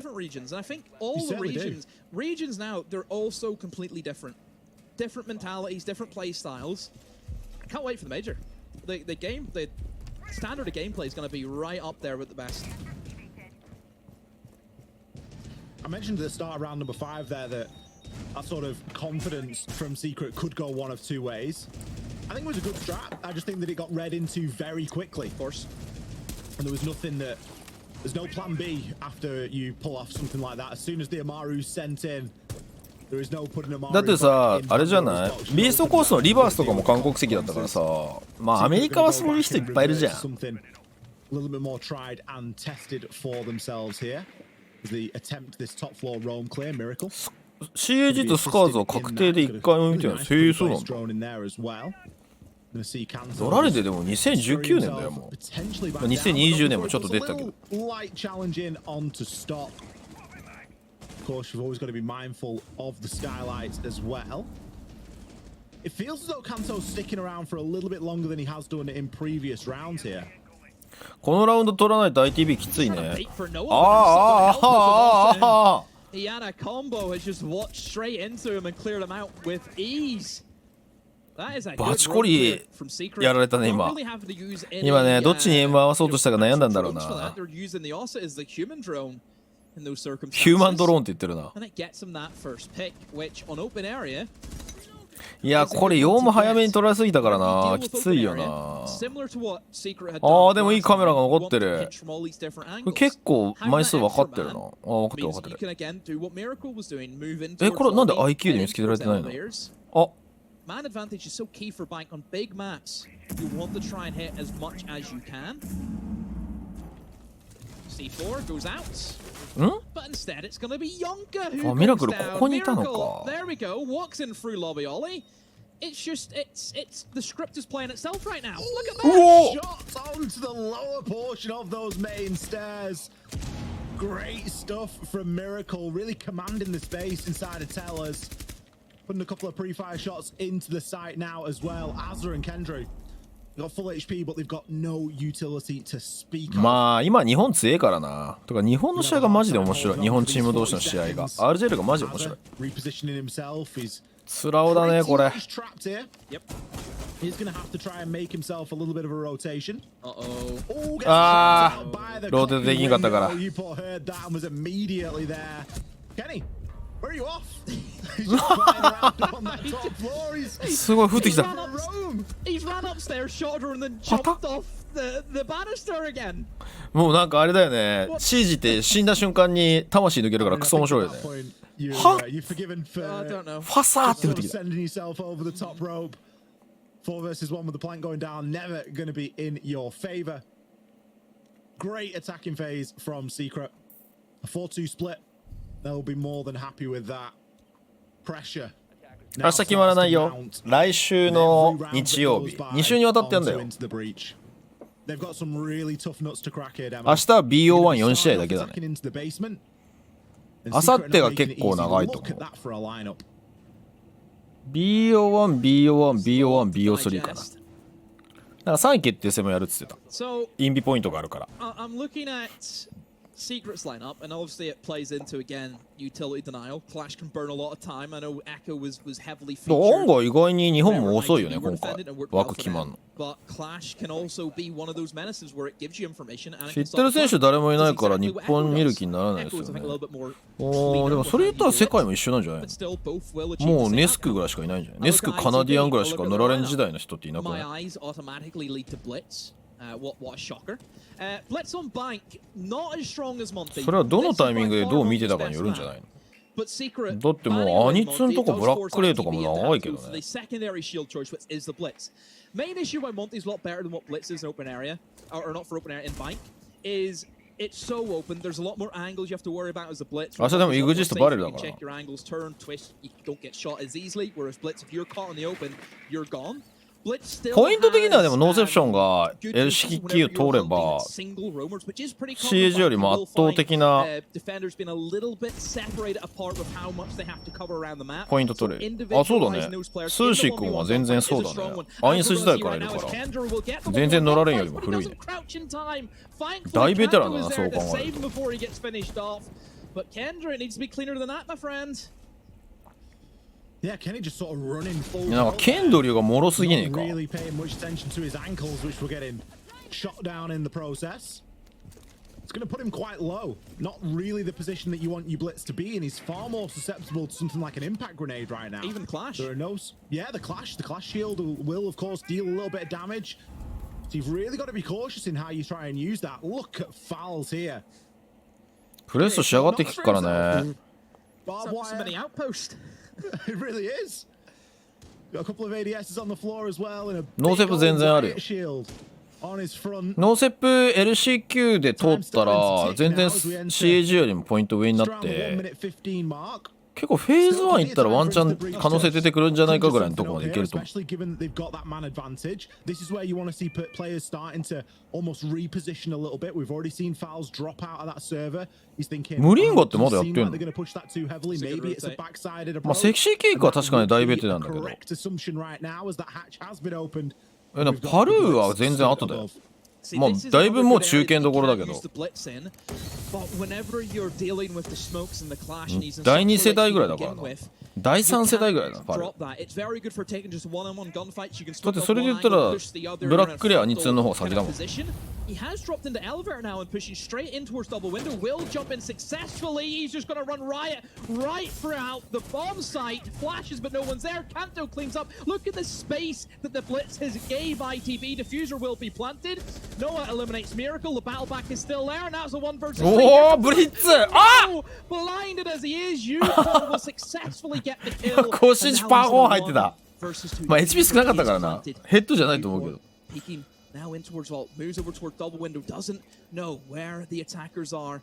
Regions now, they're also completely different. Different mentalities, different play styles. I can't wait for the major. The standard of gameplay is going to be right up there with the best. I mentioned at the start of round number 5 there that sort of confidence from Secret could go one of 2 ways. I think it was a good strat. I just think that it got read into very quickly. Of course. And there was nothing that There's no plan B after you pull off something like that. As soon as the Amaru's sent in, there is no putting Amaru だってさ、あれじゃない、ビーストコースのリバースとかも韓国籍だったからさ、まあアメリカはそういう人いっぱいいるじゃん。Something a little bit more tried and tested for themselves here. The attempt this top floor roam clear miracle. CAG とスカーズは確定で1回も見てない。へえ、そうなんだ。ドラレででも2019年だよ、もう。2020年もちょっと出てたけど。Of course, you've always got to be mindful of the skylights as well. It feels as though Kanto's sticking around for a little bit longer than he has done in previous rounds here. このラウンド取らないと ITB きついね。He had a combo, has just walked straight into him and cleared him out with ease. バチコリやられたね、今。今ね、どっちに M 合わそうとしたか悩んだんだろうな。ヒューマンドローンって言ってるな。いや、これ用も早めに取られすぎたからな。きついよな。ああ、でもいいカメラが残ってる。これ結構枚数分かってるな。ああ、分かってる分かってる。これなんで IQ で見つけられてないの？あ、Man advantage is so key for Bank on big maps. You want to try and hit as much as you can. C4 goes out. But instead it's going to be Yonka who goes down. Miracle, there we go. Walks in through lobby Ollie. It's just, it's the script is playing itself right now. Look at that. Shots onto the lower portion of those main stairs. Great stuff from Miracle. Really commanding the space inside of Tellers. Putting a couple of pre-fire shots into the site now as well. Azza and Kendra got full HP, but they've got no utility to speak of. まあ今日本強いからな。とか日本の試合がマジで面白い。日本チーム同士の試合が。RJL がマジで面白い。つらおだねこれ。He's gonna have to try and make himself a little bit of a rotation. ああ、ローテできんかったから。You heard that and was immediately there. Kenny, where are you off? すごい降ってきた。もうなんかあれだよね。シージって死んだ瞬間に魂抜けるからクソ面白いよね。は？ファサーって降ってきた。4 versus 1 with the plank going down, never going to be in your favor. Great attacking phase from Secret. A 4-2 split. They'll be more than happy with that. Pressure. 明日決まらないよ。来週の日曜日。2週にわたってやんだよ。明日は BO14 試合だけだね。あさってが結構長いと思う。BO1、BO1、BO1、BO3 かな。だから3位決定戦もやるっつってた。インビポイントがあるから。Secret's lineup, and obviously it plays into again utility denial. Clash can burn a lot of time. I know Echo was heavily featured. 案外意外に日本も遅いよね今回。枠決まんの。But Clash can also be one of those menaces where it gives you information. 知ってる選手誰もいないから日本見る気にならないですよね。おー、でもそれ言ったら世界も一緒なんじゃない？もうネスクぐらいしかいないんじゃない？ネスクカナディアンぐらいしか乗られん時代の人っていなくない？ What a shocker. Blitz on Bank, not as strong as Monty. それはどのタイミングでどう見てたかによるんじゃないの？だってもうアニツンとかブラックレイとかも長いけどね。Main issue why Monty's a lot better than what Blitz is in open area, or not for open area in Bank, is it's so open. There's a lot more angles you have to worry about as a Blitz. 明日でもイグジストバレルだから。 Check your angles, turn, twist, you don't get shot as easily. Whereas Blitz, if you're caught in the open, you're gone. ポイント的にはでもノーセプションが LCQ 通れば CAG よりも圧倒的なポイント取れる。あ、そうだね。スーシー君は全然そうだね。アインス時代からいるから全然乗られんよりも古いね。大ベテランだな、そう考えると。Yeah, Kenny just sort of running full. なんか剣道流がもろすぎねえか。 Really paying much attention to his ankles, which were getting shot down in the process. It's going to put him quite low. Not really the position that you want your blitz to be in. He's far more susceptible to something like an impact grenade right now. Even Clash. There are no. Yeah, the clash shield will of course deal a little bit of damage. So you've really got to be cautious in how you try and use that. Look at fouls here. プレスし上がってきくからね。 Barbed Somebody wire. outpost. It really is. Got a couple of ADSs on the floor as well, and a ノーセップ全然あるよ。 shield on his front. ノーセップ LCQ で通ったら全然 CAG よりもポイント上になっ Around the て 1 minute 15 mark. 結構フェーズ1行ったらワンチャン可能性出てくるんじゃないかぐらいのところまでいけると思う。 Especially given that they've got that man advantage. This is where you want to see players starting to almost reposition a little bit. We've already seen fouls drop out of that server. He's thinking, ムリンガってまだやってんの？ they're going to push that too heavily. Maybe it's a backsided approach. まあセクシーケイクは確かに大ベテランだけど。 Correct assumption right now is that hatch has been opened. でもパルーは全然後だよ。まあだいぶもう中堅どころだけど。第2世代ぐらいだからな。第3世代ぐらいだな、パル。だってそれで言ったらブラックレア2通の方が先だもん。 He has dropped into elevator now and pushing straight in towards double window. Will jump in successfully. He's just going to run riot right throughout the bomb site. Flashes, but no one's there. Kanto cleans up. Look at the space that the blitz has gave ITB. Diffuser will be planted. Noah eliminates Miracle. The battle back is still there, and that's a 1 versus 3. Oh, Blitz! Ah! Blinded as he is, Unicorn will successfully get the kill. 腰にパーゴン入ってた。 versus 2. まあ HP 少なかったからな。ヘッドじゃないと思うけど。 Peeking now in towards vault, moves over toward double window, doesn't know where the attackers are.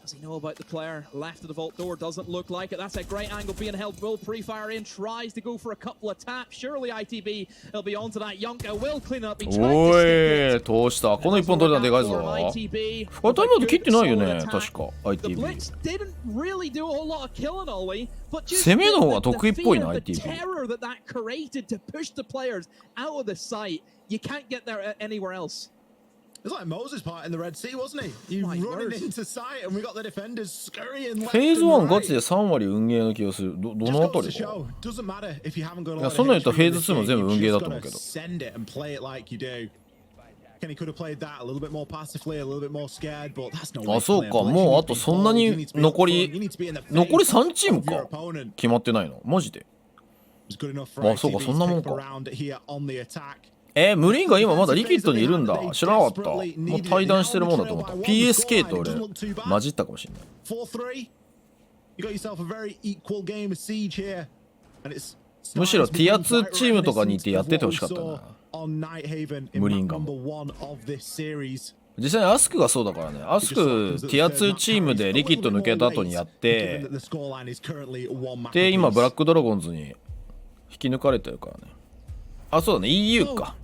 Does he know about the player left of the vault door? Doesn't look like it. That's a great angle being held. Will pre-fire in, tries to go for a couple of taps. Surely ITB will be onto that. Yonka will clean up. He tried to お stick い、どうした？この1本取れたらでかいぞ。 ITB. あ、タイムアウト切ってないよね、確か The ITB。 Blitz didn't really do a whole lot of killing, Ollie, but just 攻めの方が the 得意っぽいな fear, the ITB。 terror that created to push the players out of the site. You can't get there anywhere else. It was like Moses part in the Red Sea, wasn't he? You My running word. into sight, and we got the defenders scurrying left フェーズ and 1 ガ right. チで3割運ゲーの気がする。ど Just のあ goes た to りか show, doesn't matter if you haven't got a い lot や of そんなん言ったら history フェー in ズ this 2も game. 全部運ゲー You've だ just と思う gotta けど。 send it and play it like you do. Kenny could have played that a little bit more passively, a little bit more scared, but that's no way あ、そう to play か。 a もうあ blitz. とそんな You に need to be 残 up front. り You need to be in the 残り face 3チーム of your か。 opponent. 決まってないのマジで。 It's good enough for あ、そうか、 ITB そんなも to ん take か。 around here on the attack. ムリンが今まだリキッドにいるんだ。知らなかった。もう対談してるもんだと思った。PSK と俺混じったかもしれない。 4-3. You got yourself a very equal game of siege here, and it's むしろティア2チームとかにいてやっててほしかったな。 on NihgtHeven in ムリン map ガ number も。 one of this series. 実際にアスクがそうだからね。アスクティア2チームでリキッド抜けた後にやって、で今ブラックドラゴンズに引き抜かれてるからね。あ、そうだね。EU か。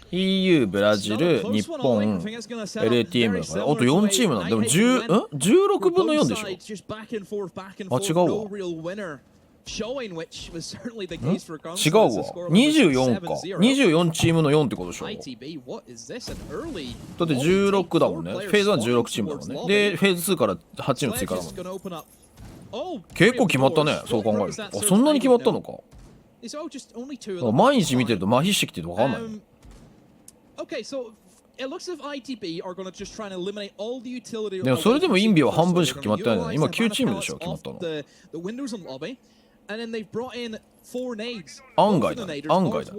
EU ブラジル、日本、LATM だから。あと4チームなんだ。でも16分の4でしょ。あ、違うわ。違うわ。24か。24チームの4ってことでしょ。だって16だもんね。フェーズ1 16チームだもんね。で、フェーズ2から8チーム追加だもんね。結構決まったね。そう考えると。あ、そんなに決まったのか。毎日見てると麻痺してきてて分かんない。でもそれでもインビは半分しか決まってないの。今9チームでしょ、決まったの。案外だね。案外だ。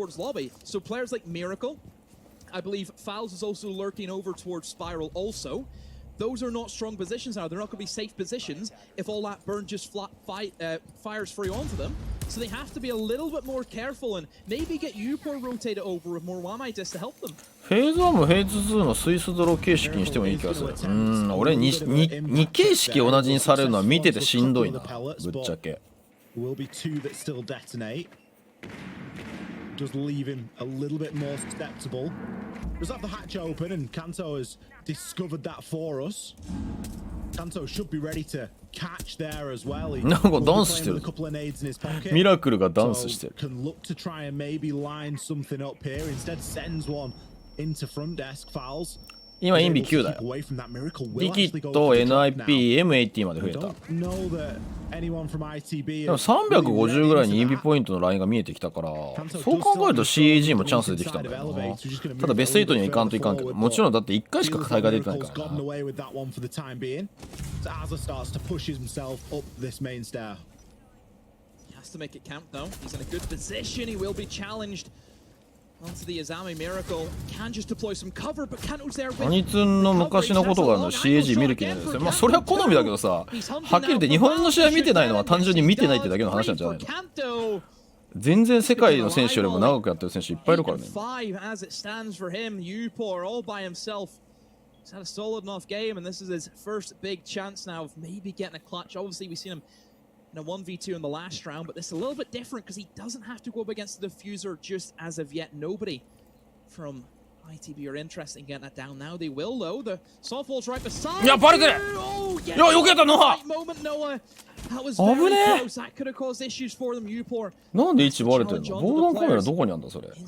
Those are not strong positions now. They're not going to be safe positions if all that burn just fires free onto them. So they have to be a little bit more careful and maybe get Upor rotated over with more Wamaitis to help them. フェーズ1もフェーズ2のスイスドロー形式にしてもいい気がする。俺2形式同じにされるのは見ててしんどいな。ぶっちゃけ。Will be two that still detonate. Just leave him a little bit more susceptible. Just have the hatch open, and Kanto has discovered that for us. Kanto should be ready to catch there as well. なんかダンスしてる。ミラクルがダンスしてる。 Can look to try and maybe line something up here. Instead, sends one into front desk fouls. 今インビ9だよ。リキッド、NIP、M80 まで増えた。でも350ぐらいにインビポイントのラインが見えてきたから、そう考えると CAG もチャンス出てきたんだよな。ただベスト8にはいかんといかんけど、もちろんだって1回しか大会出てないからな。アニツンの昔のことがCAG 見る気ないですよ。まあそれは好みだけどさ、はっきり言って日本の試合見てないのは単純に見てないってだけの話なんじゃないの？全然世界の選手よりも長くやってる選手いっぱいいるからね。He's had a solid enough game, and this is his first big chance now of maybe getting a clutch. Obviously, we've seen him in a 1v2 in the last round, but this is a little bit different because he doesn't have to go up against the diffuser just as of yet. Nobody from ITB are interested in getting that down now. They will, though. The softball's right beside. いやバレてる。いやよけたノハ。危ねえ。なんで位置バレてんの？防弾カメラどこにあんだそれ。あらあ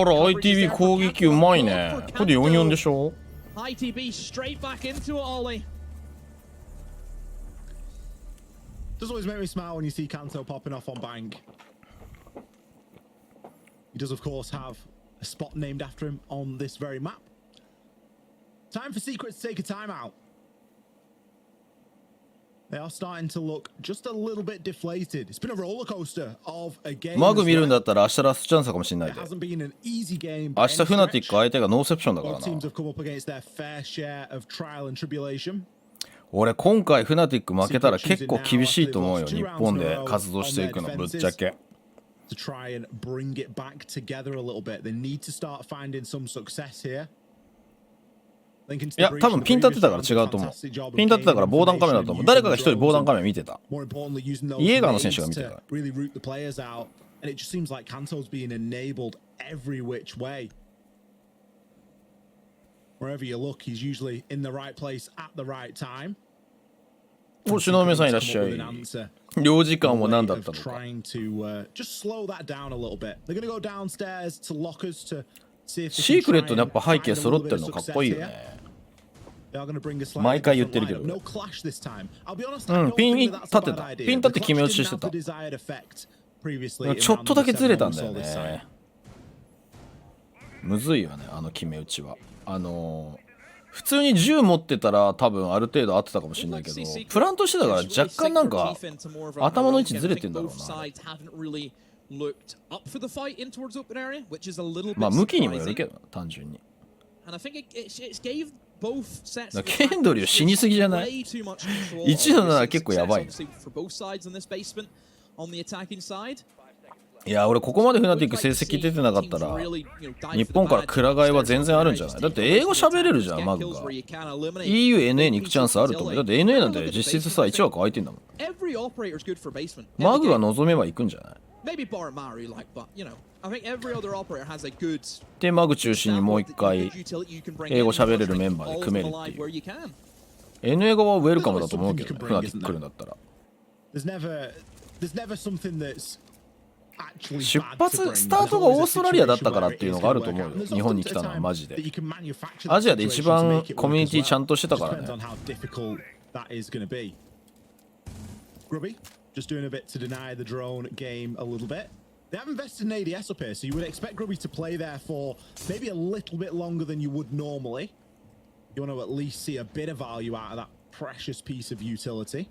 ら ITB 攻撃うまいね。これで44でしょ。ITB straight back into it, Ollie. Does always make me smile when you see Kanto popping off on bank. He does, of course, have a spot named after him on this very map. Time for Secret to take a timeout. They are starting to look just a little bit deflated. It's been a roller coaster of a game. マグ見るんだったら明日ラストチャンスかもしれないで。明日フナティック相手がノーセプションだからな。俺今回フナティック負けたら結構厳しいと思うよ。日本で活動していくのぶっちゃけ。To try and bring it back together a little bit. They need to start finding some success here. いや多分ピン立ってたから違うと思う。ピン立ってたから防弾カメラだと思う。誰かが一人防弾カメラ見てた。イエーガーの選手が見てた。And it just seems like Kanto's being enabled every which way. Wherever you look, he's usually in the right place at the right time. お、篠宮さんいらっしゃい。領事館は何だったのか。シークレットでやっぱ背景揃ってるのかっこいいよね。毎回言ってるけど。うん、ピン立ってた。ピン立って決め打ちしてた。ちょっとだけずれたんだよね。むずいよね、あの決め打ちは。普通に銃持ってたら多分ある程度合ってたかもしれないけど、プラントしてたから若干なんか頭の位置ずれてんだろうな。まあ向きにもよるけどな、単純に。ケンドリュー死にすぎじゃない？ 1の7結構やばい。いや俺ここまでフナティック成績出てなかったら日本からくら替えは全然あるんじゃない？だって英語喋れるじゃんマグが。 EU、NA に行くチャンスあると思う。だって NA なんて実質さ1枠空いてんだもん。マグが望めば行くんじゃない？でマグ中心にもう一回英語喋れるメンバーで組めるっていう。NA 側はウェルカムだと思うけどね、フナティック来るんだったら。出発スタートがオーストラリアだったからっていうのがあると思うよ。日本に来たのはマジで。アジアで一番コミュニティちゃんとしてたからね。Just doing a bit to deny the drone game a little bit. They have invested in ADS up here, so you would expect Grubby to play there for maybe a little bit longer than you would normally. You want to at least see a bit of value out of that precious piece of utility.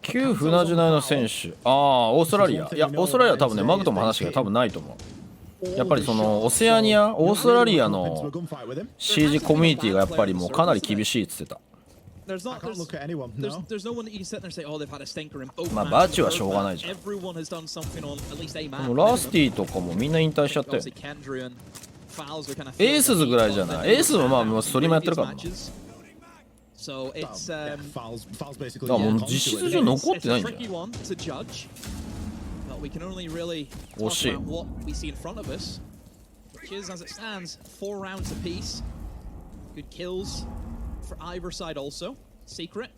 旧船島の選手、オーストラリア。いや、オーストラリアは多分ね、マグとも話が多分ないと思う。やっぱりそのオセアニア、オーストラリアの CG コミュニティがやっぱりもうかなり厳しいっつってた。まあバーチはしょうがないじゃん。でもラスティとかもみんな引退しちゃったよ。エースズぐらいじゃない。エースズもまあもうストリームやってるからな。だからもう実質上残ってないんじゃない。惜しい。For either side also. Secret.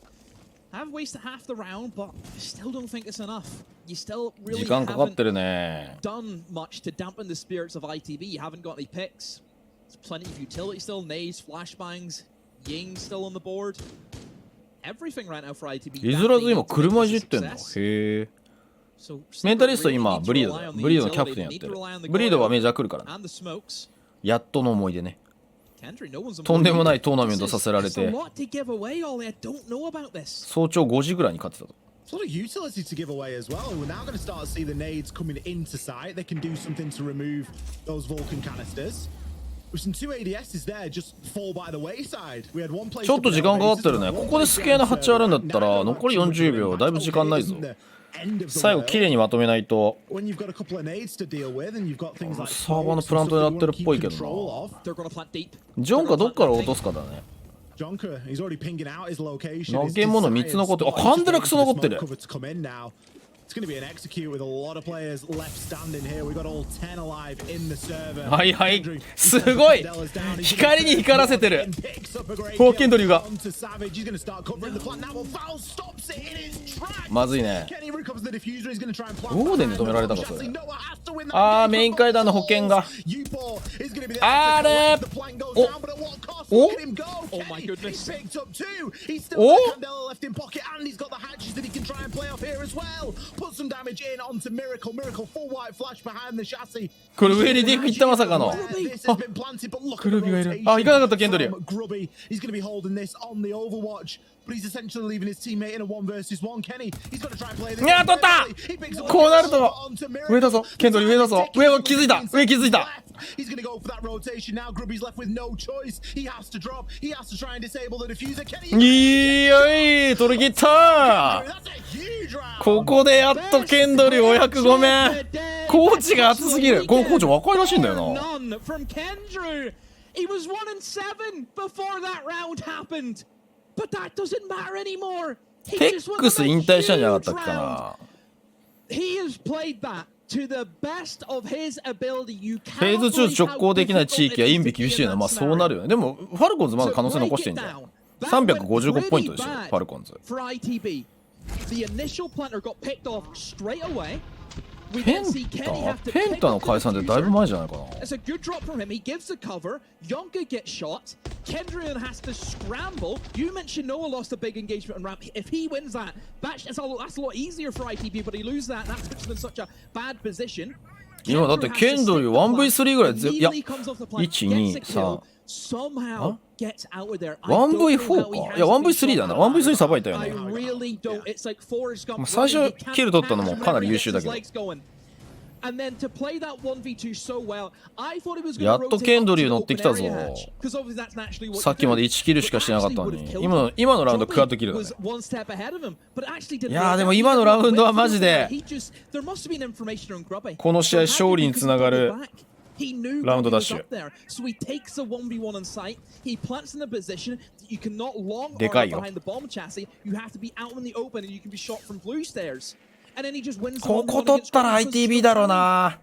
Have wasted half the round, but I still don't think it's enough. You still really haven't done much to dampen the spirits of ITB. You haven't got any picks. There's plenty of utility still. Nades, flashbangs, Ying still on the board. Everything right now for ITB. イズラズ今車いじってんの？へえ。メンタリスト今ブリードだよ。ブリードのキャプテンやってる。ブリードはメジャー来るからね。やっとの思い出ね。とんでもないトーナメントさせられて早朝5時ぐらいに勝ってたと。It's a lot of utility to give away as well. We're now going to start to see the nades coming into sight. They can do something to remove those Vulcan canisters. With some 2 ADSs there, just fall by the wayside. We had one place. ちょっと時間かかってるね。ここでスケール8あるんだったら残り40秒、だいぶ時間ないぞ。最後綺麗にまとめないと。サーバーのプラント狙ってるっぽいけどな。ジョンかどっから落とすかだね。投げ物3つ残ってる。あ、カンデラクソ残ってる。It's going to be an execute with a lot of players left standing here. We got all 10 alive in the server. はいはい、すごい光に光らせてる。ホーケンドリューがまずいね。オーデンで止められたかそれ。あー、メイン階段の保険があれおおこれ上にディックいったまさかの。あ、クルビがいる。あ、行かなかったケンドリュー。いや、取った。こうなると上だぞケンドリュー、上だぞ。上は気づいた、上気づいた。いいよい、取り切った。ここでやっとケンドリューお役ごめん。コーチが熱すぎる。このコーチ若いらしいんだよな。テックス引退したんじゃなかったっけかな。フェーズ2直行できない地域はインビ厳しいな。まあそうなるよね。でもファルコンズまだ可能性残してんじゃん。355ポイントでしょ、ファルコンズ。ペンタの解散でだいぶ前じゃないかな。今だってケンドリュー 1v3 ぐらいいや 1,2,3 1v4 か。いや 1v3 だな。 1v3 さばいたよね。最初キル取ったのもかなり優秀だけど、やっとケンドリュー乗ってきたぞ。さっきまで1キルしかしてなかったのに今のラウンドクワッドキルだね。いやーでも今のラウンドはマジでこの試合勝利につながるラウンドダッシュ。でかいよ。ここ取ったら ITB だろうな。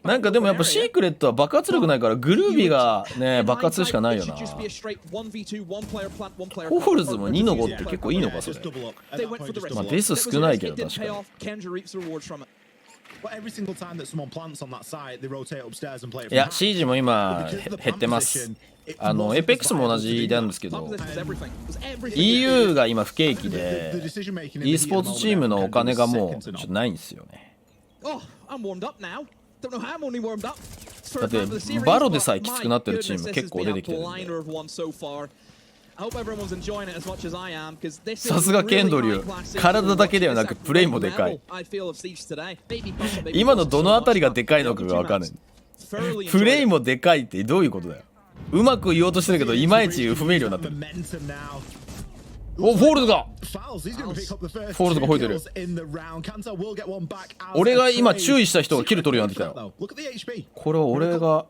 なんかでもやっぱシークレットは爆発力ないからグルービーがね爆発するしかないよな。ホールズも2の5って結構いいのかそれ。まあデス少ないけど確かに。いやシージも今減ってます。エーペックスも同じなんですけど EU が今不景気で e スポーツチームのお金がもうちょっとないんですよね。だってバロでさえきつくなってるチーム結構出てきてるんで。さすがケンドリュー、体だけではなくプレイもでかい。今のどのあたりがでかいのかが分かんない。プレイもでかいってどういうことだよ。うまく言おうとしてるけどいまいち不明瞭になってる。お、フォールズが吠えてる。俺が今注意した人がキル取るようになってきたよ。これは俺が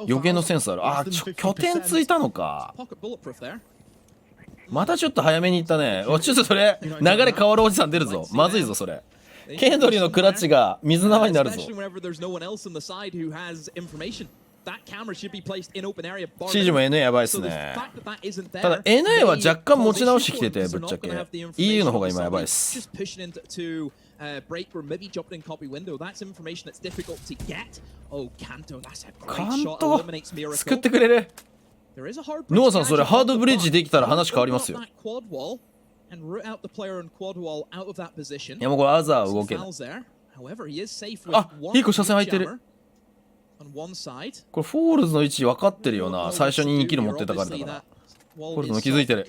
予言のセンスある。あ、拠点ついたのか。またちょっと早めに行ったね。ちょっとそれ流れ変わるおじさん出るぞ。まずいぞそれ。ケンドリのクラッチが水縄になるぞ。シージも NA やばいっすね。ただ NA は若干持ち直してきててぶっちゃけ EU の方が今やばいっす。カント救ってくれる。ノアさんそれハードブリッジできたら話変わりますよ。いやもうこれアザー動けない。あ、いい子車線空いてる。これフォールズの位置分かってるよな。最初に2キル持ってたからだから。ホルトも気づいてる。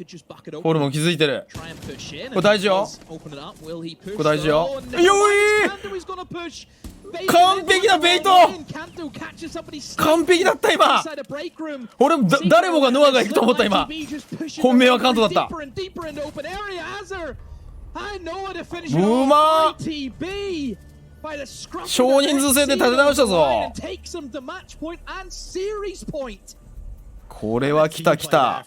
ホルも気づいてる。これ大事よ。これ大事よ。よい、完璧なベイト。完璧だった今。俺誰もがノアが行くと思った今。本命はカントだった。うまー。少人数戦で立て直したぞ。これは来た来た。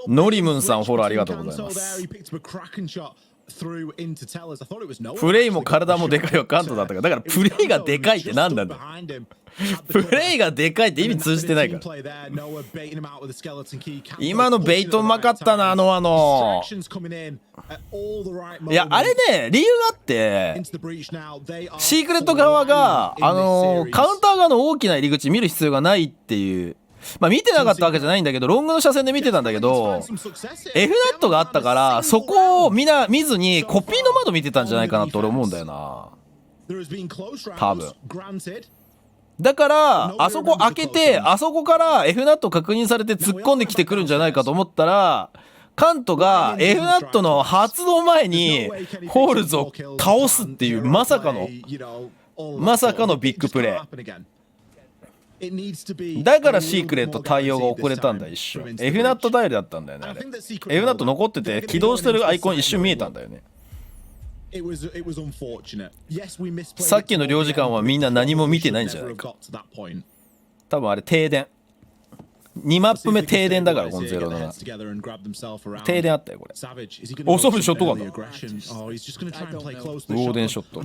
ノリムンさんフォローありがとうございます。プレイも体もでかいはカントだったから、だからプレイがでかいって何なんだよ。プレイがでかいって意味通じてないから。今のベイトうまかったな、いやあれね、理由があって、シークレット側がカウンター側の大きな入り口見る必要がないっていう、まあ見てなかったわけじゃないんだけど、ロングの車線で見てたんだけど、F ナットがあったからそこを見ずにコピーの窓見てたんじゃないかなと俺思うんだよな、多分。だからあそこ開けて、あそこから F ナット確認されて突っ込んできてくるんじゃないかと思ったら、カントが F ナットの発動前にホールズを倒すっていうまさかのビッグプレーだからシークレット対応が遅れたんだ。一瞬 F ナット頼りだったんだよね。あれ F ナット残ってて起動してるアイコン一瞬見えたんだよね。さっきの領事館はみんな何も見てないんじゃないか。多分あれ停電、2マップ目停電だから、このゼロのな停電あったよこれ。おソフショットガンだ。ウォーデンショット。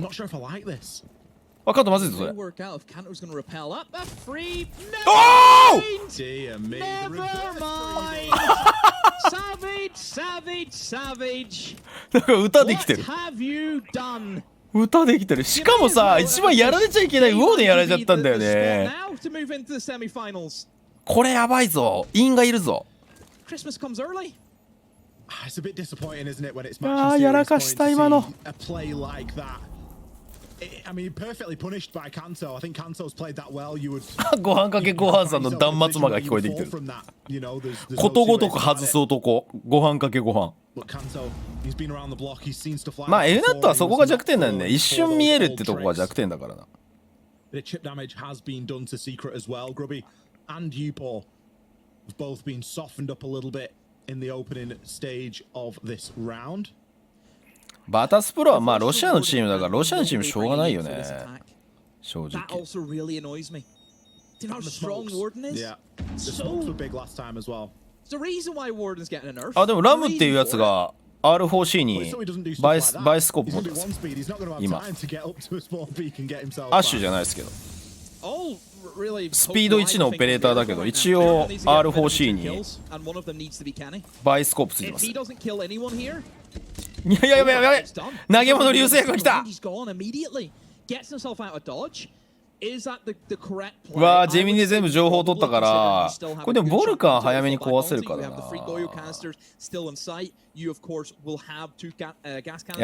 あ、カントまずいぞそれ。おおなんか歌できてる。歌できてる。しかもさ、一番やられちゃいけないウォーデンやられちゃったんだよね。これやばいぞ。インがいるぞ。ああ、やらかした今の。ご飯かけご飯さんの断末魔が聞こえてきてる。ことごとく外す男、ご飯かけご飯。まあ F ナットはそこが弱点なんでね、一瞬見えるってとこが弱点だからな。バタスプロはまあロシアのチームだから、ロシアのチームしょうがないよね、正直。あ、でもラムっていうやつが R4C にバイスコープ持ってます今。アッシュじゃないですけど、スピード1のオペレーターだけど、一応 R4C にバイスコープついてます。いややばいやばい、投げ物流星が来た。うわー、ジェミニで全部情報取ったから、これでもボルカン早めに壊せるからな。いや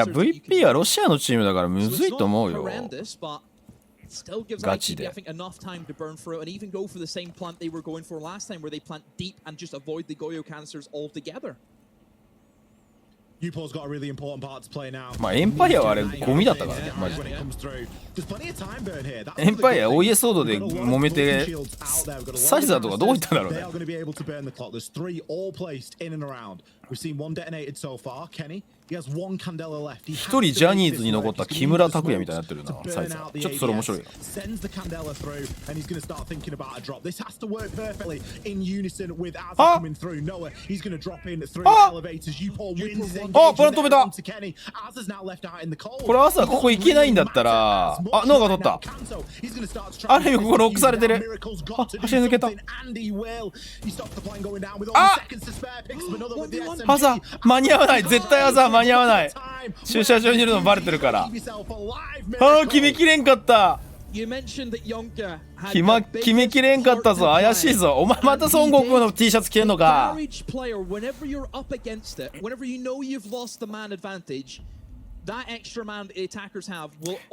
VP はロシアのチームだからむずいと思うよ、ガチで。まあエンパイアはあれゴミだったからね、マジで。エンパイア OES ソードで揉めて、サイザーとかどこ行ったんだろうね。一人ジャニーズに残った木村拓哉みたいになってるな、サイザー。ちょっとそれ面白いな。ああ、プラン止めた。これ朝ここ行けないんだったら、あ、ノアが取った。あれよ、ここロックされてる。あ、走り抜けた。あ、朝間に合わない、絶対朝間に合わない。駐車場にいるのバレてるから。ああ、決めきれんかった。決めきれんかったぞ、怪しいぞ。お前また孫悟空の T シャツ着てんのか。い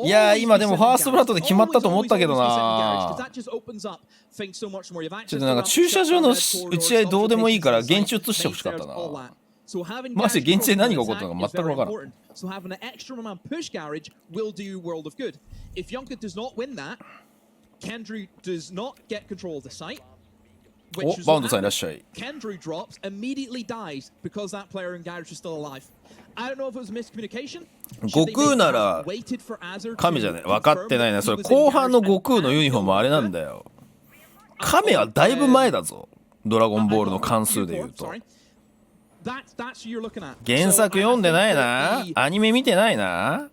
やー今でもファーストブラッドで決まったと思ったけどな。ちょっとなんか駐車場の打ち合いどうでもいいから現地移してほしかったな。マジで現地で何が起こったのか全く分からん。お、バウンドさんいらっしゃい。悟空なら亀じゃない。分かってないな。それ後半の悟空のユニフォームあれなんだよ。亀はだいぶ前だぞ。ドラゴンボールの関数で言うと。原作読んでないな。アニメ見てないな。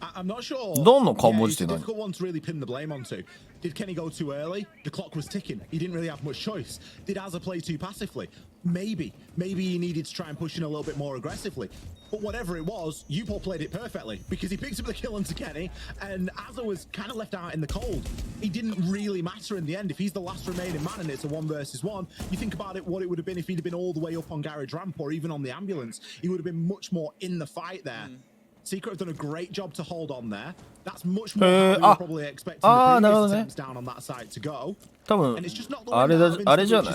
I'm not sure. どんな顔文字って何? Difficult one to really pin the blame onto. Did Kenny go too early? The clock was ticking. He didn't really have much choice. Did Azza play too passively? Maybe he needed to try and push in a little bit more aggressively. But whatever it was, Yupo played it perfectly because he picked up the kill onto Kenny, and Azza was kind of left out in the cold. He didn't really matter in the end. If he's the last remaining man and it's a 1 versus 1, you think about it, what it would have been if he'd have been all the way up on Garage Ramp or even on the ambulance. He would have been much more in the fight there. Secret have done a great job to hold on there. That's much more than we were probably expecting the previous attempts down on that side to go. 多分あれじゃない。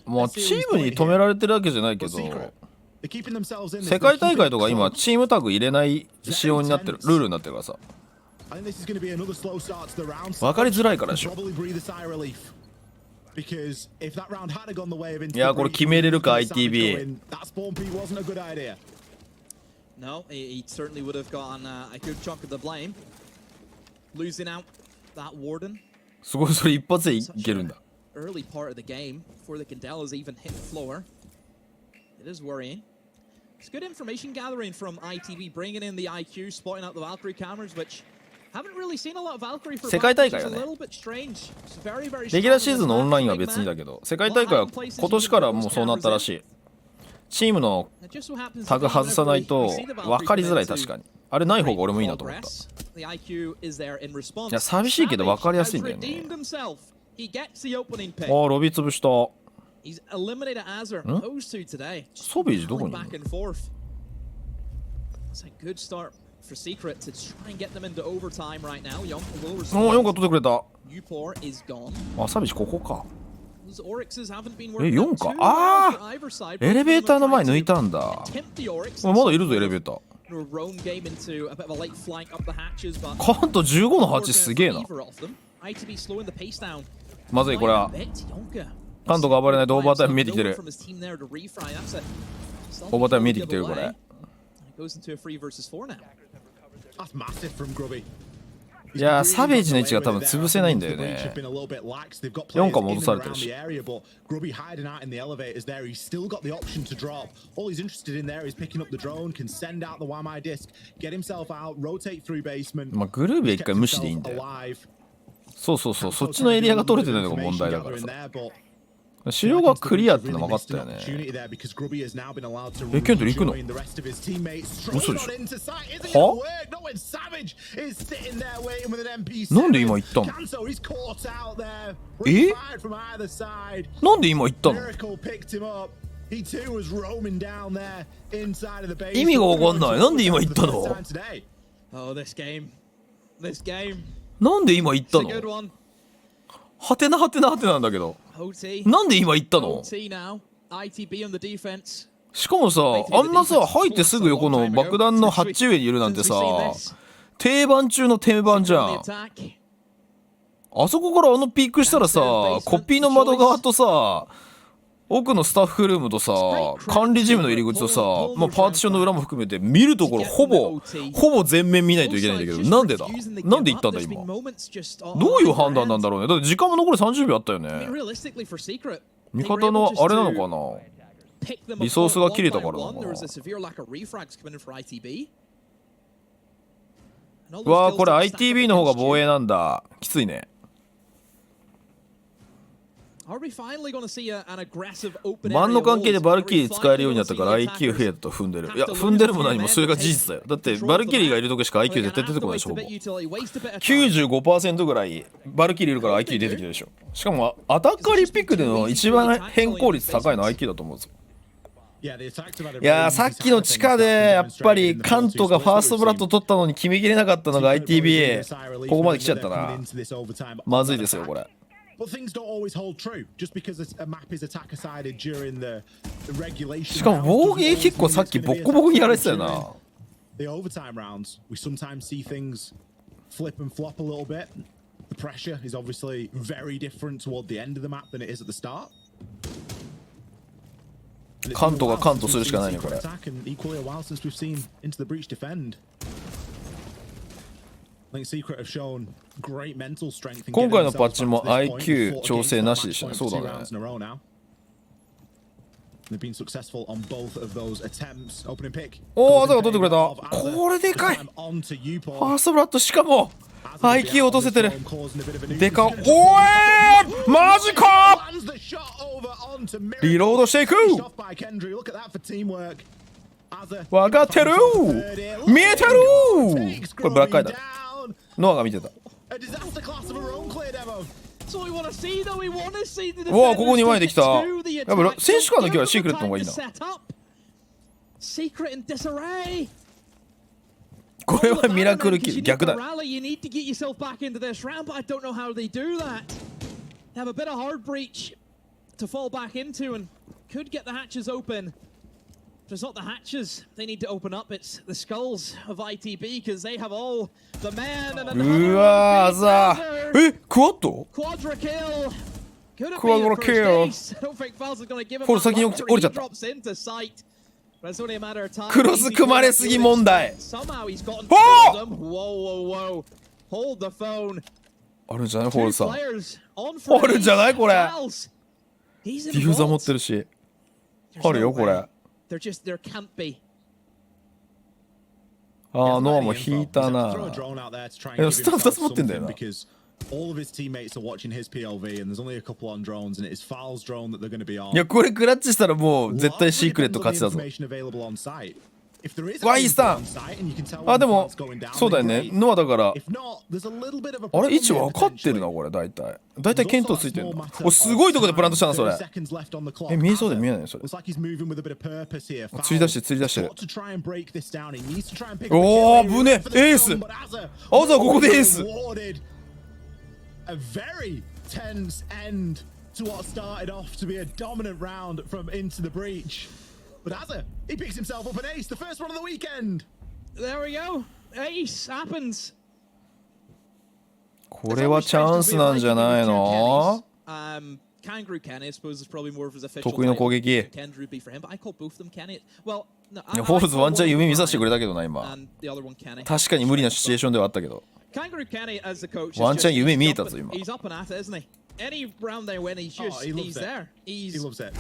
もうチームに止められてるわけじゃないけど、世界大会とか今チームタグ入れない仕様になってる、ルールになってるからさ。分かりづらいからでしょ。いやこれ決めれるか ITB。No, he certainly would have gotten a good chunk of the blame. Losing out that warden. すごいそれ一発でいけるんだ。Early part of the game before the Candelas even hit the floor. It is worrying. It's good information gathering from ITB, bringing in the IQ, spotting out the Valkyrie cameras, which haven't really seen a lot of Valkyrie for a little bit strange. It's very, very. レギュラーシーズンのオンラインは別にだけど、世界大会は今年からもうそうなったらしい。チームのタグ外さないと分かりづらい。確かにあれない方が俺もいいなと思った。いや寂しいけど分かりやすいんだよね。ああロビ潰した。ソビージどこにいるの。お4個取ってくれた。あサビージここか。4か。ああエレベーターの前抜いたんだ。まだいるぞエレベーター。カウント15の8すげえな。まずいこれは。カウントが暴れないとオーバータイム見えてきてる。オーバータイム見えてきてるこれ。いやーサベージの位置が多分潰せないんだよね。4か戻されてるし。まあグルービー一回無視でいいんだよ。そうそうそうそっちのエリアが取れてないのが問題だからさ。仕様がクリアっての分かったよね。ケントリ行くの？嘘でしょ。は？なんで今行ったの？え？なんで今行ったの？意味が分かんない。なんで今行ったの？なんで今行ったの？はてなはてなはてなんだけど。なんで今行ったの？しかもさあんなさ入ってすぐ横の爆弾のハッチ上にいるなんてさ定番中の定番じゃん。あそこからあのピークしたらさコピーの窓側とさ奥のスタッフルームとさ管理ジムの入り口とさ、まあ、パーティションの裏も含めて見るところほぼ全面見ないといけないんだけどなんでだ？なんで行ったんだ今？どういう判断なんだろうね。だって時間も残り30秒あったよね。味方のあれなのかな。リソースが切れたからなのかな。うわーこれ ITB の方が防衛なんだ。きついね。盤の関係でバルキリー使えるようになったから IQ 増えたと踏んでる。いや、踏んでるも何もそれが事実だよ。だってバルキリーがいる時しか IQ 絶対出てこないでしょ。ほぼ 95% ぐらいバルキリーいるから IQ 出てきてるでしょ。しかもアタッカーリピックでの一番変更率高いの IQ だと思うぞ。いやー、さっきの地下でやっぱりカントがファーストブラッド取ったのに決めきれなかったのが ITB ここまで来ちゃったな。まずいですよこれ。しかも防御結構さっきボッコボコにやられてたよな。カントがカントするしかないねこれ。今回のパッチも IQ 調整なしでしたね。そうだね。おお、あざが取ってくれた。これでかい。ファーストブラッド、しかも IQ 落とせてる。でか。おー、マジか。リロードしていく。分かってる。見えてる。これブラックアイだ。ノアが見てた。おお、ここに前できた。やっぱ選手間の時はシークレットの方がいいな。これはミラクルキル、逆だ。It's not the hatches they need to open up, it's the skulls of ITB because they have all the man and the うわーざー。クワッド quadra kill. Quadra kill. これ先に降りちゃった。クロス組まれすぎ問題。あるんじゃないホールさん。あるんじゃないこれ。ディフューザー持ってるし。あるよこれ。ああ、ノアも引いたな。でもスター2つ持ってんだよな。いや、これクラッチしたらもう絶対シークレット勝ちだぞ。ワイスタン。あ、でもそうだよね。ノアだから。あれ位置分かってるなこれ。大体見当ついてるの。お、すごいとこでプラントしたなそれ。見えそうで見えないよそれ。釣り出してる。おお、危ねえ。エース。あざここでエース。But Azza, he picks himself up an ace, the first one of the weekend. There we go. Ace happens. これはチャンスなんじゃないの？ Kangaroo Kenny, I suppose, is probably more of his official. 得意の攻撃。Kendrick be for him, but I call both of them Kenny. Well, no, いや、フォールズワンチャン夢見させてくれたけどな今。確かに無理なシチュエーションではあったけど。Kangaroo Kenny as the coach. ワンチャン夢見えたぞ今。 He's up and at it, isn't he? Any round they win, he's just he's there. He loves it.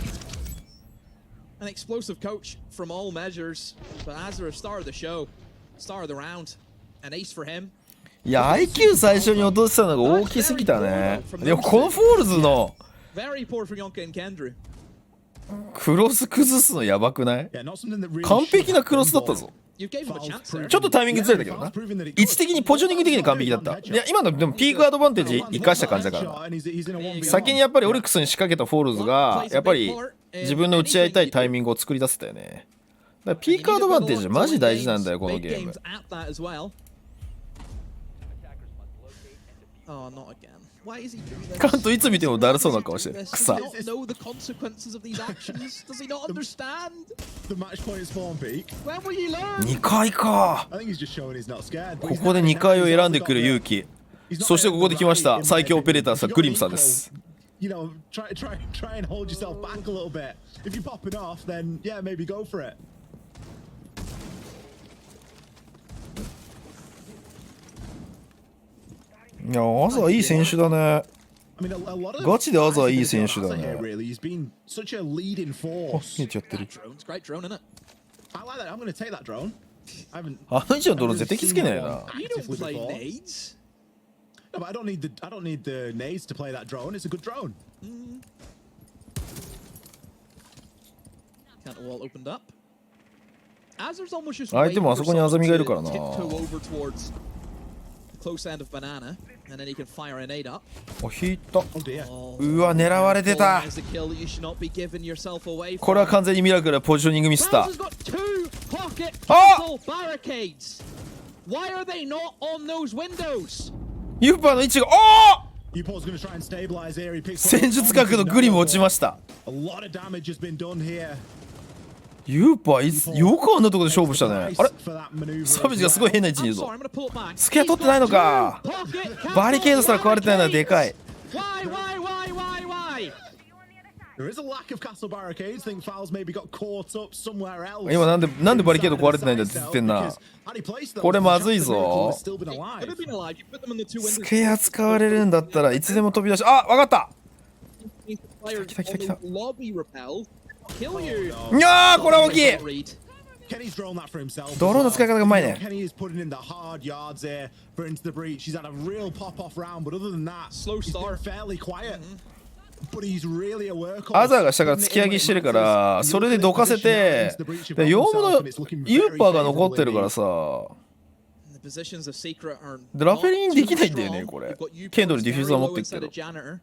An explosive coach from all measures, but Azza, star of the show, star of the round, an ace for him. いや IQ 最初に落としたのが大きすぎたね。でもこのフォールズのクロス崩すのやばくない？完璧なクロスだったぞ。ちょっとタイミングずれたけどな。位置的にポジショニング的に完璧だった。いや今のでもピークアドバンテージ生かした感じだからな。先にやっぱりオリックスに仕掛けたフォールズがやっぱり自分の打ち合いたいタイミングを作り出せたよね。だからピークアドバンテージマジ大事なんだよこのゲーム。カントいつ見てもだるそうな顔してる。草。2回か。ここで2回を選んでくる勇気。そしてここで来ました最強オペレーターさんグリムさんです。いや、アザいい選手だね。ガチでアザいい選手だね。あ、見えちゃってる。あの位置のドローン絶対気づけないな。Counter wall opened up. Azer's almost just 相手もあそこにアザミがいるからな。 tiptoe over towards the close end of banana, and then he can fire an nade up. お、引いた。 Oh dear. うわ、狙われてた。 Is the kill that you should not be giving yourself away これは from. 完全にミラクルなポジショニングミスった。 Azer's got two pocket Ah! cancel barricades. Why are they not on those windows? ユーパーの位置が、おUpor's going to try and stabilize here. He お、 picks 戦術核のグリム落ちました。 A lot of damage has been done here. ユーパーよくあんなところで勝負したね。あれ For that maneuver サベジがすごい変な位置にいる I'm ぞ。 sorry, I'm gonna pull it back. スケア取ってないのか。 Pocket バリケードすら壊れてないのはでかい。 Why? There is a lack of castle barricades. I think Fowls maybe got caught up somewhere else. 今なんでバリケード壊れてないんだって言ってんな。これまずいぞ。 Could have been alive. You put them in the two ス windows. ケア使われるんだったらいつでも飛び出し、あ、わかった。 Players Kita. on the lobby repel. Kill you. いやー、これは大きい。 Read. Kenny's drawn that for himself. ドローンの使い方がうまいね。 Kenny is putting in the hard yards here for into the breach. He's had a real pop-off round, but other than that, Slow he's been start. fairly quiet. But he's really a workhorse. アザーが下から突き上げしてるからそれでどかせて、でヨウムのユーパーが残ってるからさ、 The positions of Secret are でラフェリン not で too きないんだよね strong. これ You've got Upor's ケンドルディフューザー持ってる very け low ど。 instead of Janitor.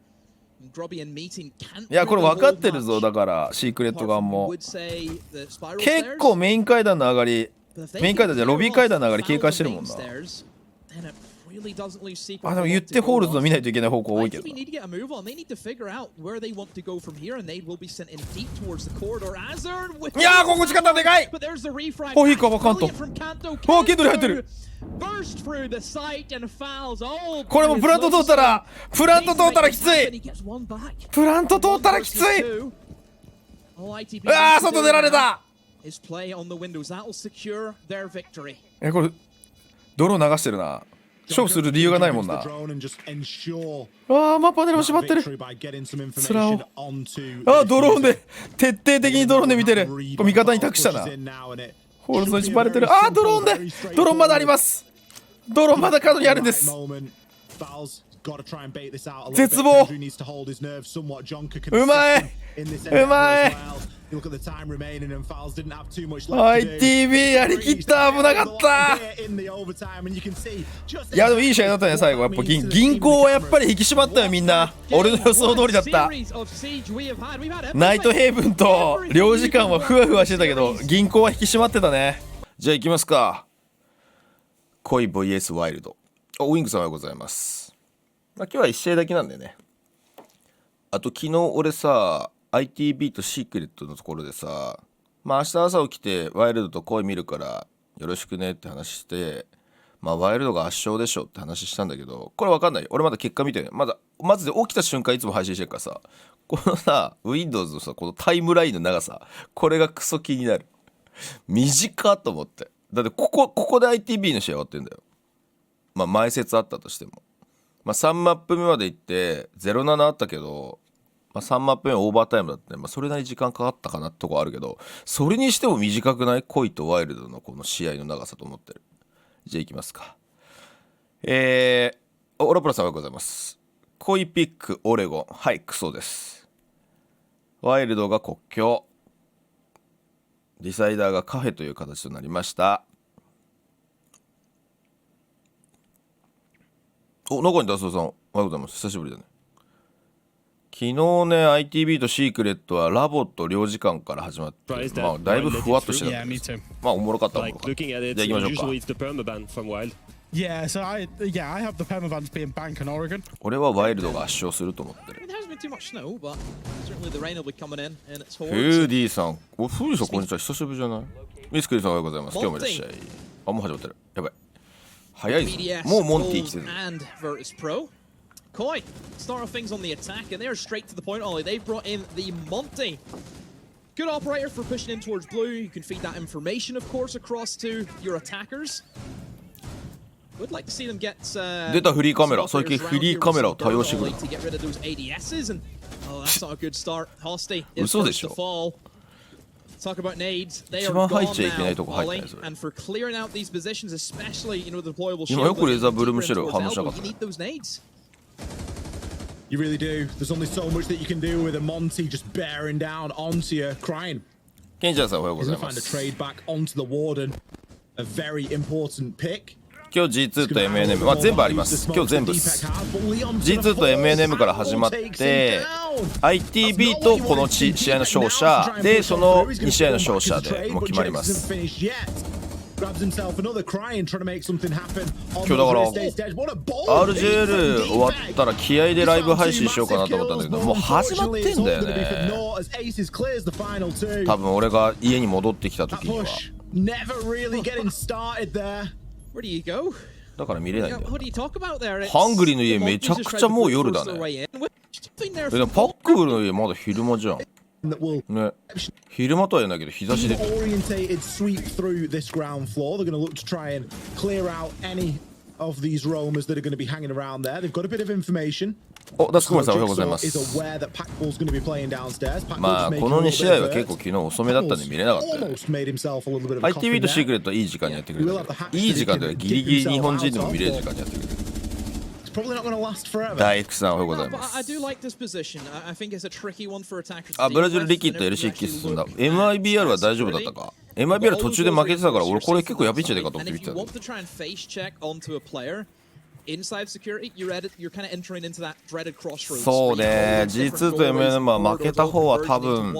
And Grubby and Meeting can't いやこれ really 分か hold ってるぞ。 much. だからシークレットガン Apart from, も we would say the spiral 結構 stairs. メイン階段の上がり、 But if they メイン階段じゃロビー階段の上がり can 警 clear 戒してるもん off な。 the main stairs, then it really doesn't leave Secret あ、でも a 言 lot っ to て go ホールズ off. の見ないといけない方向多いけど ITB need to get a move on. They need to figure out where they want to go from here, and they will be sent in deep towards the corridor. Azar with いやー、ここ近かったでかい。 but there's the refrag. お、いいかわかんと。 Brilliant from Kanto. お、ケンドル入ってる。 Burst through the site and fouls all. これもプラント通ったらきつ And い。 he gets one back. プラント通ったらきつい。 All ITB うわー、 needs to 外 do 出られた。 is play on the windows. That will secure their victory. これ泥流してるな。勝負する理由がないもんな。あー、マッパネルも縛ってる。つらお。あー、ドローンで徹底的にドローンで見てる。これ味方に託したな。ホールズの位置バレてる。あー、ドローンでドローンまだあります。ドローンまだ角にあるんです。絶望。うまい。うまい。ITB やりきった。危なかった。いやでもいい試合だったね最後。やっぱ銀行はやっぱり引き締まったよみんな。俺の予想通りだった。ナイトヘイブンと領事館はふわふわしてたけど銀行は引き締まってたね。じゃあ行きますか。恋 VS ワイルド。ウィングさんおはようございます。今日は1試合だけなんでね。あと昨日俺さ ITB とシークレットのところでさ、明日朝起きてワイルドと恋見るからよろしくねって話して、ワイルドが圧勝でしょって話したんだけど、これ分かんないよ。俺まだ結果見てない。まずで起きた瞬間いつも配信してるからさ、このさ Windows のさこのタイムラインの長さ、これがクソ気になる。短っと思って。だってここで ITB の試合終わってんだよ。前説あったとしても、3マップ目まで行って0-7あったけど、3マップ目はオーバータイムだって、それなりに時間かかったかなってとこあるけど、それにしても短くない？恋とワイルドのこの試合の長さと思ってる。じゃあ行きますか。オラプラさんおはようございます。恋ピックオレゴン、はい、クソです。ワイルドが国境、ディサイダーがカフェという形となりました。中にダスオさんおはようございます。久しぶりだね。昨日ね ITB とシークレットはラボと領事館から始まって、だいぶふわっとしてたんです。おもろかった。じゃあ行きましょうか。Yeah, so I have the permabans being Bank and Oregon. 俺はワイルドが圧勝すると思ってる。There hasn't been too much snow, but certainly the rain will be coming in and it's フ hordes. ーディーさん、フーディーさんこんにちは、久しぶりじゃない？ミスクリーさんおはようございます。今日もいらっしゃい。もう始まってる。やばい。早いぞ。もうモンティ来てる。And Virtus Pro. KOI start off things on the attack, and they're straight to the point, Ollie. They've brought in the Monty. Good operator for pushing in towards blue. You can feed that information, of course, across to your attackers. Would like to see them get 出たフリーカメラ。最近フリーカメラを多用してくる。 to get rid of those ADSs, and oh, that's not a good start. Hosty is 嘘で first し to ょ。 fall. Talk about nades. They 一 are 番 gone 入っちゃいけないとこ入ってない now, それ。 and for clearing out these positions, especially the deployable 今よくレーザーブルーム shield してる。反応しなかっ you た。 need those nades. You really do. There's only so much that you can do with a Monty just bearing down onto you, crying. ケンちゃんさんおはようご He's ざい gonna ま find a す。 trade back onto the Warden. A very important pick. 今日 G2 と MNM、まあ全部あります。今日全部です。G2 と MNM から始まって、ITB とこの試合の勝者で、その2試合の勝者でもう決まります。今日だから RJL 終わったら気合でライブ配信しようかなと思ったんだけど、もう始まってんだよね。多分俺が家に戻ってきた時には。Where do you go? だから見れないんだよ。 What do you talk about there? ハングリーの家めちゃくちゃもう夜だね。でもパックブルの家まだ昼間じゃん。ね。昼間とは言うんだけど日差しで。お、ダスクマンさんおはようございます。まあこの2試合は結構昨日遅めだったんで見れなかったよね。ITV とシークレットはいい時間にやってくれる。いい時間でギリギリ日本人でも見れる時間にやってくれる。大工さんおはようございます。あ、ブラジルリキッド LCQ 進んだ。MIBR は大丈夫だったか？ MIBR 途中で負けてたから俺これ結構やべえんじゃねえかと思って見てた。そうね、G2 と MNM は負けた方は多分、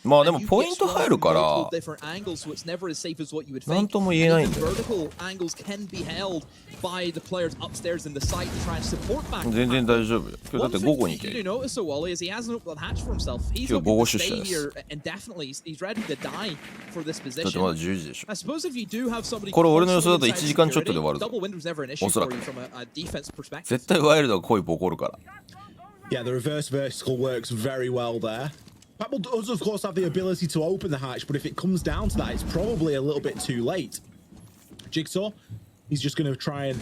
まあでもポイント入るからなんとも言えないんだよ。全然大丈夫よ。今日だって午後に行け。今日午後出社です。だってまだ10時でしょ。これ俺の予想だと1時間ちょっとで終わるぞ。おそらく絶対ワイルドが恋起こるから。Yeah, the reverse vertical works very well there. Papel does, of course, have the ability to open the hatch, but if it comes down to that, it's probably a little bit too late. Jigsaw, he's just going to try and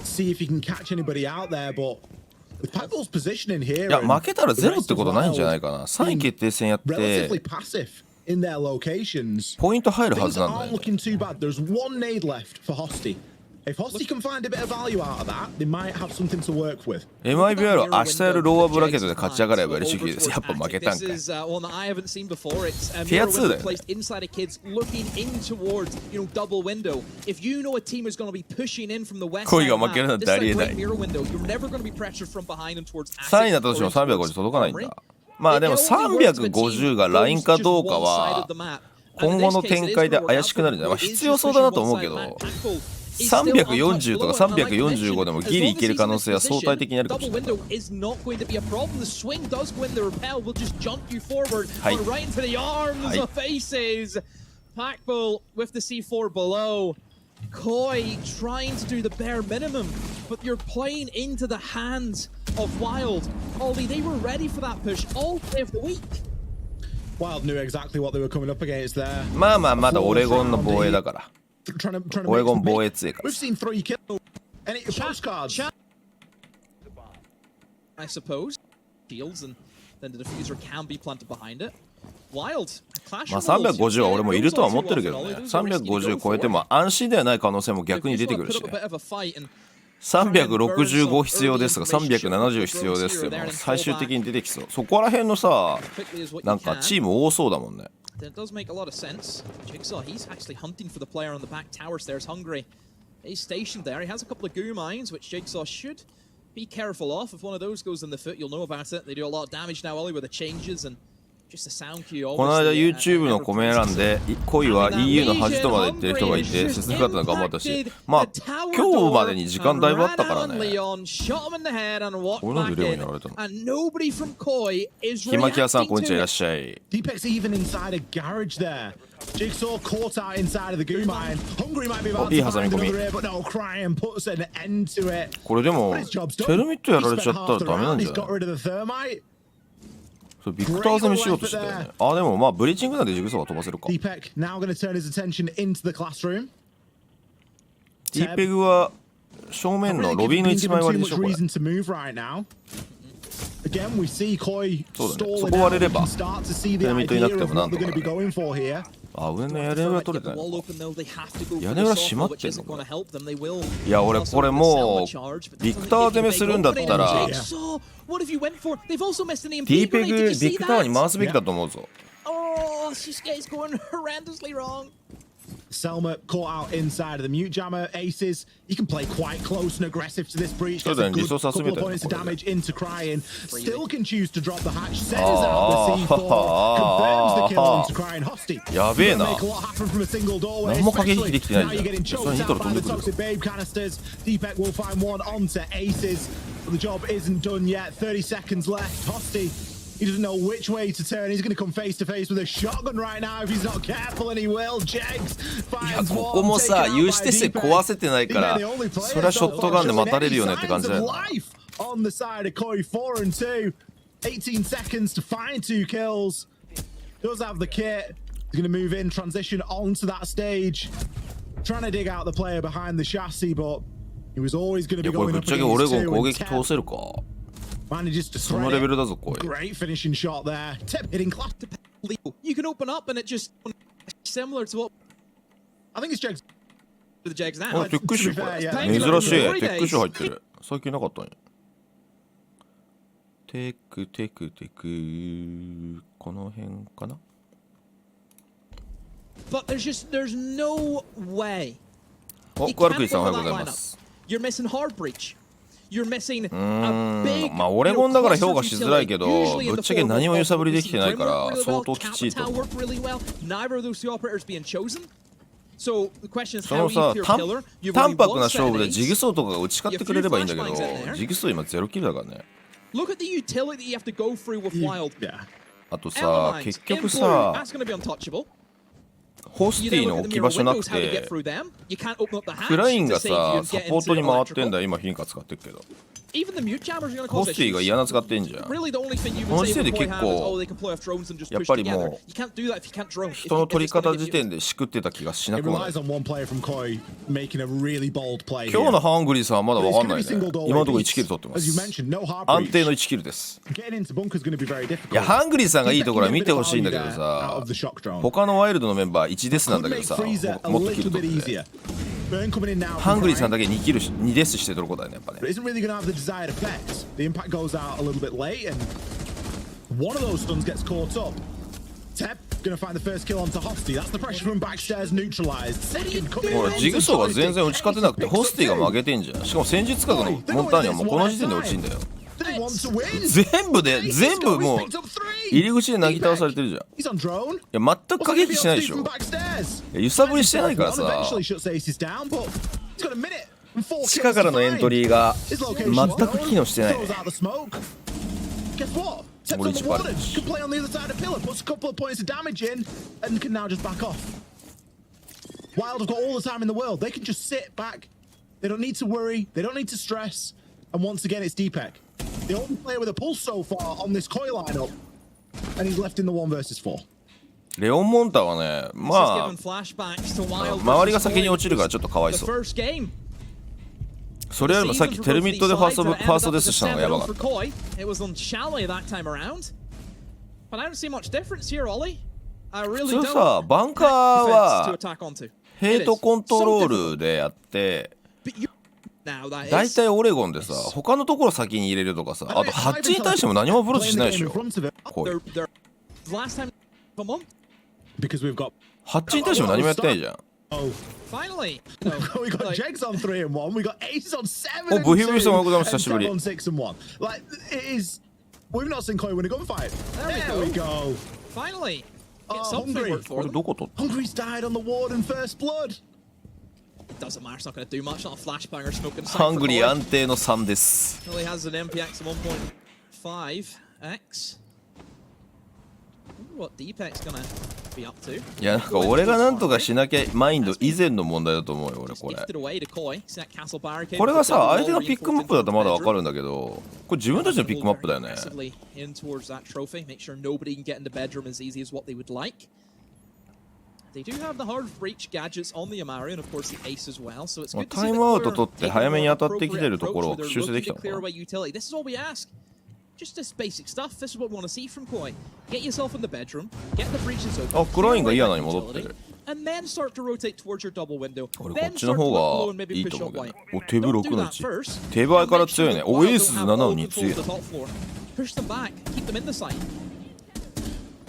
see if he can catch anybody out there, but with Papel's positioning here, いや負けたらゼロってことないんじゃないかな。3位決定戦やってrelatively passive in their locations. ポイント入るはずなんだ Things よ aren't looking too bad. There's one nade left for Hosty. If Hosty can find a bit of value out of that, they might have something to work with. MIBR は明日やるローアブラケットで勝ち上がれば LCQ です。やっぱ負けたんかい。ペア2だよね。恋が負けるなんてありえない。3位になったとしても350届かないんだ。まあでも350がラインかどうかは今後の展開で怪しくなるんじゃない？まあ必要そうだなと思うけど、340とか345でもギリいける可能性は相対的にあるかもしれない。はい。KOI trying to do the bare minimum, but you're playing into the hands of WYLDE. Ollie, they were ready for that push all day of the week. WYLDE knew exactly what they were coming up against there. まあまあまだオレゴンの防衛だから。オレゴン防衛強いから。We've seen 3 kills. Any postcards? I suppose. Shields and then the diffuser can be planted behind it. WYLDE. まあ350は俺もいるとは思ってるけどね。350超えても安心ではない可能性も逆に出てくるしね。365必要ですが370必要ですよ。最終的に出てきそう。そこら辺のさ、なんかチーム多そうだもんね。It does make a lot of sense. Jigsaw, he's actually hunting for the player on the back tower stairs. Hungry. He's stationed there. He has a couple of goo mines, which Jigsaw should be careful of. If one of those goes in the foot, you'll know about it. They do a lot of damage now, Ollie, with the changes and just the sound cue. この間 YouTube のコメ欄で恋は EU の恥とまで言ってる人がいて切なかったの頑張ったし、まあ今日までに時間だいぶあったからね。俺のでレオにやられたの。ひまき屋さんこんにちはいらっしゃい。Deepek's even inside a garage there. Jigsaw caught out inside of the goo mine. Hungry might be about to find another here, but no, Crying puts an end to it. これでもテルミットやられちゃったらダメなんじゃない？そうビクター攻めしようとしてたよね。あ、でもまあブリーチングなんでジグソーが飛ばせるか。Deepek now going to turn his attention into the classroom. ディーペグは正面のロビーの一枚割りでしょこれ。Again, we see KOI そうだね。そこ割れればテルミットいなくてもなんとかなる。あ、上の屋根裏取れてないのか。屋根裏閉まってんのこれ。いや俺これもうビクター攻めするんだったら T ペグビクターに回すべきだと思うぞ。Selma caught out inside of the mute jammer. Aces, you can play quite close and aggressive to this breach. Gets a good couple of points of damage into Crying. Still can choose to drop the hatch. Sends out the C4. Confirms the kill into Crying. Hosty. やべえな。 Make a lot happen from a single doorway. 何も駆け引きできてないん Now だ you're よ。 getting それ choked ニトロ out 飛ん by で the くる toxic babe canisters. Deepek will find one onto Aces. But the job isn't done yet. 30 seconds left. Hosty. He doesn't know which way to turn. He's going to come face to face with a shotgun right now if he's not careful, and he will. Jegs いや finds ここ one. も Taken さ out 有 by 刺鉄線 Deepek. 壊せてないから Deepek, the only player それはショットガンで待たれるよねって感じだよ showing な。 any signs of life on the side of KOI 4 and 2. 18 seconds to find 2 kills. Does have the kit. He's going to move in, transition onto that stage. Trying to dig out the player behind the chassis, but he was always going い to や be これ going ぶっ up ちゃけオレ against ゴン 2 攻 and 撃 Tep 通せるか。 manages to その thread レベ it. ルだぞこれ。 Great finishing shot there. Tep hitting class. You can open up and it just similar to what I think it's Jegs. the Jags あ now. テックシュこれ Yeah. 珍しい。テックシュ入ってる。最近なかったね。テクこの辺かな。 But there's no way. お、 You クアルク can't リさんおはよ follow うござい that ま lineup. す。 You're missing hard breach. You're missing a big. まあオレゴンだから評価しづらいけど、ぶっちゃけ何も揺さぶりできてないから相当きちいと思う。 Neither of those two operators being chosen. So the question is そ how の you さ pure 淡 killer. You've 淡 only 白 one な set 勝 of 負で ace. ジグソーとかが打ち勝ってくれればいいんだけど、ジグソー今ゼロキルだからね。 Look at the utility that you have to go through with WYLDE. Yeah. あとさ、 Elements 結 in 局 blue, さ、 that's going to be untouchable. ホス You ティ then の look 置 at き the 場 mirror 所なく windows, how to て get through them. You can't open up the hatch クライン to が save you さ and サ get ポート into に回ってん electrical. だよ。今フィンカー使ってるけど Even the mute jammers are going to ホ cause スティが issues. 嫌な使ってんじゃん。 Really, the only thing you この would 時 say 点で with 結 Koi have is, 構 oh, they can play off drones and just やっ push ぱり together. もう You can't do that if you can't drone. 人の取り If it's gonna 方 get 時 muted. 点でしくってた気がしな It くもない。 relies on one player from KOI making a really bold play. 今日の here. ハングリーさんはまだ But わ it's かん gonna ない be ね。 single doorway 今のところ beats. 1キル取ってま As you す。 mentioned, no hard 安定 breach. の1キルです Getting into bunker is going to be very い difficult. やハングリーさんがいいところは Deepek 見てほしいんだけど out さ of the shock drone. 他のワイルドのメンバー1デスなんだ Could けど make さ Freezer a もっとキ little ル bit 取って easier. Burn coming in now. ハングリーさん from だけ2キル2デスして取ることだよねやっぱ But ね it isn't really going to have the desired effect. The impact goes out a little bit late, and one of those stuns gets caught up. Tep going to find the first kill onto Hosty. That's the pressure from backstairs neutralized. Second coming ほら in ジグ onto ソーが全然 Joystick. 打ち勝てなくてホスティが負けてんじゃん。しかも戦術核のモンターニはもうこの時点で落ちんだよ。 They want to win. 全部もう Picked up three. 入り口でなぎ倒されてるじゃん。い He's on drone. や全く駆け引きしないでしょ。 From backstairs. いや揺さぶりしてないから One さ eventually shuts Aces down, but he's got a minute and 4地下からのエントリーが全く機能してない。 Throws out the smoke. Guess what? Tep's on the Reach water. advantage. Can play on the other side of pillar, puts a couple of points of damage in, and can now just back off. WYLDE have got all the time in the world. They can just sit back. They don't need to worry. They don't need to stress. And once again, it's Deepek, the only player with a pulse so far on this KOI lineup, and he's left in the 1 versus 4. レオンモンターはね、ま This has given flashbacks to WYLDE あ周りが versus 先に KOI. 落ちるからちょっとかわい The そう。 first game. それよりもさっきテルミットでファーストデスしたのがやばかった。 It was on Chalet that time around. But I don't see much difference here, Ollie. I really 普 don't. 通さ、バンカー Defense to は attack onto. ヘイトコントロールでやって、 But you now that 大 is 体オレゴンでさ、他のところ先に入れるとかさ、あとハッチに対しても何もアプローチしないでしょ。こういう they're last time come on. Because we've got ハッチに対しても何もやってないじゃん。 Finally. we got Jegs on 3 and 1. We got Aces on 7 お and ブヒブヒさんおはようございま 2. す。久しぶ And り Tep。on 6 and 1. Like it is. We've not seen KOI win a gunfight. There we go. go. Finally. Oh, Get something Hungry. worked こ for れ them. どこ取った？ Hungry's died on the Warden first blood. Doesn't matter, it's not going to do much. Not a flashbanger smoking. ハングリー安定の3です。 Well, he has an MPX of 1.5x. What Deepek's gonna be up to? いやなんか俺がなんとかしなきゃマインド以前の問題だと思うよ俺これ。 Gifted away to KOI. See that castle barricade? これがさ相手のピックマップだとまだわかるんだけど、これ自分たちのピックマップだよね。 Aggressively in towards that trophy. Make sure nobody can get in the bedroom as easy as what they would like. They do have the hard breach gadgets on the Amari and of course the ace as well. So it's good to see タイ that ムアウト they're 取って taking 早めに more 当たってきてるところを appropriate approach 修正 where でき they're たの looking to か clear な。 away utility. This is all we ask. just this basic stuff. This is what we want to see from KOI. Get yourself in the bedroom, get the breaches open. あ、クラインが嫌なに戻ってる。 And then start to rotate towards your double window. 俺こっちの方がいいと思うけど。お、テーブ6の1。テーブル相変わらず強いね。お、エース7の2強い。 Push them back, keep them in the site.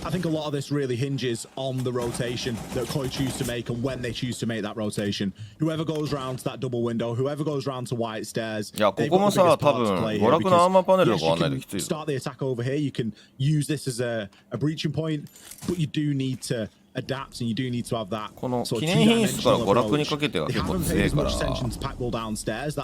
I think a lot of this really hinges on the rotation that KOI choose to make and when they choose to make that rotation. Whoever goes round to that double window, whoever goes round to white stairs. いや、ここもさ、多分娯楽のアーマーパネルとかわかんないときついよ。 Start the attack over here. You can use this as a breaching point, but you do need to adapt and you do need to have that. この記念品質から娯楽にかけてが結構強いから。 That's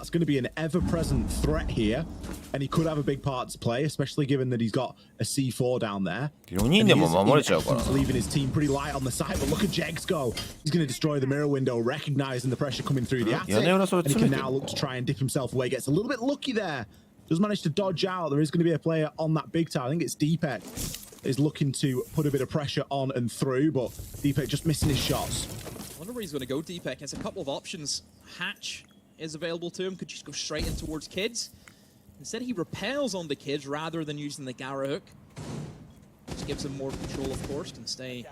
going to be an ever-present threat here, and he could have a big part to play, especially given that he's got a C4 down there. 4人でも守れちゃうからな。 Leaving his team pretty light on the side, but look at Jegs go. He's going to destroy the mirror window, recognizing the pressure coming through the attic, and he can now look to try and dip himself away. Gets a little bit lucky there. Does manage to dodge out. There is going to be a player on that big tower. I think it's Deepek. Is looking to put a bit of pressure on and through, but Deepek just missing his shots. I wonder where he's going to go, Deepek. Has a couple of options. Hatch is available to him. Could just go straight in towards Kids. Instead, he repels on the Kids rather than using the Gara hook. Just gives him more control, of course. Can stay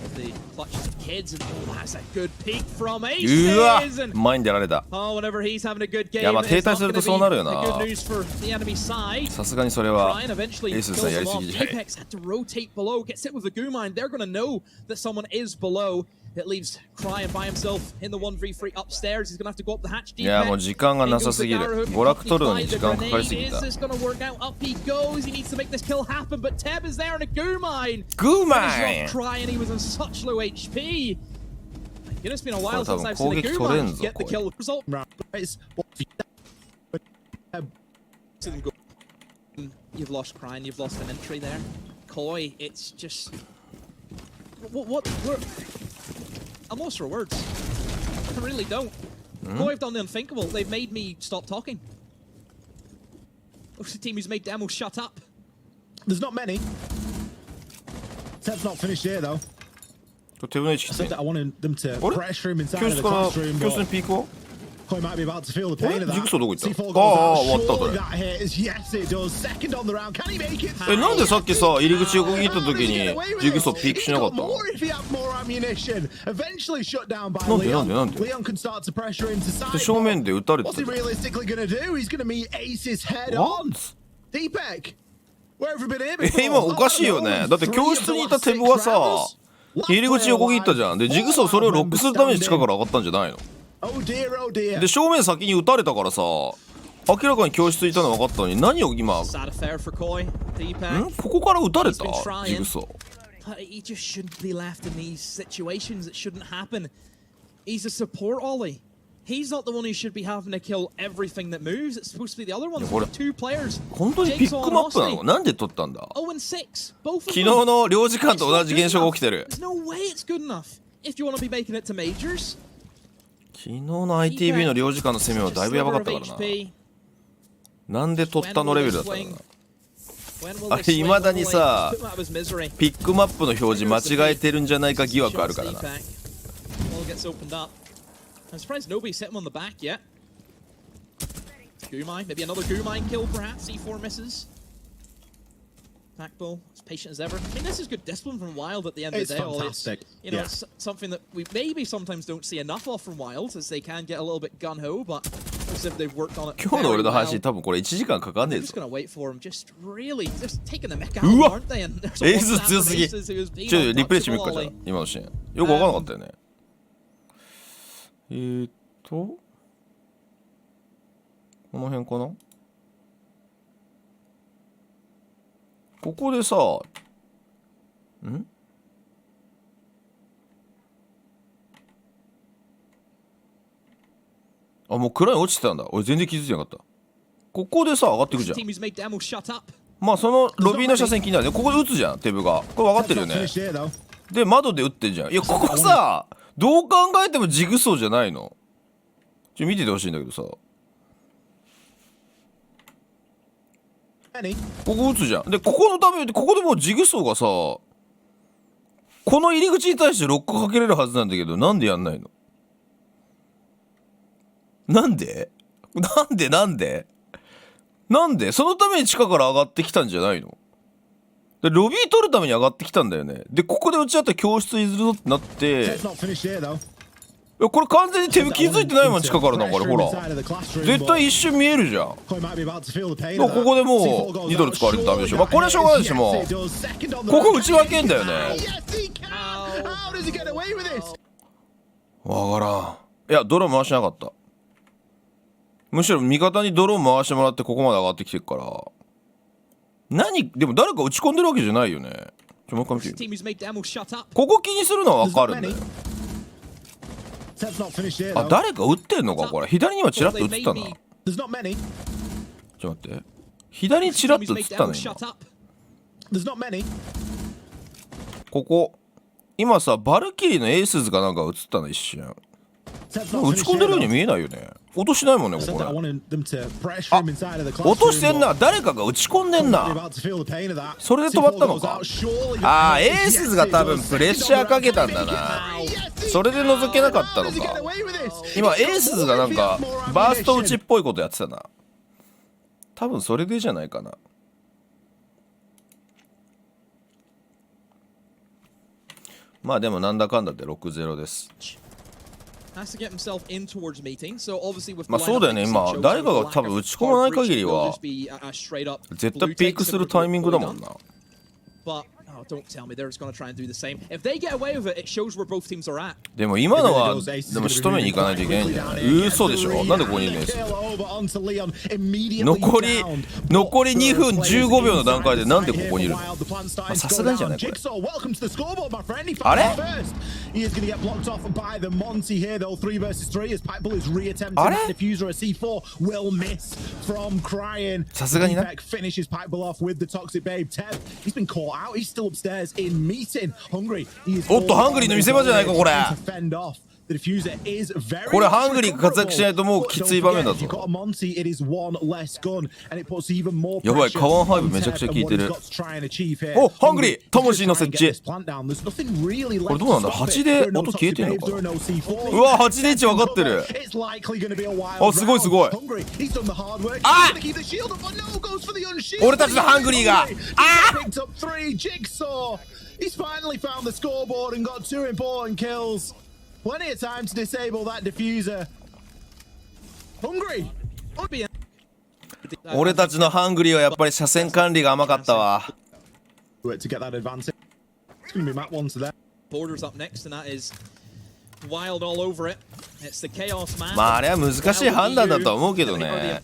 with the clutches of Kids. And oh, that's a good peek from Aces. And oh, whenever he's having a good game, it's not going to be good news for the enemy side. さすがにそれは Ryan eventually kills him off. Apex had to rotate below, gets hit with a goo mine. They're going to know that someone is below. It leaves Cryan by himself in the 1v3 upstairs. He's going to have to go up the hatch. いやもう時間がなさすぎる。娯楽取るのに時間かかりすぎた。 Is this going to work out? Up he goes. He needs to make this kill happen, but Teb is there in a goo mine. Goo mine. Cryan, he was on such low HP. It's been a while since I've seen a goo mine get the kill result. You've lost Cryan. You've lost an entry there. KOI, it's just what? I'm lost for words. I really don't. KOI have done the unthinkable. They've made me stop talking. What's the team who's made Demo shut up? There's not many. Ted's not finished here though. I said that I wanted them to pressure him inside of the classroom, but KOI might be about to feel the pain of that. C4 goes out. Surely that hits. Yes, it does. Second on the round. Can he make it? なんでさっきさ入り口横切った時にジグソーピークしなかったの？ More if he had more ammunition. Eventually shut down by なんで Leon can start to pressure into side. 正面で撃たれて What's he た。 realistically going to do? He's going to meet Ace's head on. Deepek, where have you been here before? 今おかしいよね。だって教室にいたテブはさ入り口横切ったじゃん。でジグソーそれをロックするために地下から上がったんじゃないの？ Oh dear, oh dear. で正面先に撃たれたからさ明らかに教室いたの分かったのに何を今ここから撃たれたジグソー。 But he just shouldn't be left in these situations. It shouldn't happen. He's a support Ollie. He's not the one who should be having to kill everything that moves. It's supposed to be the other ones. Two players. 本当にピックマップなの？なんで取ったんだ？ 0 and 6. Both of them. 昨日の領事館と同じ現象が起きてる。 There's no way it's good enough if you want to be making it to majors. 昨日の ITB の領事館の攻めはだいぶやばかったからな。なんで取ったのレベルだったのかな。あれ未だにさピックマップの表示間違えてるんじゃないか疑惑あるからな。 I'm surprised nobody's hit him on the back yet. Goo mine, maybe another goo mine kill perhaps. C4 misses. Backball, as patient as ever. I mean, this is good discipline from WYLDE at the end of the day. Fantastic. It's, it's something that we maybe sometimes don't see enough of from WYLDE, as they can get a little bit gun-ho, but as if they've worked on it. 今日の俺の話多分これ1時間かかんねえ Just ぞ。 gonna wait for him, just really, just taking the mech out, aren't they? And there's エース強すぎ。ちょリプレイしてみるかじゃあ今のシーン。よく分からなかったよね。この辺かな。ここでさあもう蔵に落ちてたんだ。俺全然気づいてなかった。ここでさ上がってくじゃん。まあそのロビーの車線気になるね。ここで撃つじゃんテブが。これ分かってるよね。で窓で撃ってんじゃん。いやここさどう考えてもジグソーじゃないの。見ててほしいんだけどさ。ここ撃つじゃん。でここのためでここでもうジグソーがさこの入り口に対してロックかけれるはずなんだけどなんでやんないの？なんでなんでそのために地下から上がってきたんじゃないの？でロビー取るために上がってきたんだよね。でここで打ち合った教室譲るぞってなって、これ完全に手気づいてないもん、地下からなんかね。ほら絶対一瞬見えるじゃん。ここでもう2ドル使われてダメでしょ。まあこれはしょうがないし、もうここ打ち分けんだよね。わからん。いやドロー回しなかった。むしろ味方にドロー回してもらってここまで上がってきてるから。何でも誰か打ち込んでるわけじゃないよね。もう一回見てみる。ここ気にするのは分かるんだよ。あ、誰か打ってんのかこれ。左にはチラッと打ってたな。ちょっと待って、左にチラッと打ってたの今。ここ今さバルキリーのエースズかなんか打ってたの一瞬。打ち込んでるように見えないよね。落としないもんねここね。あ、落としてんな。誰かが打ち込んでんな。それで止まったのか。あー、エースズが多分プレッシャーかけたんだな。それで覗けなかったのか。今エースズがなんかバースト打ちっぽいことやってたな。多分それでじゃないかな。まあでもなんだかんだで 6-0 です。まあそうだよね。今誰かが多分打ち込まない限りは絶対ピークするタイミングだもんな。でも今のはでも仕留めに行かないといけないんじゃない？嘘でしょ。なんでここにいるんです？残り2分15秒の段階でなんでここにいるの？さすがにじゃないこれ。あれ？あれ？さすがにな。おっとハングリーの見せ場じゃないかこれ。これハングリーが活躍しないともうきつい場面だぞ。やばい、カワンハイブめちゃくちゃ効いてる。お、ハングリー魂の設置。これどうなんだ、8で音消えてんのかな。うわ、8で位置分かってる。あ、すごいすごい。あ、俺たちのハングリーがHe's finally found the scoreboard and got 2 important kills. Plenty of time to disable that diffuser. Hungry. 俺たちのハングリーはやっぱり車線管理が甘かったわ。To get that advantage. It's going to be map 1 to that. Borders up next and that is wild all over it. It's the chaos man. まああれは難しい判断だとは思うけどね。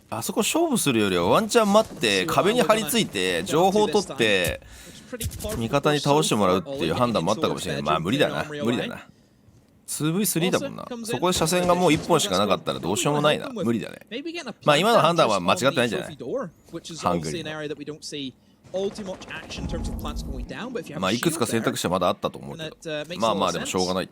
あそこ勝負するよりはワンチャン待って壁に張り付いて情報を取って味方に倒してもらうっていう判断もあったかもしれない。まあ無理だな、無理だな。 2v3 だもんな。そこで車線がもう1本しかなかったらどうしようもないな。無理だね。まあ今の判断は間違ってないんじゃない？ハングリーまあいくつか選択肢はまだあったと思うけど、まあまあでもしょうがない。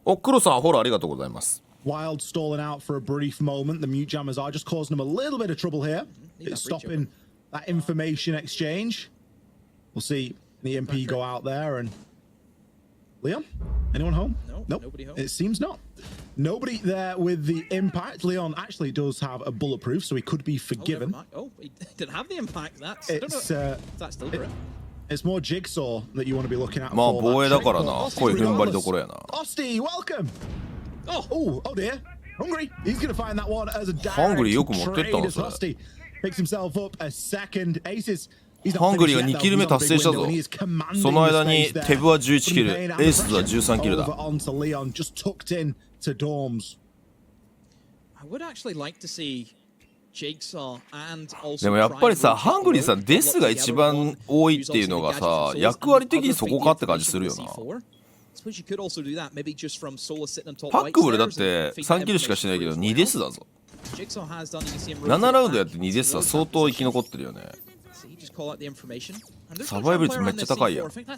お、黒さんフォローありがとうございます。WYLDE stalling out for a brief moment. The mute jammers are just causing them a little bit of trouble here. It's stopping that information exchange. We'll see the MP go out there and Leon, anyone home? Nope. Nobody home. It seems not. Nobody there with the impact. Leon actually does have a bulletproof, so he could be forgiven. Oh, he didn't have the impact. That's still correct. It's more Jigsaw that you want to be looking at. まあ防衛だからな。声踏ん張りどころやな。Osty, welcome. Oh dear. Hungry. He's going to find that one as a direct Hungry よく持ってったのそれ。Osty picks himself up a second. Aces. ハングリーが2キル目達成したぞ。その間にテブは11キル、エースは13キルだ。でもやっぱりさ、ハングリーさ、デスが一番多いっていうのがさ、役割的にそこかって感じするよな。パックブルだって3キルしかしないけど2デスだぞ。7ラウンドやって2デスは相当生き残ってるよね。サバイブ率めっちゃ高いやん。ワイルド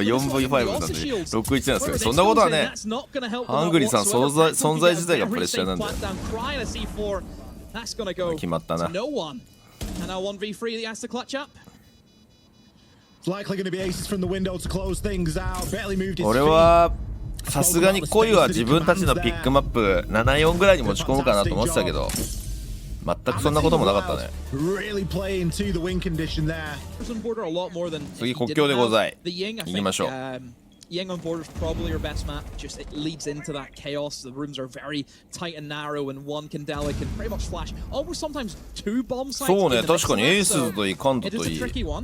4v5 なんで 6-1 なんですけど、そんなことはね、ハングリーさん存在自体がプレッシャーなんだよ。決まったな。俺はさすがに恋は自分たちのピックマップ7-4ぐらいに持ち込むかなと思ってたけど、全くそんなこともなかったね。次国境でござい。行きましょう。Ying on border is probably your best map. Just it leads into that chaos. The rooms are very tight and narrow, and one Candela can pretty much flash almost sometimes two bomb sites. そうね、確かにエースといい、カントといい。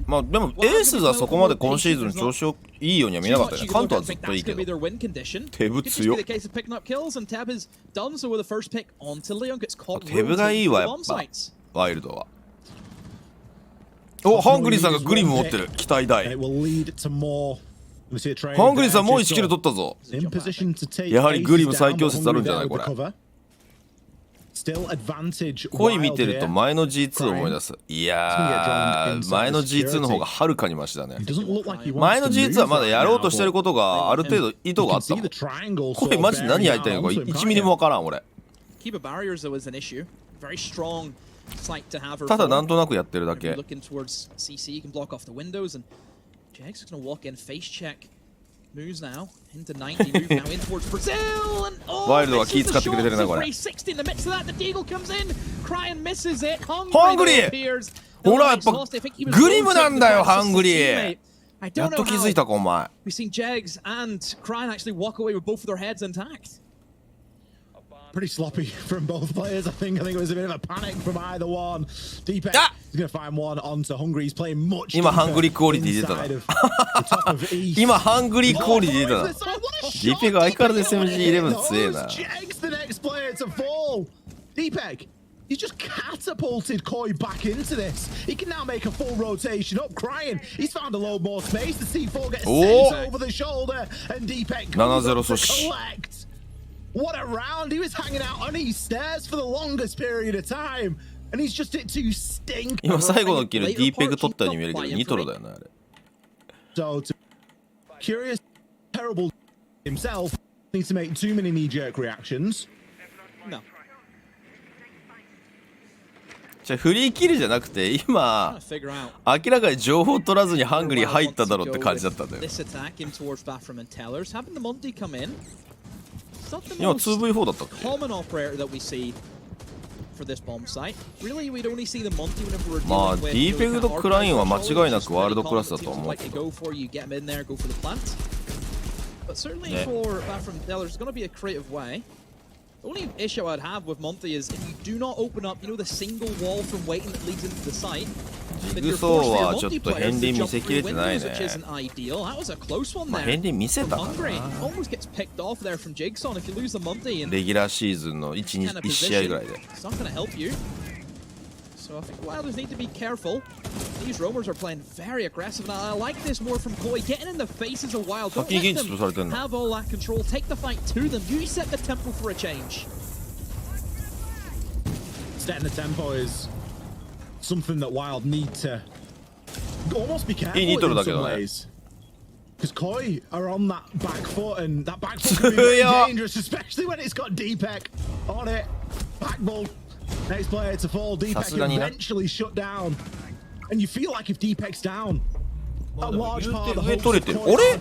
まあでもエースはそこまで今シーズン調子いいようには見なかったね。カントはずっといいけど。テブ強っ。テブがいいわ、やっぱワイルドは。お、ハングリーさんがグリム持ってる。期待大。ハングリーさんもう1キル取ったぞ。やはりグリム最強説あるんじゃないこれ。恋見てると前の G2 を思い出す。いやー、前の G2 の方がはるかにマシだね。前の G2 はまだやろうとしてることがある程度意図があったもん。恋マジで何やりたいのか1ミリもわからん俺。ただなんとなくやってるだけ。Jags going to walk in, face check. Moves now into 90, move now in towards Brazil, and WYLDEは気使ってくれてるなこれ。360 in the midst of that, the Deagle comes in, Cryan misses it, Hungry appears. ほらやっぱグリムなんだよハングリー。やっと気づいたかお前。We've seen Jags and Cryan actually walk away with both of their heads intact. Pretty sloppy from both players. I think it was a bit of a panic from either one. Deep He's going to find one onto Hungry. He's playing much. 今ハングリークオリティ出たな。今ハングリークオリティ出たな。ディーペが相変わらず SMG11 強えな。He's just catapulted KOI back into this. He can now make a full rotation up, Cryan. He's found a load more space. The C4 gets sent over the shoulder, and Deepek comes up to collect. What a round! He was hanging out on these stairs for the longest period of time, and he's just it too stink. 今最後のキルディーペグ取ったように見えるけどニトロだよなあれ。So curious, terrible himself needs to make too many knee-jerk reactions. No. じゃあフリーキルじゃなくて今明らかに情報取らずにハングリー入っただろうって感じだったんだよ。今 2v4 だったっけ。まあ D ペグとクラインは間違いなくワールドクラスだと思うけど。The only issue I'd have with Monty is if you do not open up, you know, the single wall from waiting that leads into the site. ジグソーはちょっと片鱗見せきれてないね。まあ片鱗見せたかな。レギュラーシーズンの1試合ぐらいで。So I think WYLDE need to be careful. These roamers are playing very aggressive, and I like this more from KOI. Getting in the faces of WYLDE. Don't let them have all that control. Take the fight to them. You set the tempo for a change. Setting the tempo is something that WYLDE need to almost be careful in some ways. Because KOI are on that back foot, and that back foot can be very dangerous, especially when it's got Deepek on it. Back ball. Next player to fall, Deepek eventually shut down. And you feel like if Deepek's down, a large part of the whole squad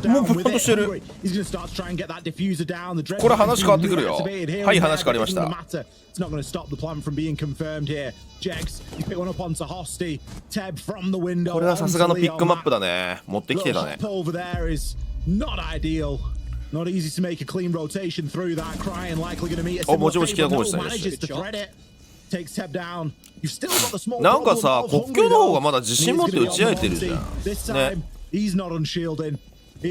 down with it. He's going to start to try and get that diffuser down. The dread is activated here. It's not going to stop the plan from being confirmed here. Jegs, he's picked one up onto Hosty. Teb from the window. これはさすがのピックマップだね。持ってきてたね。 Over there is not ideal. Not easy to make a clean rotation through that. Cryan likely going to meet a similar fate, but no manages to thread it. Takes Teb down. You've still got the small なんかさ、国境の方がまだ自信持って打ち合えてるじゃん。ね。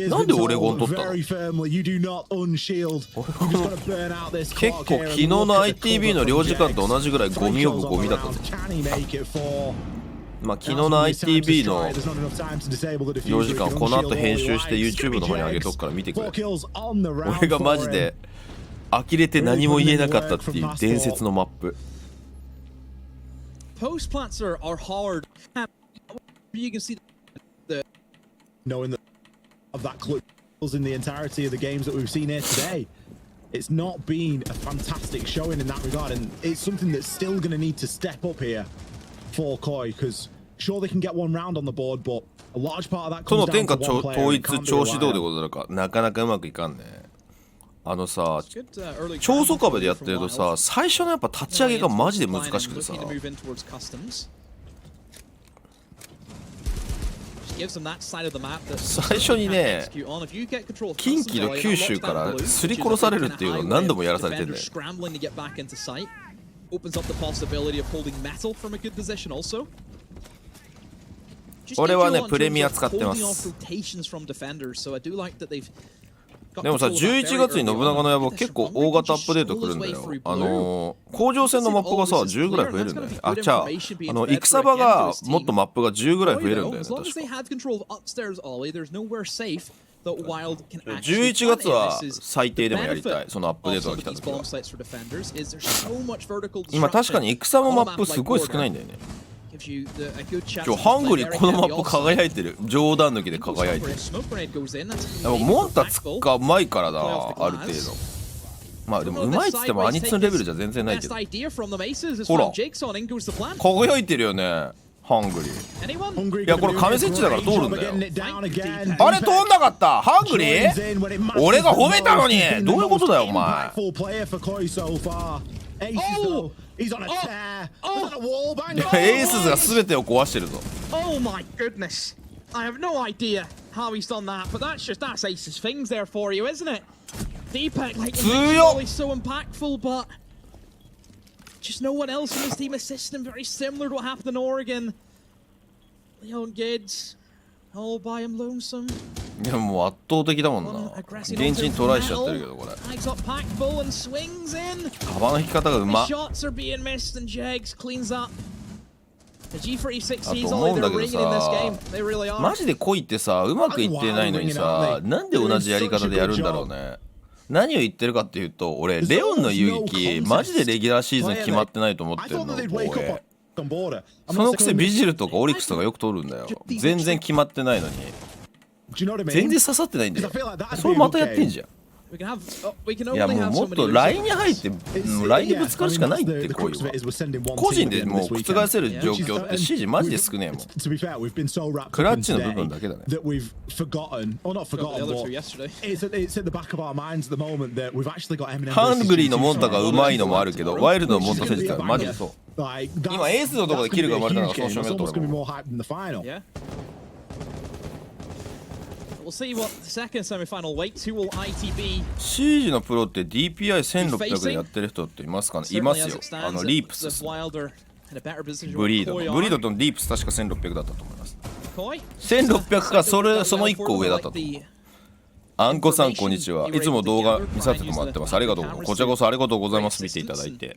なんでオレゴン取ったの？結構昨日の ITB の領事館と同じぐらいゴミオブゴミだったぞ。まあ昨日の ITB の領事館この後編集して YouTube の方に上げとくから見てくれ。俺がマジで呆れて何も言えなかったっていう伝説のマップ。Post plants are hard. You can see the knowing that of that clue in the entirety of the games that we've seen here today. It's not been a fantastic showing in that regard, and it's something that's still going to need to step up here for KOI, because sure they can get one round on the board, but A large part of that その comes 天 down 下 to one player. 統 and 一 it can't be 調子どう relied で on. ござるか、なかなかうまくいかんね。さ Good, early 長宗 ground 壁でやってると from WYLDE. さ、最初のやっぱ立ち上げがマジで難しくてさ、 Looking to move in towards customs. Just gives them that side of the map that 最初にね execute on. If you get control of 近 customs, 畿の well, 九州からすり殺されるっていうのを何度もやらされてんだよ。 scrambling to get back into sight opens up the possibility of holding metal from a good position also. 俺はねプレミア使ってます。 でもさ、11月に信長の野望結構大型アップデート来るんだよ。甲状腺のマップがさ10ぐらい増えるんだよね。あ、じゃあ戦場がもっとマップが10ぐらい増えるんだよね、確か。11月は最低でもやりたい、そのアップデートが来た時は。今確かに戦もマップすごい少ないんだよね。ハングリーこのマップ輝いてる。冗談抜きで輝いてる。でもモンタつっかうまいからな、ある程度。まあでもうまいっつってもアニツのレベルじゃ全然ないけど。ほら輝いてるよね、ハングリー。いやこれ亀設置だから通るんだよ。あれ通んなかった、ハングリー。俺が褒めたのに。どういうことだよお前。He's on a tear. Was that a wall bang? エースが全てを壊してるぞ。 Oh my goodness. I have no idea how he's done that, but that's Ace's things there for you, isn't it? Deepak, like, is so impactful, but just no one else in his team assisting him. Very similar to what happened in Oregon. Leon Gids, all by him lonesome. いやもう圧倒的だもんな。現地にトライしちゃってるけどこれ。幅の引き方がうまっ。あと思うんだけどさ、マジで恋ってさうまくいってないのにさ、なんで同じやり方でやるんだろうね。何を言ってるかっていうと、俺レオンの遊撃マジでレギュラーシーズン決まってないと思ってるの。俺そのくせビジルとかオリックスとかよく取るんだよ。全然決まってないのに。全然刺さってないんだよ。それまたやってんじゃん。いやもうもっとラインに入ってラインにぶつかるしかないって。こういう個人でもう覆せる状況って CG マジで少ねえもん。クラッチの部分だけだね。ハングリーのモンタがうまいのもあるけど、ワイルドのモンタ選手はマジでそう。今エースのところでキルが生まれたのがその証明だと俺も。We'll see what the second semi-final waits. Who will ITB? シージのプロって DPI1600 でやってる人っていますかね。いますよ。リープスです。ブリード。ブリードとリープス確か1600だったと思います。1600かその1個上だったと思う。あんこさんこんにちは。いつも動画見させてもらってます。ありがとうございます。こちらこそありがとうございます。見ていただいて。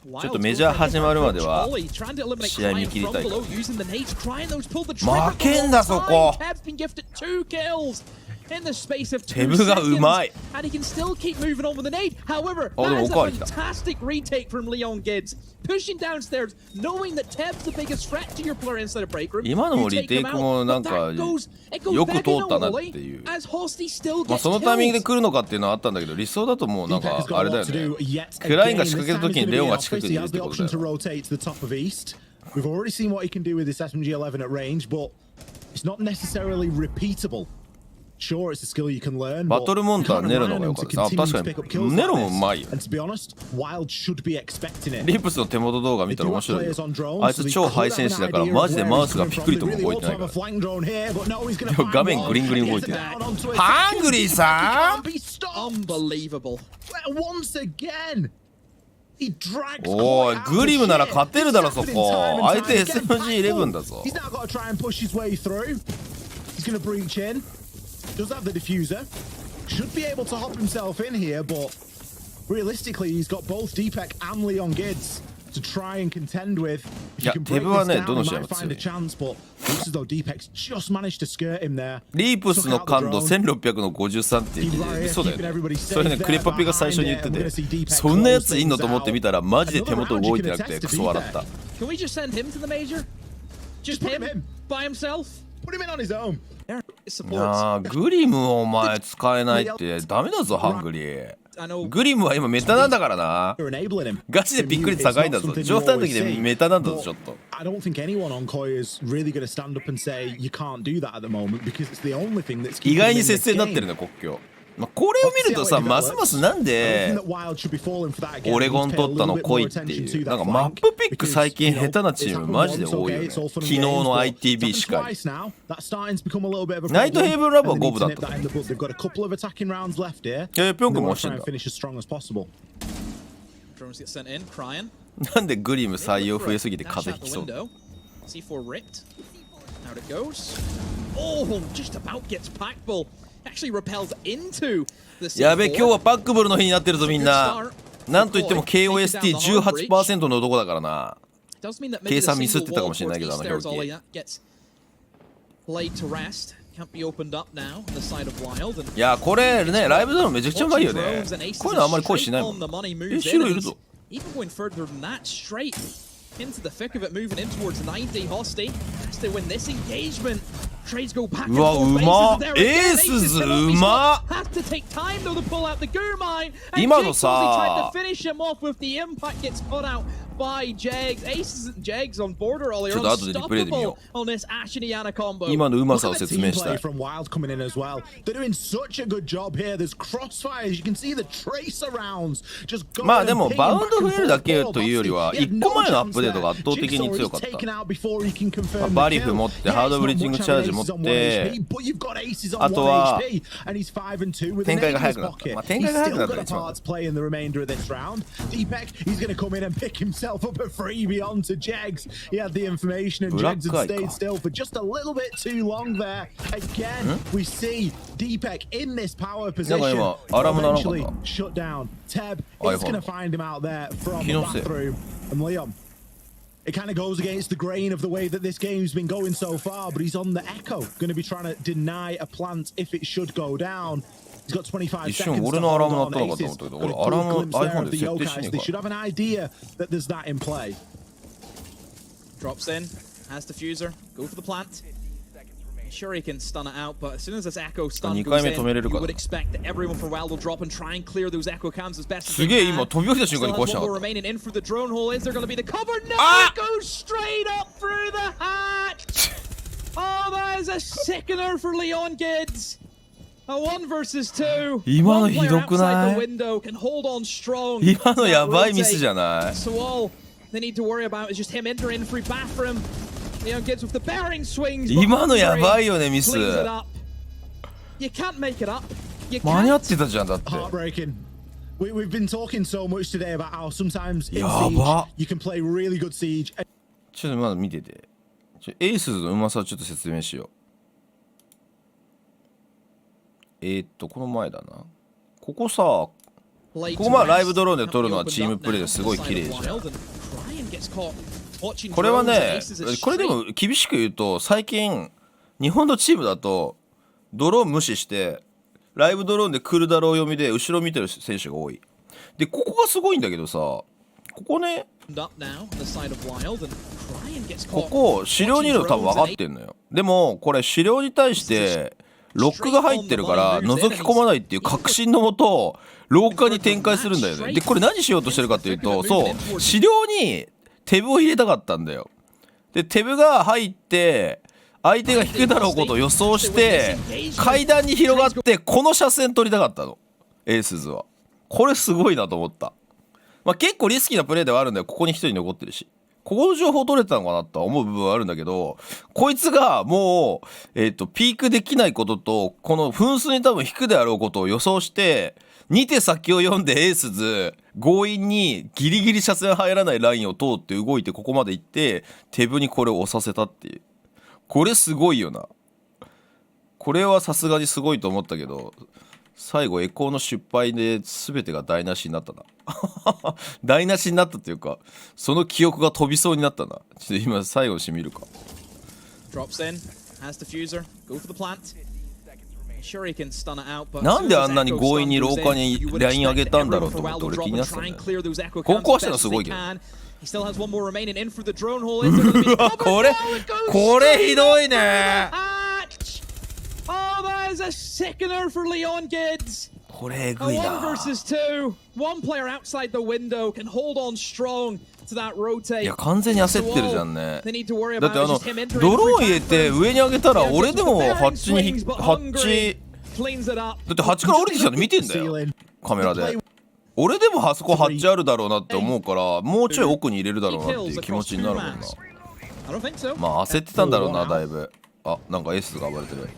ちょっとメジャー始まるまでは試合見切りたいから。負けんだそこ。テブがうまい。あ、でもおかわり来た。今のもリテイクもなんかよく通ったなっていう。まあそのタイミングで来るのかっていうのはあったんだけど、理想だともうなんかあれだよね。クラインが仕掛けた時にレオンが近くにいるってことだよ。We've already seen what he can do with this SMG11 at range, but it's not necessarily repeatable. Sure, it's a skill you can learn. バトルモンターネロの方が良かった。あ、確かにネロもうまいよ。リープスの手元動画見たら面白いよ。あいつ超ハイセンシだからマジでマウスがピクリとも動いてないから。でも画面グリングリン動いてる。ハングリーさん。おい、グリムなら勝てるだろそこ。相手 SMG11 だぞ。Does have the diffuser. Should be able to hop himself in here, but realistically, he's got both Deepak and Leon Gids to try and contend with. If you can break this down, he might find a chance, but looks as though Deepak's just managed to skirt him there. リープスの感度1600の53って言って嘘だよね。それね、クレパピが最初に言ってて、そんなやついんのと思ってみたらマジで手元動いてなくてクソ笑った。Can we just send him to the major? Just him by himself? Put him in on his own. いやグリムをお前使えないってダメだぞハングリー。グリムは今メタなんだからな。 You're enabling him. ガチでびっくり高いんだぞ。冗談的でメタなんだぞちょっと。 I don't think anyone on KOI is really going to stand up and say you can't do that at the moment because it's the only thing that's 意外に接戦になってるね国境。まあ、これを見るとさ、ますますなんでオレゴン取ったの来いっていう、なんかマップピック最近下手なチームマジで多いよね。昨日の ITB しかり。ナイトヘイブンラブは5分だった。ピョン君も押してんだ。なんでグリム採用増えすぎて風邪ひきそう。やべ、今日はパックブルの日になってるぞみんな。なんといっても KOST18% の男だからな。計算ミスってたかもしれないけど、あの表記。いや、これね、ライブドラマめちゃくちゃうまいよね。こういうのあんまり恋しないもん。白いるぞ。Into the thick of it, moving in towards 90. Hosty has to win this engagement. Trades go back and forth. Aces have to take time though to pull out the Goo Mine. And Jags tried to finish him off with the impact gets cut out by Jags. Aces and Jags on border earlier, unstoppable on this Ash and Iana combo. 今のうまさを説明したい。 From WYLDE coming in as well. They're doing such a good job here. There's crossfires. You can see the tracer rounds just going. まあでもバウンド増えるだけというよりは1個前のアップデートが圧倒的に強かった。バリフ持ってハードブリッジングチャージ持って、あとは展開が速くなった。まあ展開が速くなったら一番。Up a freebie onto Jags. He had the information and Jags had stayed still for just a little bit too long there. Again, we see Deepek in this power position. Eventually shut down. Teb is going to find him out there from the bathroom. And Leon, it kind of goes against the grain of the way that this game's been going so far, but he's on the echo, going to be trying to deny a plant if it should go down. He's got 25 seconds to hold on. Aces got a full glimpse there of the Yokai. They should have an idea that there's that in play. Drops in, has diffuser, go for the plant. Sure he can stun it out, but as soon as this echo stun goes in, you would expect that everyone from WYLDE will drop and try and clear those echo cams as best as they can. Still has one more remaining in through the drone hole. Is there going to be the cover? No! It goes straight up through the hatch! Oh, that is a sickener for Leon Gids. A 1 versus 2. 今のひどくない？ Can hold on strong. 今のやばいミスじゃない？ So all they need to worry about is just him entering free bathroom. Leon Gids with the bearing swings. 今のやばいよねミス。 You can't make it up. 間に合ってたじゃんだって。 Heartbreaking. We've been talking so much today about how sometimes in Siege you can play really good Siege. ちょっとまだ見てて。エースのうまさをちょっと説明しよう。この前だな。ここさ、ここまあライブドローンで撮るのはチームプレーですごい綺麗じゃん。これはね、これでも厳しく言うと、最近、日本のチームだと、ドローン無視して、ライブドローンで来るだろう読みで、後ろ見てる選手が多い。で、ここがすごいんだけどさ、ここね、ここ、資料2の多分分かってんのよ。でも、これ資料に対して、ロックが入ってるから覗き込まないっていう確信のもと廊下に展開するんだよね。でこれ何しようとしてるかというと、そう資料にテブを入れたかったんだよ。でテブが入って相手が引くだろうことを予想して階段に広がってこの車線取りたかったのエースズは。これすごいなと思った。まあ結構リスキーなプレーではあるんだよ。ここに一人残ってるし、ここの情報取れたのかなとは思う部分はあるんだけど、こいつがもう、ピークできないことと、この分数に多分引くであろうことを予想して、2手先を読んでエースズ、強引にギリギリ車線入らないラインを通って動いてここまで行って、テブにこれを押させたっていう。これすごいよな。これはさすがにすごいと思ったけど、最後エコーの失敗で全てが台無しになったな。台無しになったっていうか、その記憶が飛びそうになったな。ちょっと今最後のシーン見るか。なんであんなに強引に廊下にライン上げたんだろうと思って俺気になってたんだよ。ここ壊したのすごいけど。うわ、これひどいね。これえぐいな。 One versus two. One player outside the window can hold on strong to that rotate. いや完全に焦ってるじゃんね。 They need to worry だって about ド just him entering ローン free 入れて time 上に上げたら first. 俺でも Just ハッチに swings, but ハッチ Hungry cleans it up. だってハッチから降りてきたの見てんだよカメラで。俺でもあそこハッチあるだろうなって思うからもうちょい奥に入れるだろうなっていう気持ちになるもんな。 I don't think so. まあ焦ってたんだろうなだいぶ。あなんかエースが暴れてる。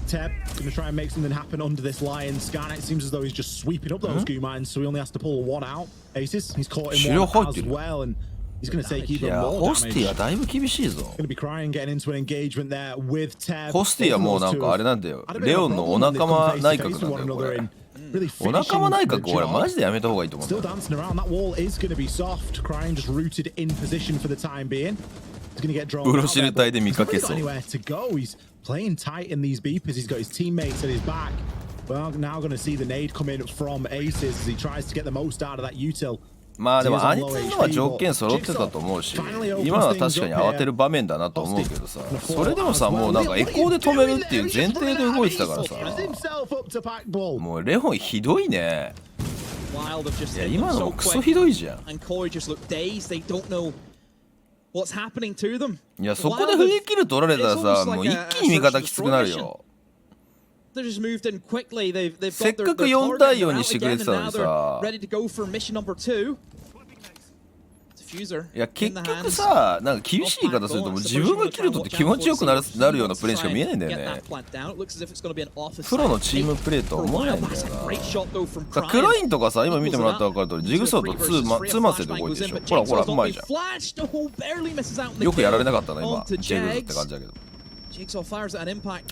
Teb gonna try and make something happen under this lion scan. It seems as though he's just sweeping up those goo mines, so he only has to pull one out. Aces, he's caught in one as well, and he's gonna take い even や more ホスティ damage. はだいぶ厳しいぞ。 Gonna be crying, getting into an engagement there with Teb. ホスティはもうなんかあれなんだよ。レオンのお仲間内閣なんだよこれ。お仲間内閣俺マジでやめた方がいいと思うんだ Still よ。 dancing around. That wall is gonna be soft. Crying just rooted in position for the time being. He's gonna get drawn ブロ out シ there, ル隊で but 見 he's か not け really そ got う。 anywhere to go. He's playing tight in these beepers. He's got his teammates at his back. Well, now going to see the nade come in from Aces as he tries to get the most out of that util. まあでもアニツのは条件揃ってたと思うし今のは確かに慌てる場面だなと思うけどさそれでもさもうなんかエコーで止めるっていう前提で動いてたからさ himself up to pack ball. もうレオンひどいね。 Wild have just いや hit 今 them の so もクソ quick. ひどいじゃん。 And KOI just look dazed. They don't know what's happening to them. いやそこで振り切る取られたらさもう一気に味方きつくなるよ。 They just moved in quickly. They've got せっ their かく target 4対 and 4 they're に out してくれ again, て and たの now に they're さ ready to go for mission number 2. Diffuser いや in 結 the 局 hands さなんか厳しい言い方するともう自分が切るとって気持ちよくなるようなプレーしか見えないんだよね。プロのチームプレーとは思えないんだよな。さクラインとかさ今見てもらったら分かる通りジグソーと2マスで動いてるでしょ。ほらほらうまいじゃん。よくやられなかったな今ジェグズって感じだけど。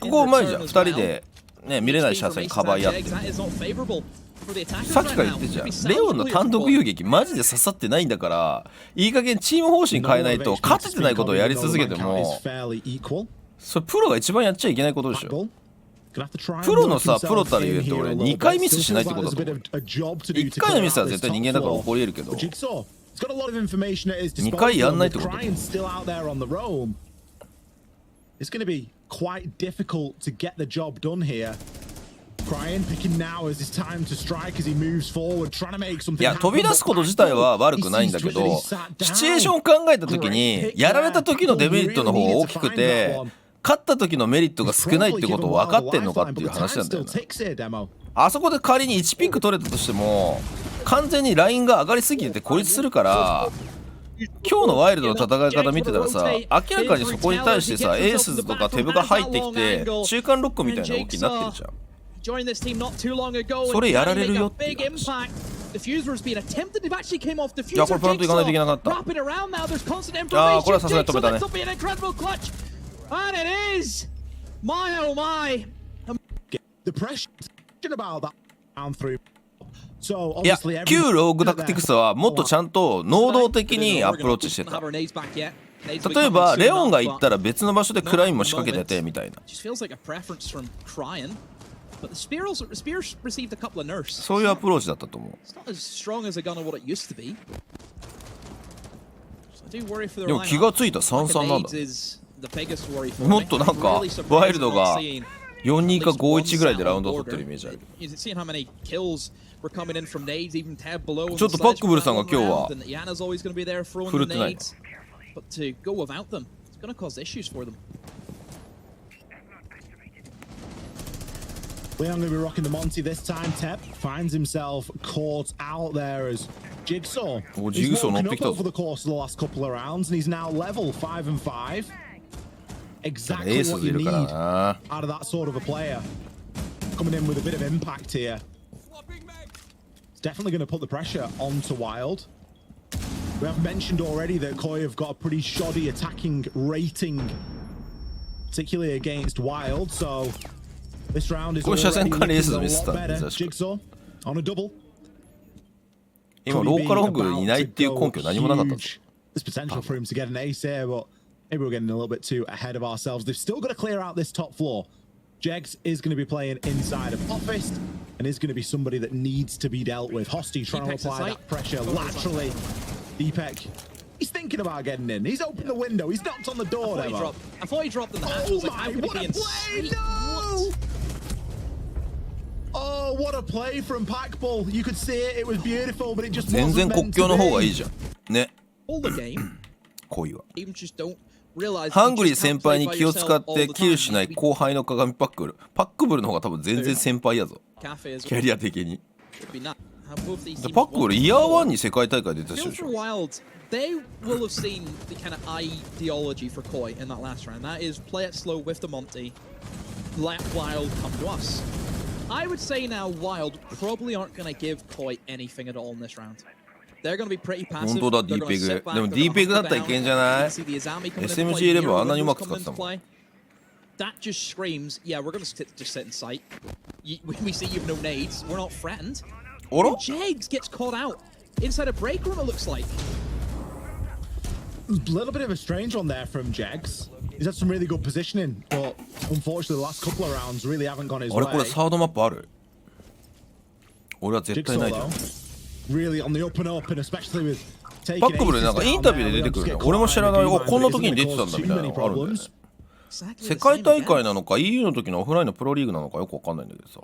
ここうまいじゃん2人でね見れない車線にカバーやってる。さっきから言ってんじゃんレオンの単独遊撃マジで刺さってないんだからいい加減チーム方針変えないと勝ててないことをやり続けてもそれプロが一番やっちゃいけないことでしょ。プロのさプロたる言うと俺2回ミスしないってことだと思う。1回のミスは絶対人間だから起こり得るけど2回やんないってこと。 It's going to be quite difficult to get the job done here. Crying, picking now as his time to strike as he moves forward, trying to make something. いや飛び出すこと自体は悪くないんだけどシチュエーションを考えた時にやられた時のデメリットの方が大きくて勝った時のメリットが少ないってことを分かってんのかっていう話なんだよね。あそこで仮に1ピック取れたとしても完全にラインが上がりすぎてて孤立するから今日のワイルドの戦い方見てたらさ明らかにそこに対してさエースとかテブが入ってきて中間ロックみたいな動きになってるじゃん。それやられるよっていう話。いやこれプラントいかないといけなかった。ああこれはさすがに止めたね。いや旧ローグタクティクスはもっとちゃんと能動的にアプローチしてた。例えばレオンが行ったら別の場所でクラインも仕掛けててみたいな。そういうアプローチだったと思う。でも気がついた3-3なんだ。もっとなんかワイルドが4-2か5-1ぐらいでラウンドを取ってるイメージある。ちょっとパックブルさんが今日は振るってない。Leon going to be rocking the Monty this time. Tep finds himself caught out there as Jigsaw. He's woken up over the course of the last couple of rounds, and he's now level 5-5. Exactly what you need out of that sort of a player. Coming in with a bit of impact here. It's definitely going to put the pressure onto Wild. We have mentioned already that KOI have got a pretty shoddy attacking rating, particularly against Wild, so this round is already looking a lot better. Jigsaw on a double. 今ローカルホグいないっていう根拠何もなかったんです。 There's potential for him to get an ace here, but maybe we're getting a little bit too ahead of ourselves. They've still got to clear out this top floor. Jegs is going to be playing inside of Office and is going to be somebody that needs to be dealt with. Hosty trying to apply that pressure laterally. Deepek, he's thinking about getting in. He's opened the window. He's knocked on the door. I thought he dropped in the hatch. Oh my, what a play! No! Oh, what a play from Packball. You could see it. It was beautiful, but it just 全然 wasn't 国 meant 境 to の方がい be. いじゃんね。 All the game, 恋は even just don't realize ハン you グリー just 先 can't 輩 play に by 気を使 yourself っ all て the 危惧 time. しない後輩の鏡パックブル。パックブルの方が多分全然先輩やぞ。 Cafe as キャ well. リア的に。 Would be nuts. How both these で teams パックブル want イヤー to 1 go. に世界大会出た人 Feel でし for ょ。 WYLDE, they will have seen the kind of ideology for KOI in that last round. That is play it slow with the Monty, let WYLDE come to us. I would say now WYLDE probably aren't going to give KOI anything at all in this round. They're going to be pretty passive. 本当だ They're gonna sit back, でも they're gonna D ペグだ hunker ったらい down. けんじゃない You can see the Azami coming into SMG play, 11 はあんな Mira にうまく Windows 使ってた coming もん into play. That just screams, yeah, we're going to just sit in sight. We see you've no nades. We're not threatened. あら Jags gets caught out inside a break room, it looks like. A little bit of a strange one there from Jags. He's had some really good positioning, but unfortunately the last couple of rounds really haven't gone his あれこれ way. サードマップある俺は絶対 Jigsaw ないじゃん。 though, really on the up and up, and especially with taking パックブルなんかインタビューで出てくるね。俺も知らない。おこんな時に出てたんだみたいなのがあるんだよね。 Exactly 世 the 界 same 大 again. 会なのか EU の時のオフラインのプロリーグなのかよくわかんないんだけどさ。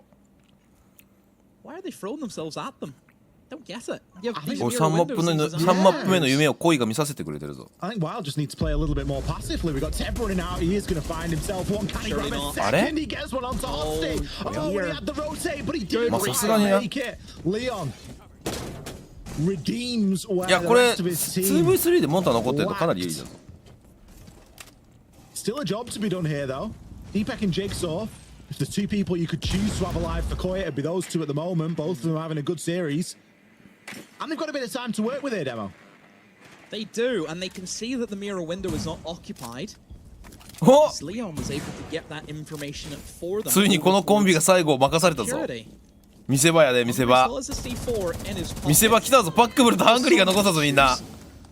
Why are they throwing themselves at them? Don't get it. You have これ these 3 mirror マップ windows の and 3マップ目の夢を恋が見させてくれてるぞ。 I think WYLDE just needs to play a little bit more passively. We got Teb running out. He is going to find himself one. Can he Surely grab a not. second? He gets one onto Hosty. Oh, he had the rotate, but he didn't Ma, quite sasugani make it. Leon redeems where いや the これ rest of his team. 2v3 でモンタ残ってるとかなり有利だぞ。 Still a job to be done here, though. Deepek and Jigsaw. If there's two people you could choose to have alive for KOI, it'd be those two at the moment. Both of them are having a good series. And they've got a bit of time to work with here, Demo. They do, and they can see that the mirror window is not occupied. お As Leon was able to get that information for them. ついにこのコンビが最後を任されたぞ。 Security. 見せ場やで見せ場。 As well as the C4 in his 見せ場 pocket. 来たぞ。パックブルとハングリーが残ったぞみんな。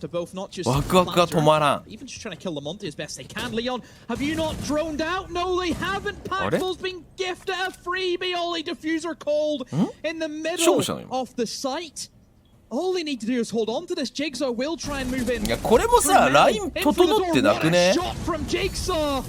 To both not just ワクワクが止まらん。 even just trying to kill Lamonte as best they can. Leon, have you not droned out? No, they haven't. Packball's been gifted a freebie. Ollie diffuser cold in the middle 勝負したの今。 of the site. All they need to do is hold on to this. Jigsaw will try and move in. いやこれもさライン整ってなくね。 Shot from Jigsaw.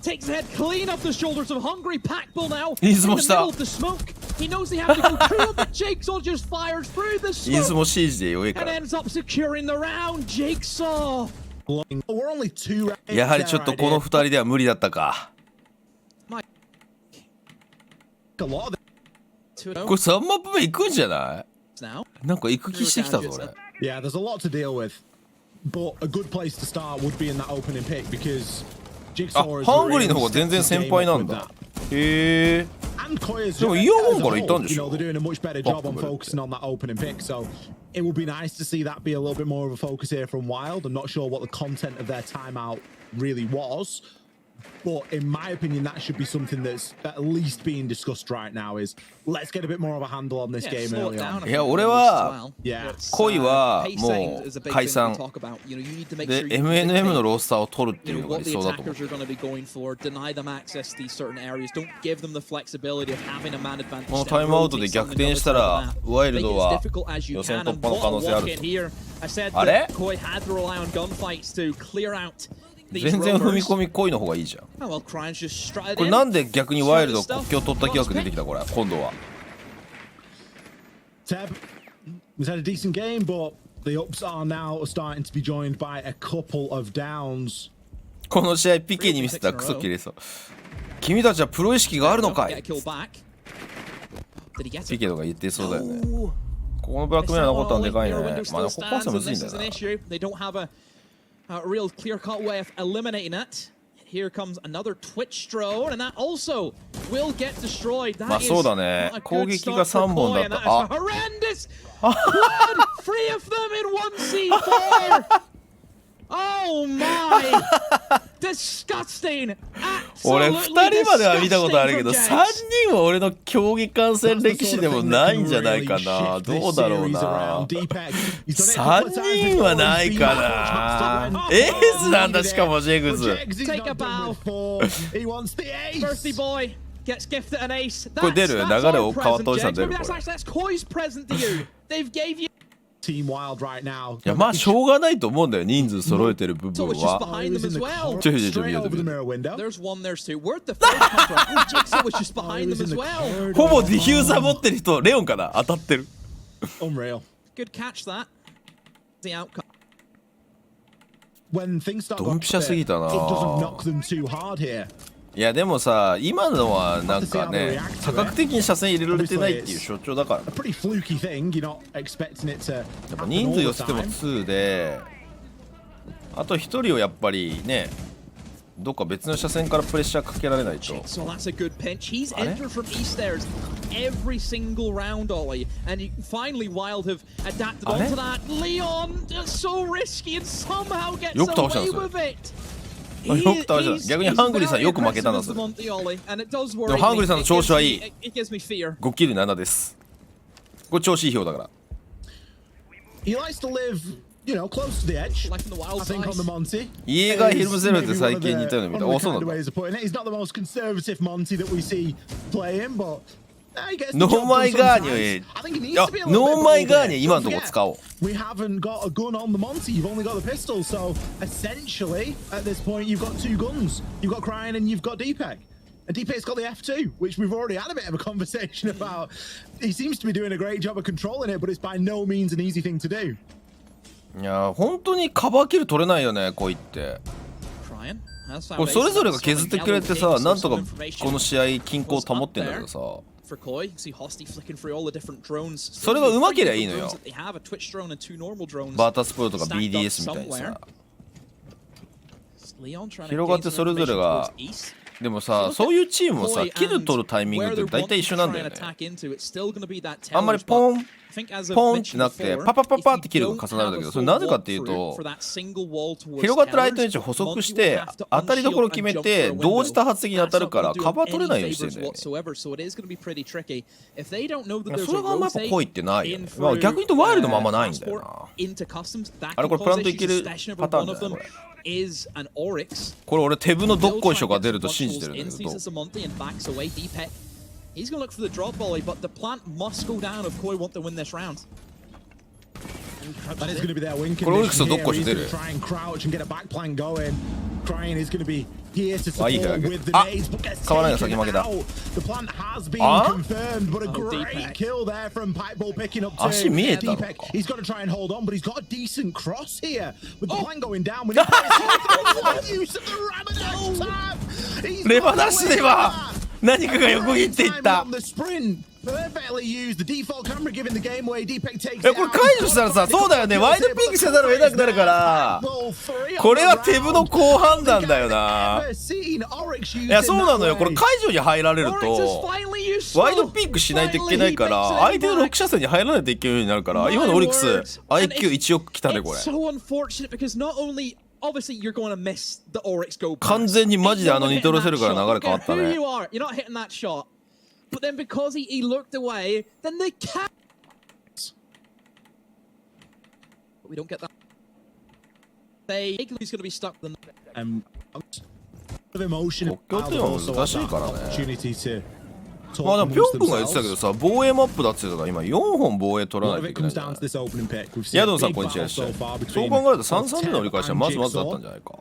Takes the head clean off the shoulders of Hungry Packball now. In い the つもした。 middle of the smoke. He knows they have to go through, but Jigsaw just fires through the いつ smoke も CG で弱いか and ら。 ends up securing the round. Jigsaw. We're only 2 rounds. やはりちょっとこの2人では無理だったか。 A lot of 2-0これ3マップ目行くんじゃない now. なんか行く気してきたぞ俺。 Yeah, there's a lot to deal with. But a good place to start would be in that opening pick because あ Jigsaw is ハングリー really の方が全然 stepped his 先 game 輩な up ん with だ。 that. へえ。 And KOI's でもイヤホン as a から行ったん whole, でし you ょ know, they're doing a much better job on Packball. focusing on that opening pick. So it would be nice to see that be a little bit more of a focus here from WYLDE. I'm not sure what the content of their timeout really was. But in my opinion, that should be something that's at least being discussed right now is let's get a bit more of a handle on this Yeah, game slow it early down on. a いや bit 俺 as は well. Yeah. It's, 恋は pace も setting is a う big 解 thing 散 to talk about. You know, you need to make で sure you MNM の dictate, ロースターを取るってい you う know, のが what 理 the 想だと思う attackers are going to be going for. Deny them access to these certain areas. Don't give them the flexibility of having a man advantage. この then タイムアウトで rotate 逆 something 転 on し the た side ら of the map. ワイル Make ド it as は difficult as you 予選 can. 突 And 破の可 what 能 a 性ある walk in ぞ。 here. I said あれ that KOI had to rely on gunfights to clear out these 全然踏み roamers. 込み恋の方がいいじゃん。 Oh, well, Cryans just strutted これ in. なんで逆にワイルド国境取った疑惑出てきたこれ今度は。 Teb has had a decent game, but the ups are now starting to be joined by a couple of downs. この試合ピケに見せたらクソ切れそう。君たちはプロ意識があるのか Get a い kill back. Did he get ピ it? ケとか言ってそうだよね。 Oh. ここのブラックメラー残ったんでかいね。 Mirror まあ window でも still ここは stands, む and ずいん this だ is よ an な。 issue. They don't have a real clear-cut way of eliminating it. Here comes another Twitch drone, and that also will get destroyed. That まあ is そうだね。 not a 攻 good 撃が start for 3本 KOI, だ and っ that た。 is あ horrendous. Blood! 3 of them in 1C4. Oh my! Disgusting. 俺 Absolutely 2人までは見たことあるけど disgusting 3 from Jags. 人は俺の競技観戦歴史でもないんじゃないかな。どうだろうな。3人はないかな。エースなんだしかもジェグズ。 Take a bow. Birthday boy gets gifted an ace. これ出る？ That's 流れを our 変わったお present, じさん Jags. 出る？ Maybe こ that's れ。 KOI's present to you. They've gave you Team WYLDE right now. いやまあしょうがないと思うんだよ、人数揃えてる部分 So it's just は。 behind them as well. ちょいちょいちょい Straight 見よう over the 見よ mirror window. There's one, there's two. Where'd the first come from? Oh, Jigsaw was just behind them as well. う。ほぼディフューザー持ってる人レオンかな、当たってる。 Unreal. Good catch that. The outcome. When things start ドンピシャすぎたな。 it doesn't knock them too hard here. いやでもさ、今のはなんかね、多角的に車線入れられてないっていう象徴だから。 A pretty fluky thing. You're not expecting it to やっぱ happen 人 all 数 the 寄せても time. 2で、あと1人をやっぱりね、どっか別の車線からプレッシャーかけられないと。 So that's a good pinch. He's Are entered from east stairs every single round, Ollie. And finally, WYLDE have adapted Are onto they? that. Leon, so risky and somehow gets よく倒したん away ですよ。 with it. よく倒した。逆にハングリーさんよく負けたな、それ。でもハングリーさんの調子はいい。5キル7です。これ調子いい表だから。 He likes to live, you know, close to the edge. Like from the wild I think on the Monty. 家がヒルムゼロって最近似たような見た。 One あ、 of そう the なん kind だ。 of ways of putting it. He's not the most conservative Monty that we see playing, but he gets the ノ job ーマイ done ガーニ sometimes. ュ I think he needs いや to be a little ノ bit ーマイ bolder ガー here. ニュ今 Don't のとこ forget, 使おう。 we haven't got a gun on the Monty. You've only got the pistol, so essentially at this point you've got two guns. You've got Cryan and you've got DPEG. And DPEG's got the F2, which we've already had a bit of a conversation about. He seems to be doing a great job of controlling it, but it's by no means an easy thing to do. いや本当にカバーキル取れないよね、こう言って。これそれぞれが削ってくれてさ、なんとかこの試合均衡を保ってんだけどさ。それが上手けりゃいいのよ。バータスプロとか BDS みたいにさ。広がってそれぞれが。でもさ、そういうチームもさ、キル取るタイミングって大体一緒なんだよね。あんまりポンポンってなってパパパパってキルが重なるんだけど、それなぜかっていうと、広がってる相手の位置を補足して当たりどころ決めて同時多発的に当たるからカバー取れないようにしてんだよね。それがあんまやっぱ恋ってないよね。まあ逆に言うとワイルドもあんまないんだよな。あれこれプラントいけるパターンだよねこれ。これ俺テブのどっこいしょが出ると信じてるんだけど。He's going to look for the drop volley, but the plant must go down if KOI want to win this round. That is going to be their win condition here. He's going to try and crouch and get a back plank going. Cryan is going to be here to support with the nades, but gets taken out. The plant has been confirmed, but a great kill there from Pipeball picking up to DPEG. He's got to try and hold on, but he's got a decent cross here. With the plant going down, we need to use of the Ramadan time. He's got 何かが横切っていった。これ解除したらさ、そうだよね、ワイドピンクせざるを得なくなるから、これはテブの好判断だよな。いやそうなのよ、これ解除に入られるとワイドピンクしないといけないから、相手の6車線に入らないといけないようになるから、今のオリックス IQ1 億きたねこれ。Obviously, you're going to miss the Oryx go past. 完全にマジでニトロセルから流れ変わったね。Who you are, you're not hitting that shot. But then because he looked away, then they can't. But we don't get that. He's going to be stuck. Emotion. 国境っていうのは難しいからね。 Opportunity to まあでもピョン君が言ってたけどさ、防衛マップだって言ってたから今4本防衛取らないといけないんじゃない。ヤドンさんこんにちは。そう考えると3-3での折り返しはまずまずだったんじゃないか。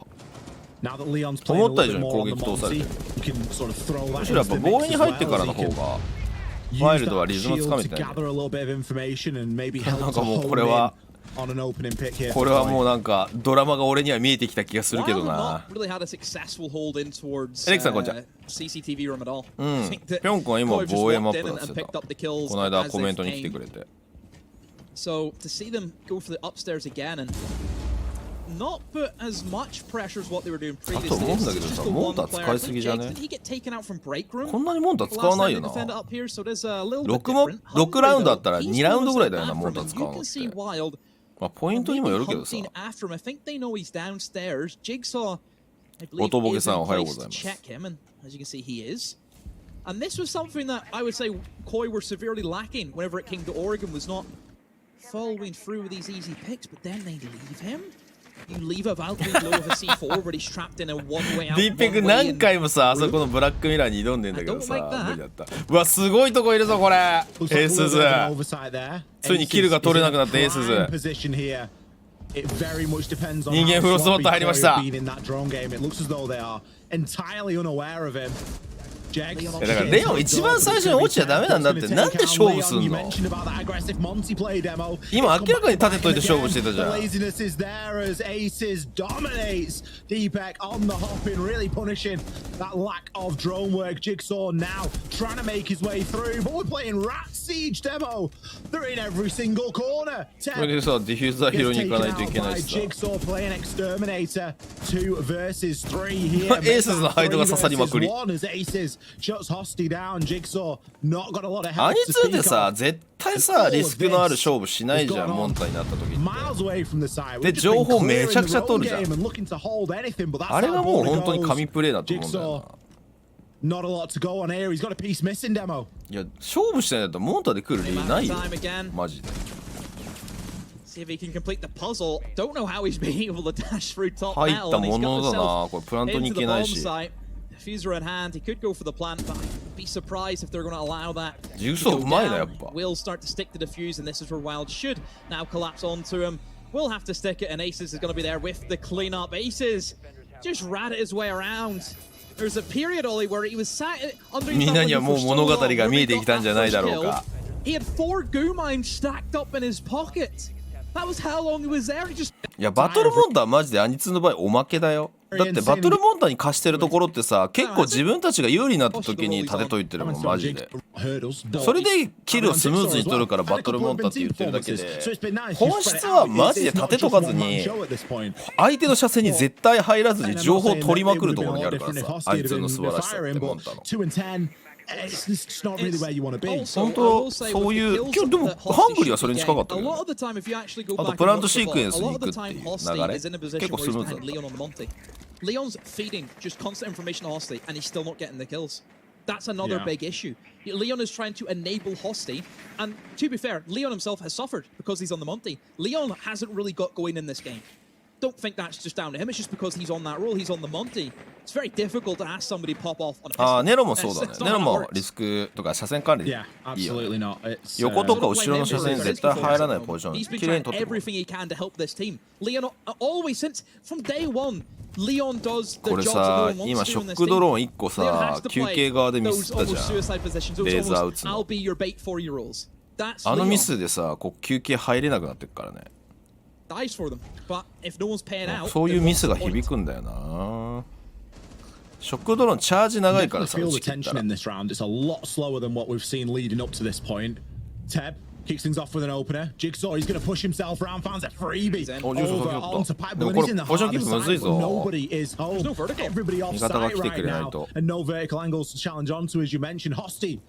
思った以上に攻撃通されてる。むしろやっぱ防衛に入ってからの方がワイルドはリズムつかめてない。なんかもうこれはもうなんかドラマが俺には見えてきた気がするけどな。エレクさんこんにちは。うん。ピョン君は今防衛マップだって言ってた。この間コメントに来てくれて。So to see them go for the upstairs again and not put as much pressure as what they were doing previously. あと思うんだけどさ、モンタ使いすぎじゃね？ Did he get taken out from break room? こんなにモンタ使わないよな。 6ラウンドあったら2ラウンドぐらいだよな、モンタ使うのって。まあポイントにもよるけどさ。音ボケさんおはようございます。And this was something that I would say KOI were severely lacking whenever it came to Oregon, was not following through with these easy picks, but then they leave him. leave a WYLDE low of a C4 where he's trapped in a one-way out. ディーペク何回もさあそこのブラックミラーに挑んでんだけどさ無理だった。うわすごいとこいるぞこれ。エースズついにキルが取れなくなってエースズ人間フロストボット入りました。だからレオン一番最初に落ちちゃダメなんだって。なんで勝負すんの。今明らかに立てといて勝負してたじゃん。これでさディフューザー拾いに行かないといけないしさ。エースのハイドが刺さりまくり。アニツーでさ絶対さリスクのある勝負しないじゃんモンタになった時ってで情報めちゃくちゃ取るじゃん。あれがもう本当に神プレーだと思うんだよな。いや勝負してないんだったらモンタで来る理由ないよマジで。入ったものだなこれプラントに行けないし。Diffuser at hand, he could go for the plant, but I'd be surprised if they're going to allow that. Will start to stick to defuse, and this is where WYLDE should now collapse onto him. Will have to stick it, and Aces is going to be there with the cleanup. Aces just rat his way around. There's a period, Ollie, where he was sat under. He had 4 goo mines stacked up in his pocket. That was how long he was there. He just. いやバトルモンタはマジでアニツーの場合おまけだよ。だってバトルモンタに貸してるところってさ結構自分たちが有利になった時に立てといてるもんマジで。それでキルをスムーズに取るからバトルモンタって言ってるだけで本質はマジで立てとかずに相手の車線に絶対入らずに情報を取りまくるところにあるからさあいつの素晴らしさってモンタの。本当そういう今日でもハングリーはそれに近かったけど、あとプラントシークエンスに行くっていう流れ結構スムーズだった。Leon's feeding just constant information to Hosty, and he's still not getting the kills. That's another big issue. Leon is trying to enable Hosty, and to be fair, Leon himself has suffered because he's on the Monty. Leon hasn't really got going in this game. Don't think that's just down to him. It's just because he's on that role. He's on the Monty. It's very difficult to ask somebody to pop off on a pistol. あ、ネロもそうだね。ネロもリスクとか車線管理いいよ。横とか後ろの車線絶対入らないポジション。綺麗に取っても。Everything he can to help this team. Leon always since from day one. これさ、今ショックドローン1個さ、休憩側でミスったじゃん。レーザー撃つの。あのミスでさ、こう休憩入れなくなってるからね。そういうミスが響くんだよな。ショックドローンチャージ長いからさ、打ち切ったら。Kicks things off with an opener. Jigsaw, he's going to push himself around, finds a freebie over onto Pipe. But when he's in the heart of the side, nobody is home. Everybody offside right now. And no vertical angles to challenge onto, as you mentioned. Hosty,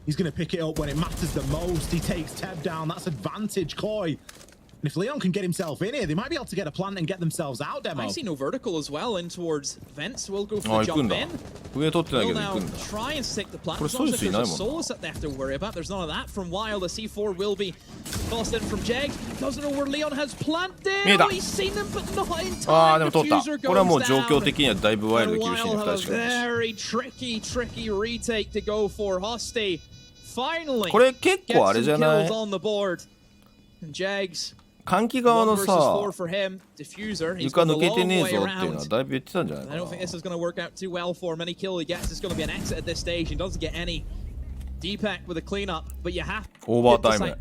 he's going to pick it up when it matters the most. He takes Teb down. That's advantage, KOI. And if Leon can get himself in here, they might be able to get a plant and get themselves out, Demo. I see no vertical as well in towards Vents. We'll go for the jump in. We'll now try and stick the plant. There's a Solus that they have to worry about. There's none of that from WYLDE. The C4 will be tossed in from Jeg. Doesn't know where Leon has planted. Oh, he's seen them, but not in time. Diffuser goes down. Very tricky retake to go for Hosty. Finally, gets some kills on the board. And Jags. 換気側のさ、床抜けてねえぞっていうのはだいぶ言ってたんじゃないかな。オーバータイム。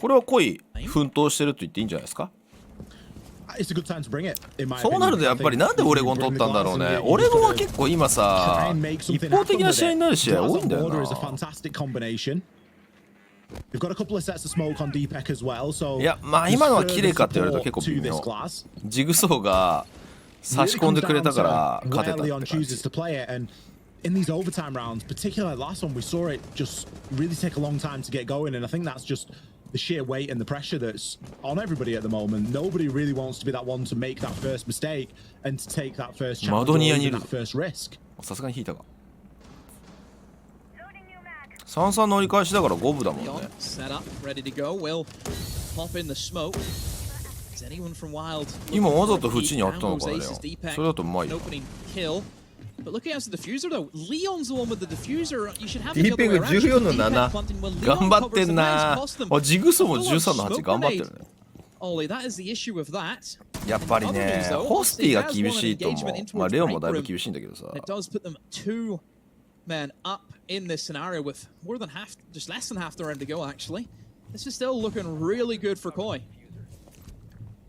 これは濃い奮闘してると言っていいんじゃないですか。そうなるとやっぱりなんでオレゴン取ったんだろうね。オレゴンは結構今さ一方的な試合になる試合多いんだよな。いやまあ今のは綺麗かって言われると結構微妙。ジグソーが差し込んでくれたから勝てたって感じ。In these overtime rounds, particularly last one, we saw it just really take a long time to get going, and I think that's just the sheer weight and the pressure that's on everybody at the moment. Nobody really wants to be that one to make that first mistake and to take that first challenge or even that first risk. さすがに引いたか。3-3乗り返しだから5分だもんね。 Set up, ready to go. Will pop in the smoke. Is anyone from WYLDE? 今わざと縁にあったのかな、レオン。それだとうまいよ。 Opening kill. But looking at the diffuser though, Leon's the one with the diffuser. You should have ディーペグ14の7。頑張ってんな。ジグソも13の8頑張ってるね。Ollie, that is the issue with that. やっぱりね、ホスティが厳しいと思う。まあレオンもだいぶ厳しいんだけどさ。 It does put them 2 men up in this scenario with more than half, just less than half the round to go actually. This is still looking really good for KOI.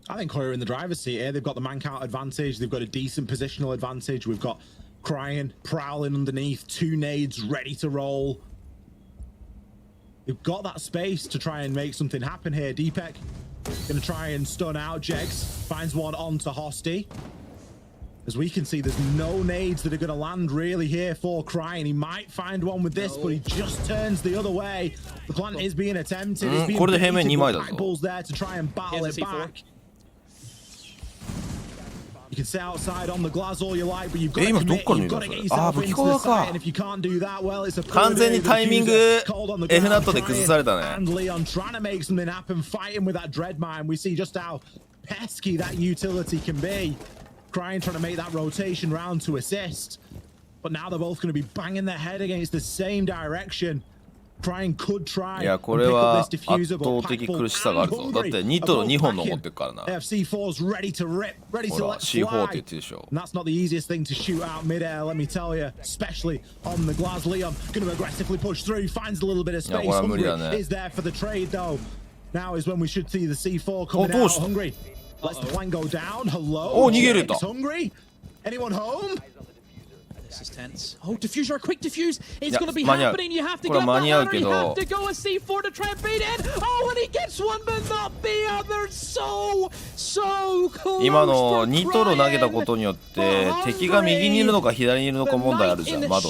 I think KOI are in the driver's seat here. They've got the man count advantage. They've got a decent positional advantage. We've got Crying, prowling underneath, 2 nades ready to roll. They've got that space to try and make something happen here. Deepek gonna try and stun out. Jegs finds one onto Hosty. As we can see, there's no nades that are gonna land really here for Crying. He might find one with this, but he just turns the other way. The plant is being attempted. It's being balls there to try and battle it back. You can stay outside on the glass all you like, but you've got to commit, you've got to get yourself into the site, and if you can't do that, well, it's a完全にタイミング F ナットで崩されたね。 And Leon trying to make something happen, fighting with that dread mine. We see just how pesky that utility can be. Crying, trying to make that rotation round to assist, but now they're both going to be banging their head against the same direction. Crying could try. いやこれは圧倒的苦しさがあるぞ。だってニトロ2本残ってるからな。ほら C4 って言ってるでしょ。 And that's not the easiest thing to shoot out mid-air, let me tell you, especially on the glass. Leon going to aggressively push through, finds a little bit of space. Hungry is there for the trade though. Now is when we should see the C4 coming out. Hungry lets the plan go down. Hello. お、逃げれた。 Hungry. Anyone home? This is tense. Oh, diffuser, quick diffuse. It's going to be happening. You have to get that ladder. You have to go a C4 to try and beat it. Oh, and he gets one, but not the other. So close. 今のニトロ投げたことによって敵が右にいるのか左にいるのか問題あるじゃん。窓。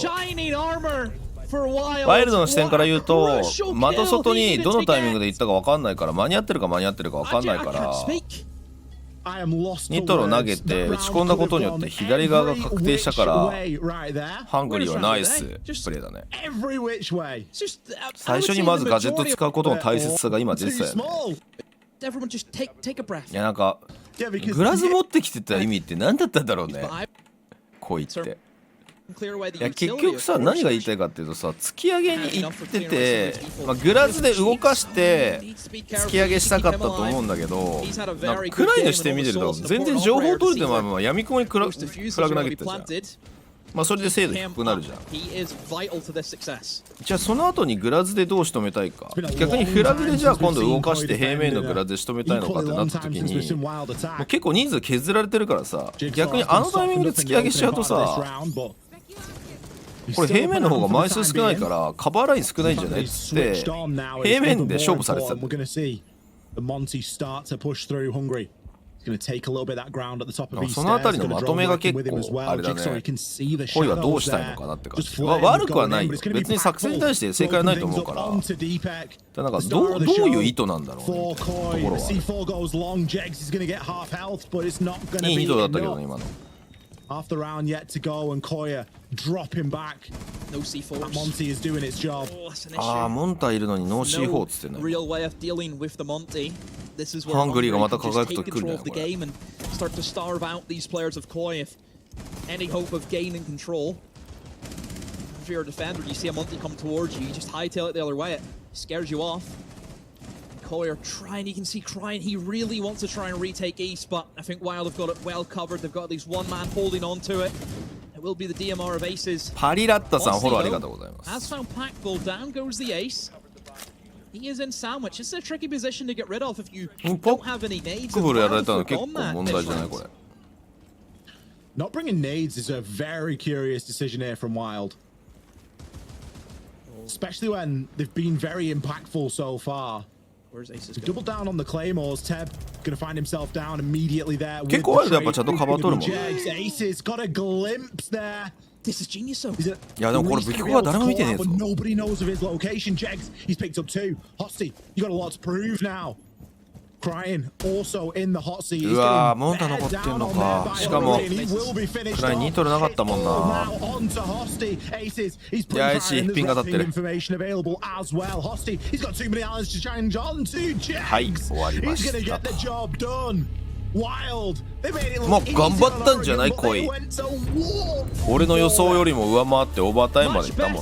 ワイルドの視点から言うと窓外にどのタイミングで行ったか分かんないから間に合ってるか間に合ってるか分かんないから。ニトロ投げて打ち込んだことによって左側が確定したからハングリーはナイスプレーだね。最初にまずガジェット使うことの大切さが今出てたよね。いやなんかグラス持ってきてた意味って何だったんだろうね。こう言っていや結局さ何が言いたいかっていうとさ突き上げに行ってて、グラスで動かして突き上げしたかったと思うんだけどなんかクライの視点見てると全然情報取れてないまま闇雲にフラグ投げてたじゃん。それで精度低くなるじゃん。じゃあその後にグラズでどう仕留めたいか。逆にフラグでじゃあ今度動かして平面のグラズで仕留めたいのかってなった時に結構人数削られてるからさ逆にあのタイミングで突き上げしちゃうとさこれ平面の方が枚数少ないからカバーライン少ないんじゃないっつって平面で勝負されてたんだよ。そのあたりのまとめが結構あれだね。恋はどうしたいのかなって感じ。悪くはないよ。別に作戦に対して正解はないと思うから。なんかどういう意図なんだろうね。ところは。いい意図だったけどね今の。Half the round yet to go, and Koya dropping back. No C4. Monty is doing its job. ああ、モンタいるのにノー C4 っつってね。Real way of dealing with the Monty. This is where ハングリーがまた輝くと来るね。これ。Start to starve out these players of KOI if any hope of gaining control. If you're a defender, you see a Monty come towards you, you just hightail it the other way. It scares you off. KOI are trying, you can see Crying, he really wants to try and retake East, but I think WYLDE have got it well covered. They've got at least one man holding on to it. It will be the DMR of Aces. パリラッタさん、フォローありがとうございます。Has found Packball, down goes the Ace. He is in sandwich. It's a tricky position to get rid of if you don't have any nades. クブルやられたの結構問題じゃないこれ。Not bringing nades is a very curious decision here from WYLDE. Especially when they've been very impactful so far. Double down on the claymores. Teb gonna find himself down immediately there. 結構ワイルドやっぱちゃんとカバー取るもん。Aces got a glimpse there. This is genius though. いやでもこれ武器庫は誰も見てねえぞ。Nobody knows of his location. Jegs, he's picked up 2. Hosty, you got a lot to prove now. うわー、モンタ残ってんのか。しかもくらい2取れなかったもんな。いや、1ピンが当たってる。はい、終わりましたと。もう頑張ったんじゃない恋。俺の予想よりも上回ってオーバータイムまでいったもんな。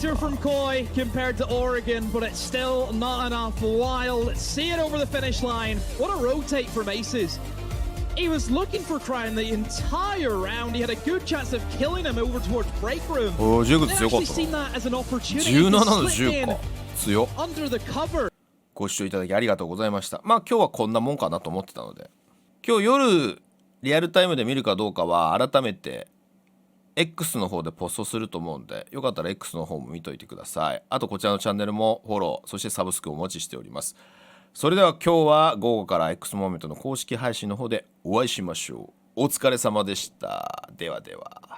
He was looking for Crown the entire round. He had a good chance of killing him over towards break room. おお、ジェグ強かったな。17の10か。強っ。ご視聴いただきありがとうございました。まあ今日はこんなもんかなと思ってたので、今日夜リアルタイムで見るかどうかは改めて X の方でポストすると思うんで、よかったら X の方も見といてください。あとこちらのチャンネルもフォロー、そしてサブスクをお待ちしております。それでは今日は午後から X-MOMENTの公式配信の方でお会いしましょう。お疲れ様でした。ではでは。